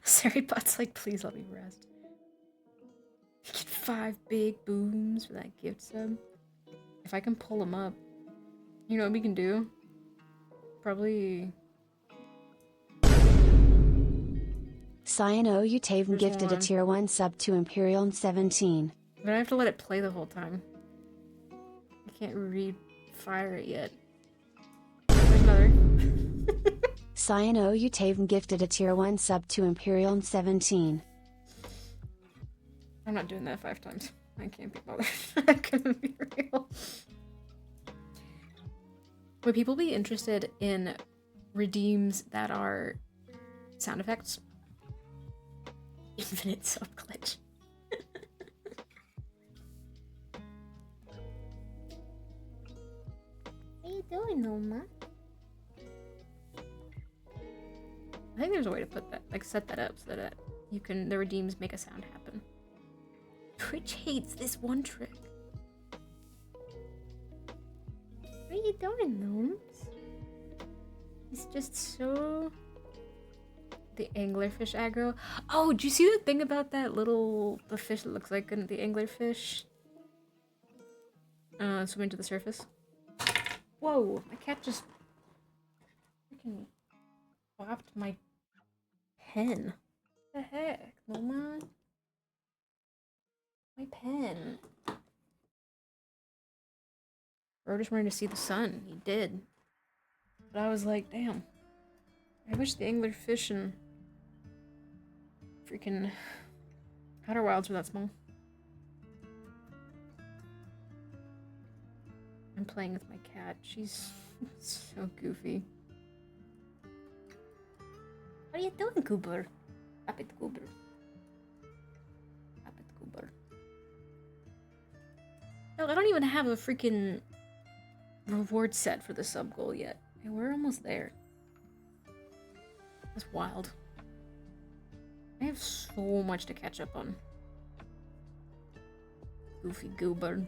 Sorry, Bot's like, please let me rest. Get 5 big booms for that gift sub. If I can pull them up, you know what we can do? Probably... Cyano Utaven There's gifted a one. tier 1 sub to Imperial 17. But I have to let it play the whole time. I can't re-fire it yet. There's another. Cyano Utaven gifted a tier 1 sub to Imperial 17. I'm not doing that 5 times. I can't be bothered. I couldn't be real. Would people be interested in redeems that are sound effects? Infinite sub glitch. What are you doing, Noma? I think there's a way to put that, like, set that up so that you can, the redeems make a sound happen. Twitch hates this one trick. What are you doing, Gnomes? It's just so... The anglerfish aggro. Oh, did you see the thing about that little... The fish that looks like the anglerfish? Swimming to the surface? Whoa, my cat just... freaking bopped my pen. What the heck, Noma? My pen. Bro just wanted to see the sun. He did. But I was like, damn. I wish the anglerfish and freaking Outer Wilds were that small. I'm playing with my cat. She's so goofy. What are you doing, Cooper? Stop it, Cooper. Stop it, Cooper. No, I don't even have a freaking reward set for the sub goal yet. And we're almost there. That's wild. I have so much to catch up on. Goofy goober.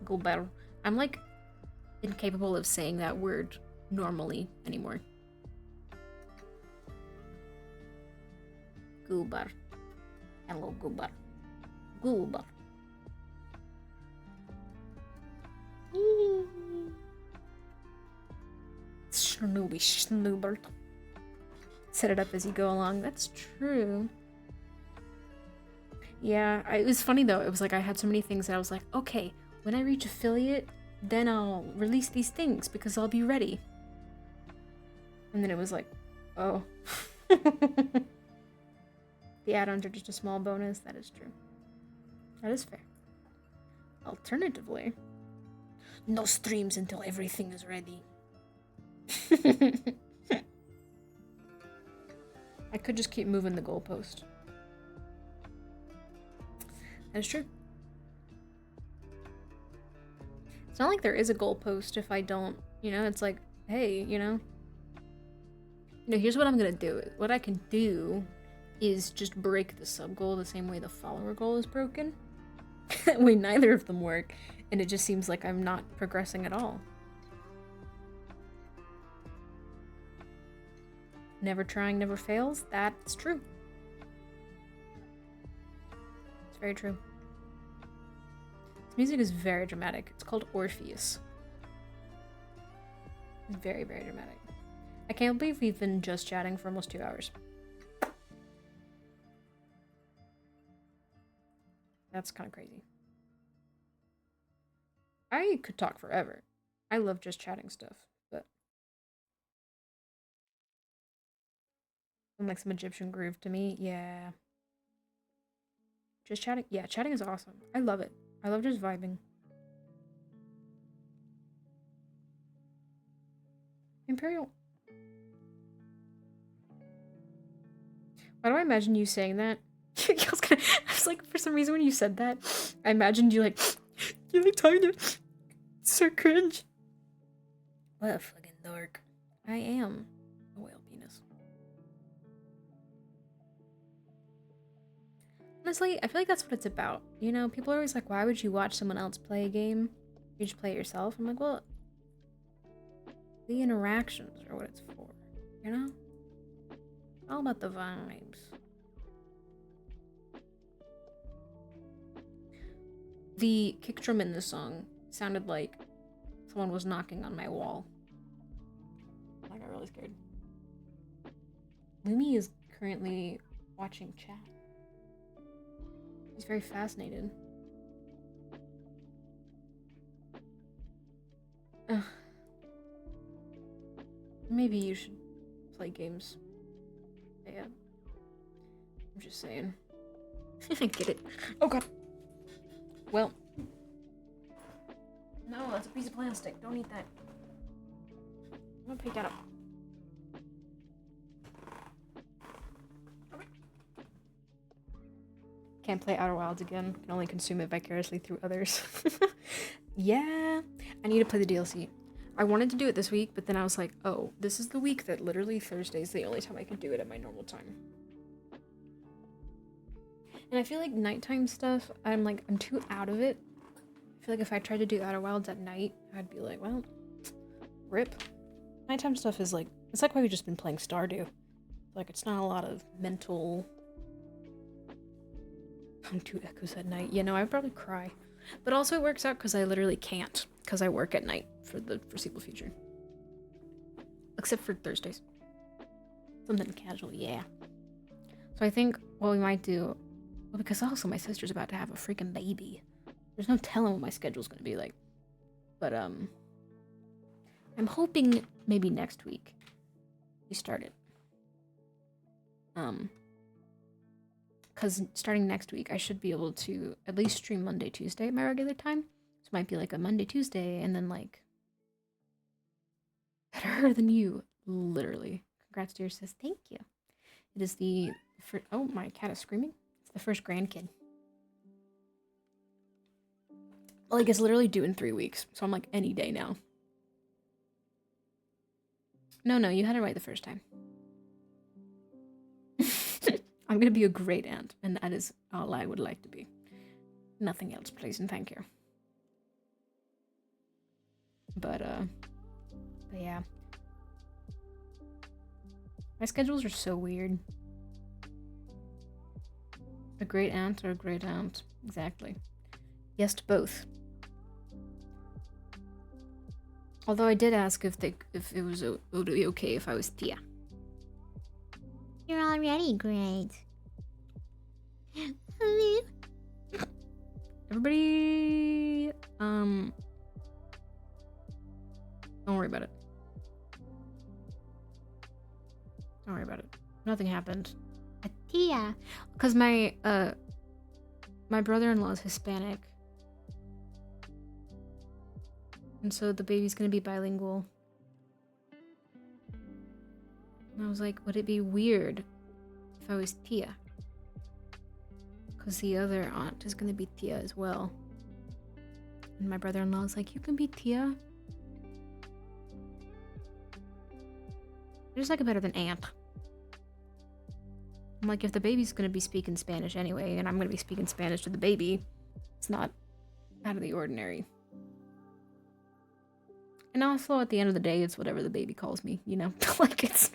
Goober. I'm like incapable of saying that word normally anymore. Goober. Hello, Goober. Goober. Schnooby Schnoobert. Set it up as you go along. That's true. Yeah, it was funny though. It was like I had so many things that I was like, okay, when I reach affiliate, then I'll release these things because I'll be ready. And then it was like, oh. The add-ons are just a small bonus. That is true. That is fair. Alternatively, no streams until everything is ready. I could just keep moving the goalpost. That's true. It's not like there is a goalpost if I don't, you know, it's like, hey, you know, here's what I'm gonna do. What I can do is just break the sub goal the same way the follower goal is broken. That way neither of them work, and it just seems like I'm not progressing at all. Never trying, never fails. That's true. It's very true. This music is very dramatic. It's called Orpheus. It's very, very dramatic. I can't believe we've been just chatting for almost 2 hours. That's kind of crazy. I could talk forever. I love just chatting stuff, but like some Egyptian groove to me, yeah. Just chatting, yeah, chatting is awesome. I love it. I love just vibing. Imperial. Why do I imagine you saying that? I was like, for some reason when you said that, I imagined you like talking to so cringe. What a fucking dork. I am a whale penis. Honestly, I feel like that's what it's about. You know, people are always like, why would you watch someone else play a game? You just play it yourself. I'm like, well, the interactions are what it's for, you know? All about the vibes. The kick drum in this song sounded like someone was knocking on my wall. I got really scared. Lumi is currently watching chat. He's very fascinated. Ugh. Maybe you should play games. Yeah. I'm just saying. I get it. Oh god. Well. No, that's a piece of plastic. Don't eat that. I'm gonna pick that up. Can't play Outer Wilds again. Can only consume it vicariously through others. Yeah. I need to play the DLC. I wanted to do it this week, but then I was like, oh, this is the week that literally Thursday is the only time I can do it at my normal time. And I feel like nighttime stuff, I'm too out of it. I feel like if I tried to do Outer Wilds at night, I'd be like, well, rip. Nighttime stuff is like, it's like why we've just been playing Stardew. Like, it's not a lot of mental... I'm two echoes at night. You know, I'd probably cry. But also it works out because I literally can't, because I work at night for the foreseeable future. Except for Thursdays. Something casual, yeah. So I think what we might do, well, because also my sister's about to have a freaking baby. There's no telling what my schedule's going to be like. But, I'm hoping maybe next week we start it. Because starting next week, I should be able to at least stream Monday, Tuesday at my regular time. So it might be like a Monday, Tuesday, and then like... Better than you, literally. Congrats to your sis. Thank you. It is the first... Oh, my cat is screaming. It's the first grandkid. Like, it's literally due in 3 weeks. So I'm like, any day now. No, you had it right the first time. I'm gonna be a great aunt, and that is all I would like to be. Nothing else, please, and thank you. But yeah. My schedules are so weird. A great aunt or a great aunt. Exactly. Yes to both. Although I did ask if it was would be okay if I was Tia. You're already great. Everybody, don't worry about it. Don't worry about it. Nothing happened. Tia. Because my brother-in-law is Hispanic. And so the baby's gonna be bilingual. And I was like, would it be weird if I was Tia? Because the other aunt is gonna be Tia as well. And my brother-in-law is like, you can be Tia. I just like it better than aunt. I'm like, if the baby's gonna be speaking Spanish anyway, and I'm gonna be speaking Spanish to the baby, it's not out of the ordinary. And also, at the end of the day, it's whatever the baby calls me, you know? Like, it's...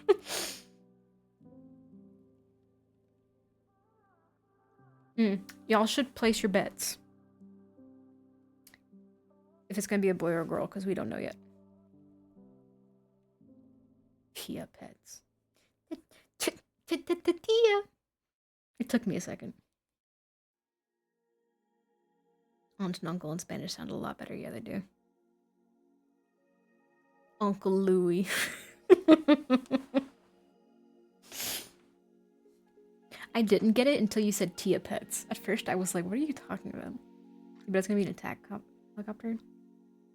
Y'all should place your bets. If it's gonna be a boy or a girl, because we don't know yet. Tia pets. Tia. It took me a second. Aunt and uncle in Spanish sound a lot better. Yeah, they do. Uncle Louie. I didn't get it until you said Tia Pets. At first, I was like, what are you talking about? But it's gonna be an attack helicopter.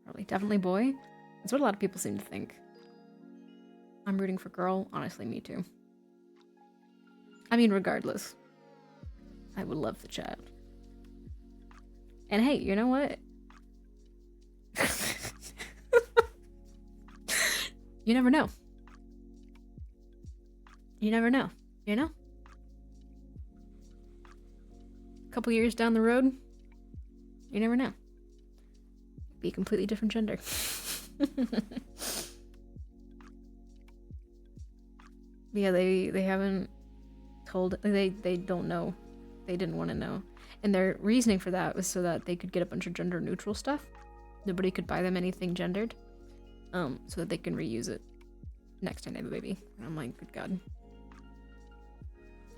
Probably. Definitely boy. That's what a lot of people seem to think. I'm rooting for girl. Honestly, me too. I mean, regardless. I would love the child. And hey, you know what? You never know. You never know. You know? A couple years down the road, you never know. Be a completely different gender. Yeah, they haven't told, they don't know. They didn't want to know. And their reasoning for that was so that they could get a bunch of gender neutral stuff. Nobody could buy them anything gendered. So that they can reuse it next time they have a baby. And I'm like, good God.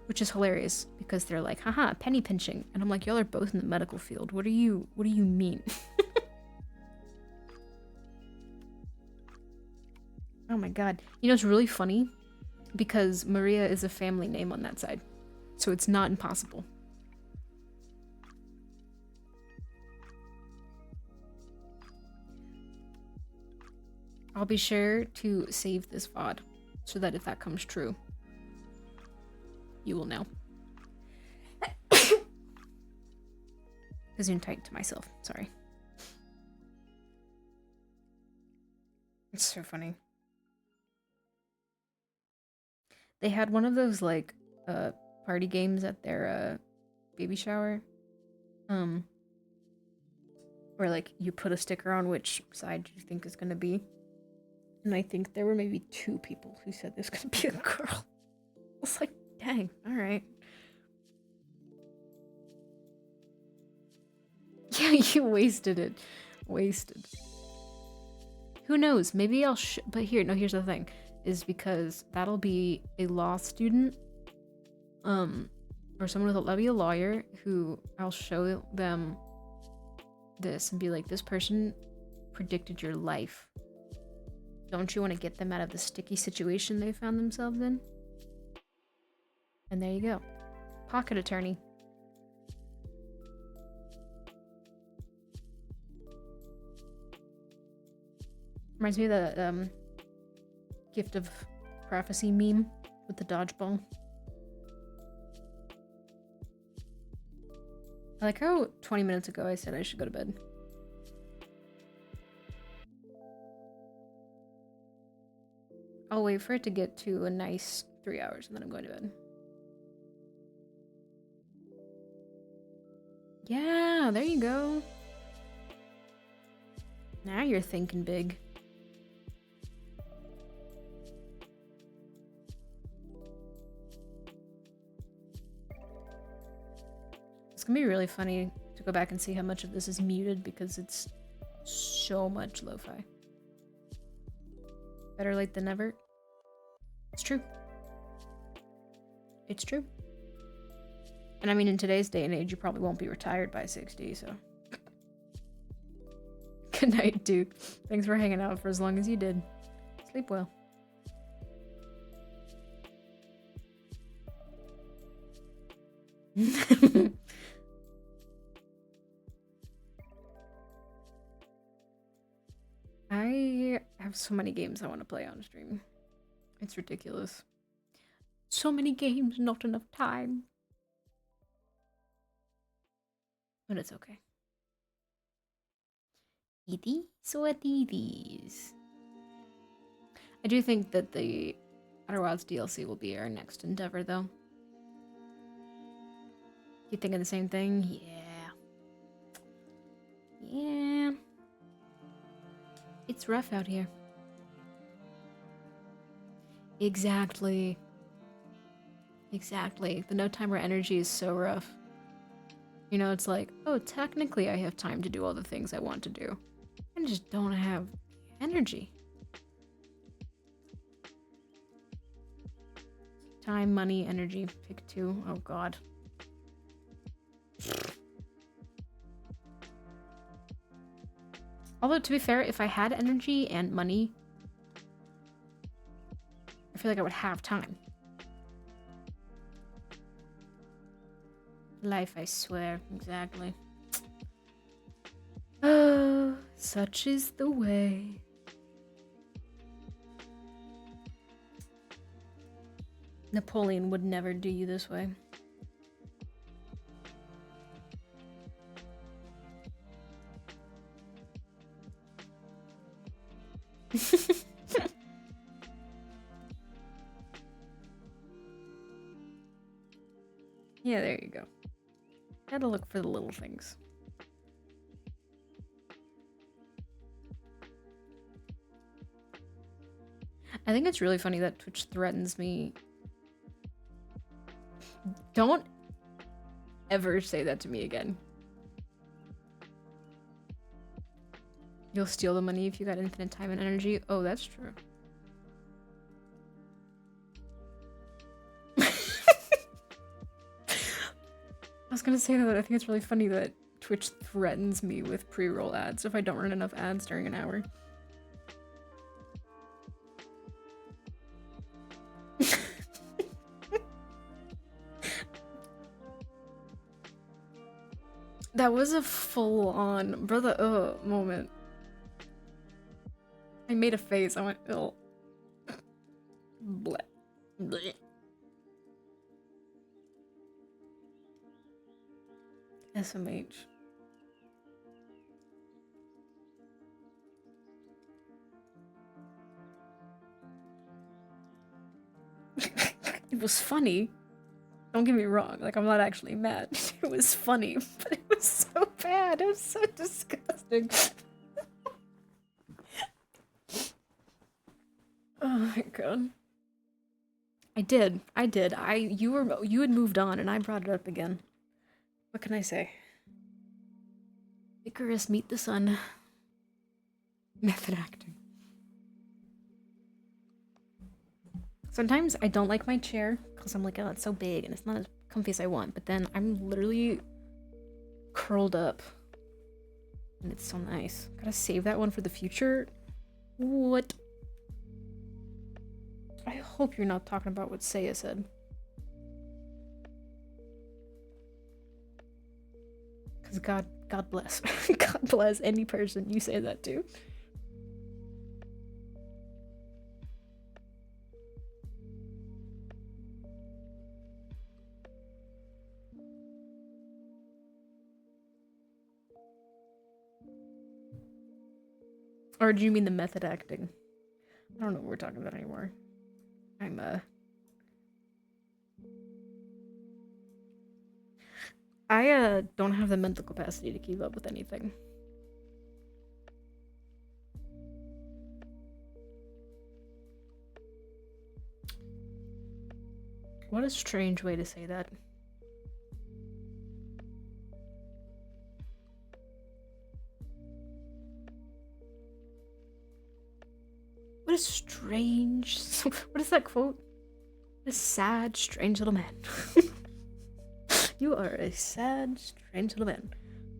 Which is hilarious because they're like, haha, penny pinching. And I'm like, y'all are both in the medical field. What do you mean? Oh my God. You know, it's really funny because Maria is a family name on that side. So it's not impossible. I'll be sure to save this VOD so that if that comes true, you will know. Zoom tight to myself, sorry. It's so funny. They had one of those like party games at their baby shower. Where like you put a sticker on which side you think is gonna be. And I think there were maybe 2 people who said this could be a girl. I was like, dang, alright. Yeah, you wasted it. Wasted. Who knows? Maybe I'll but here's the thing. Is because that'll be a law student. Or someone that'll be a lawyer who I'll show them this and be like, this person predicted your life. Don't you want to get them out of the sticky situation they found themselves in? And there you go. Pocket attorney. Reminds me of the Gift of Prophecy meme with the dodgeball. I like how 20 minutes ago I said I should go to bed. I'll wait for it to get to a nice 3 hours and then I'm going to bed. Yeah, there you go. Now you're thinking big. It's gonna be really funny to go back and see how much of this is muted because it's so much lo-fi. Better late than never. It's true. It's true. And I mean, in today's day and age, you probably won't be retired by 60, so. Good night, Duke. Thanks for hanging out for as long as you did. Sleep well. I have so many games I want to play on stream. It's ridiculous. So many games, not enough time. But it's okay. Edie? Sweaties. I do think that the Outer Wilds DLC will be our next endeavor, though. You thinking the same thing? Yeah. Yeah. It's rough out here. Exactly. Exactly. The no timer energy is so rough. You know, it's like, oh, technically I have time to do all the things I want to do. I just don't have energy. Time, money, energy. Pick 2. Oh, God. Although, to be fair, if I had energy and money, I feel like I would have time. Life, I swear. Exactly. Oh, such is the way. Napoleon would never do you this way. Yeah, there you go. Gotta look for the little things. I think it's really funny that Twitch threatens me. Don't ever say that to me again. You'll steal the money if you got infinite time and energy. Oh, that's true. I was gonna say that I think it's really funny that Twitch threatens me with pre-roll ads if I don't run enough ads during an hour. That was a full-on brother moment. I made a face. I went ill. Bleh. Bleh. SMH. It was funny. Don't get me wrong. Like, I'm not actually mad. It was funny, but it was so bad. It was so disgusting. Oh my god. I did. You had moved on and I brought it up again. What can I say? Icarus meet the sun. Method acting. Sometimes I don't like my chair because I'm like, oh, it's so big and it's not as comfy as I want. But then I'm literally curled up and it's so nice. Gotta save that one for the future. What? I hope you're not talking about what Saya said. Because God bless. God bless any person you say that to. Or do you mean the method acting? I don't know what we're talking about anymore. I don't have the mental capacity to keep up with anything. What a strange way to say that. What a strange... What is that quote? What a sad, strange little man. You are a sad, strange little man.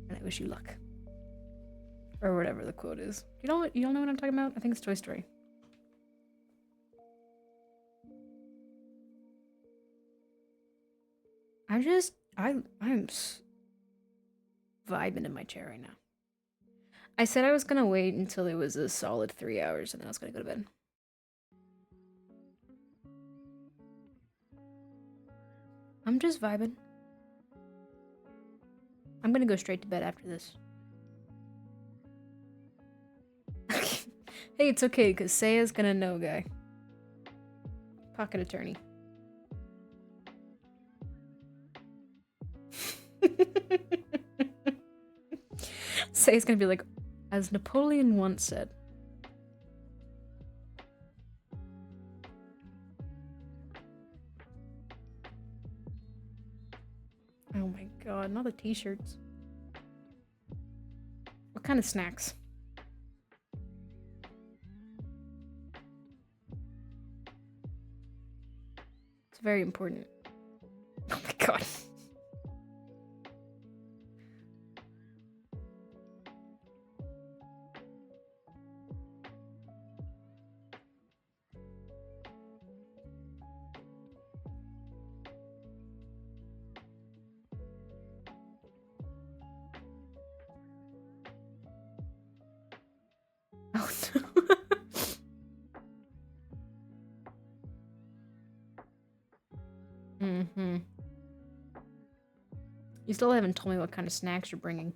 And I wish you luck. Or whatever the quote is. You don't know what I'm talking about? I think it's Toy Story. I'm vibing in my chair right now. I said I was gonna wait until it was a solid 3 hours and then I was gonna go to bed. I'm just vibing. I'm gonna go straight to bed after this. Hey, it's okay, because Saya's gonna know, guy. Pocket attorney. Saya's gonna be like, as Napoleon once said. Oh my god, not the t-shirts. What kind of snacks? It's very important. Oh my god. still haven't told me what kind of snacks you're bringing.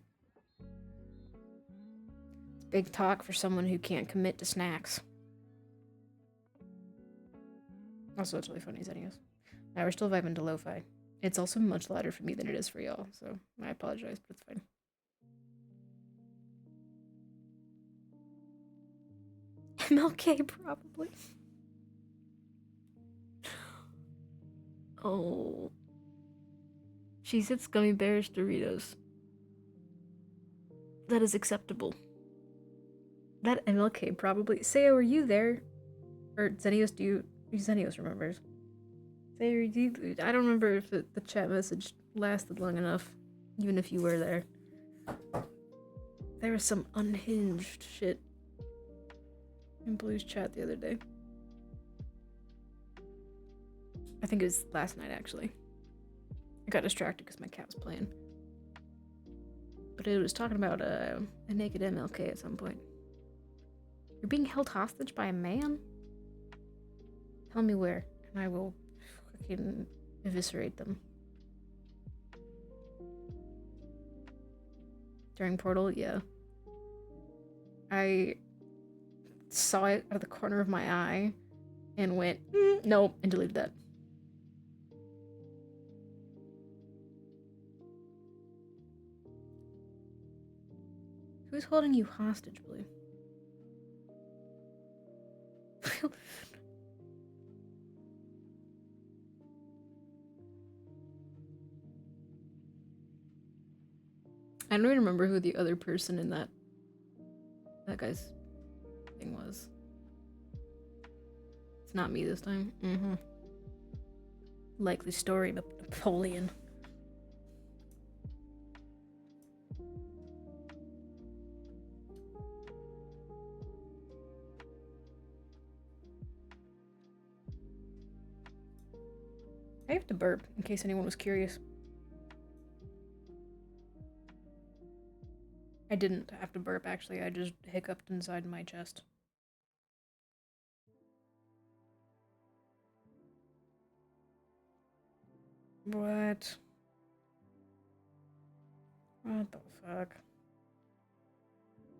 It's big talk for someone who can't commit to snacks. Also, it's really funny, anyways. Now we're still vibing to lo-fi. It's also much louder for me than it is for y'all, so I apologize, but it's fine. MLK, probably. Oh. She said gummy bears, Doritos. That is acceptable. That MLK, probably. Sayo, were you there? Or Zenios, Zenios remembers. Sayo, I don't remember if the chat message lasted long enough, even if you were there. There was some unhinged shit in Blue's chat the other day. I think it was last night, actually. I got distracted because my cat was playing. But it was talking about a naked MLK at some point. You're being held hostage by a man? Tell me where, and I will fucking eviscerate them. During Portal, yeah. I saw it out of the corner of my eye and went, nope, and deleted that. Who's holding you hostage, Blue? I don't even remember who the other person in that guy's thing was. It's not me this time. Likely story, Napoleon. I have to burp, in case anyone was curious. I didn't have to burp, actually. I just hiccuped inside my chest. What? What the fuck?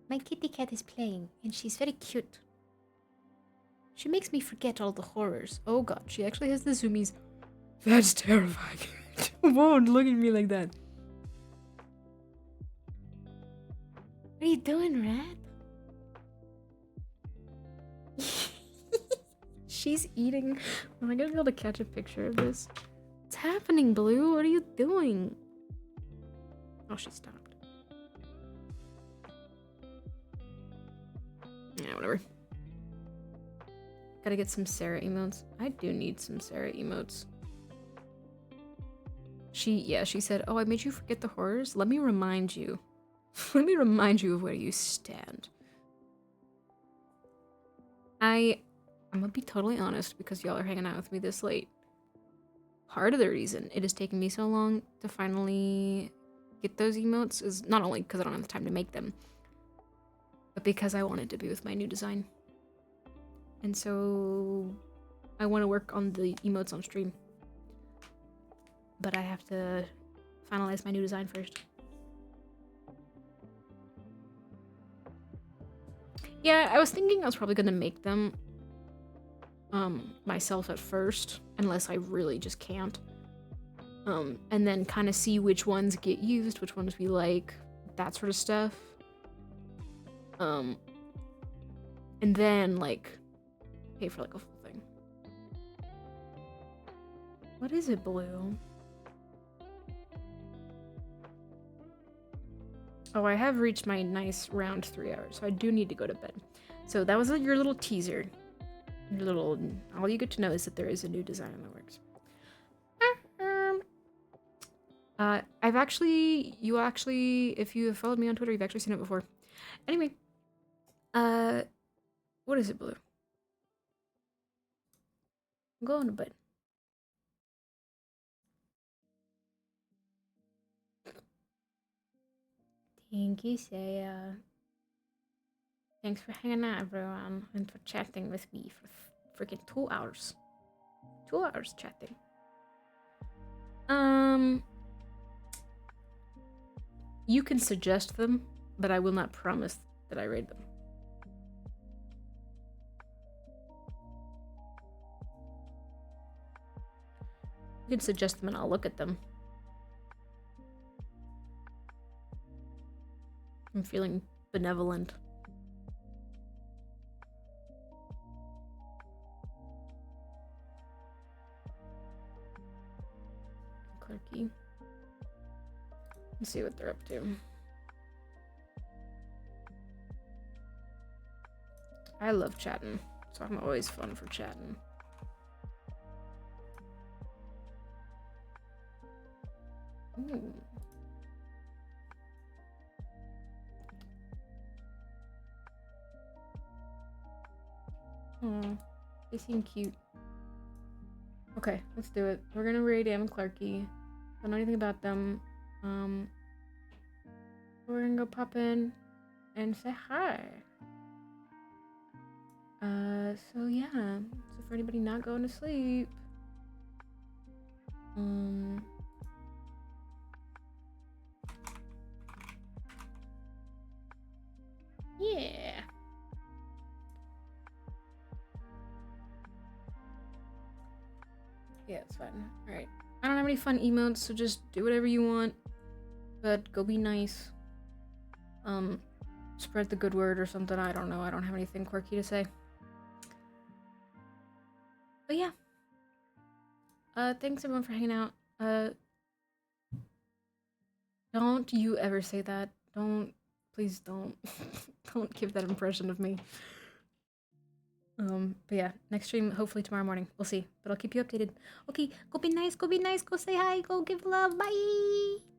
My kitty cat is playing, and she's very cute. She makes me forget all the horrors. Oh god, she actually has the zoomies. That's terrifying. Won't look at me like that. What are you doing, Rat? She's eating. Am I gonna be able to catch a picture of this? What's happening, Blue? What are you doing? Oh, she stopped. Yeah, whatever. Gotta get some Sarah emotes. I do need some Sarah emotes. She said, oh, I made you forget the horrors. Let me remind you. Let me remind you of where you stand. I'm gonna be totally honest because y'all are hanging out with me this late. Part of the reason it has taken me so long to finally get those emotes is not only because I don't have the time to make them, but because I wanted to be with my new design. And so I want to work on the emotes on stream. But I have to finalize my new design first. Yeah, I was thinking I was probably going to make them myself at first, unless I really just can't. And then kind of see which ones get used, which ones we like, that sort of stuff. And then, like, pay for, like, a full thing. What is it, Blue? Oh, I have reached my nice round 3 hours, so I do need to go to bed. So that was your little teaser. Your little... All you get to know is that there is a new design in the works. I've actually... You actually... If you have followed me on Twitter, you've actually seen it before. Anyway. What is it, Blue? I'm going to bed. Thank you, Saya. Thanks for hanging out, everyone, and for chatting with me for freaking 2 hours. 2 hours chatting. You can suggest them, but I will not promise that I raid them. You can suggest them and I'll look at them. I'm feeling benevolent. Clarky. Let's see what they're up to. I love chatting, so I'm always fun for chatting. Ooh. Aw, they seem cute. Okay, let's do it. We're gonna raid Am and Clarky. Don't know anything about them. We're gonna go pop in and say hi. So yeah. So for anybody not going to sleep, yeah. Yeah, it's fine. Alright. I don't have any fun emotes, so just do whatever you want. But go be nice. Spread the good word or something. I don't know. I don't have anything quirky to say. But yeah. Thanks everyone for hanging out. Don't you ever say that. Please don't. Don't give that impression of me. But yeah, next stream hopefully tomorrow morning. We'll see. But I'll keep you updated. Okay, go be nice, go say hi, go give love. Bye!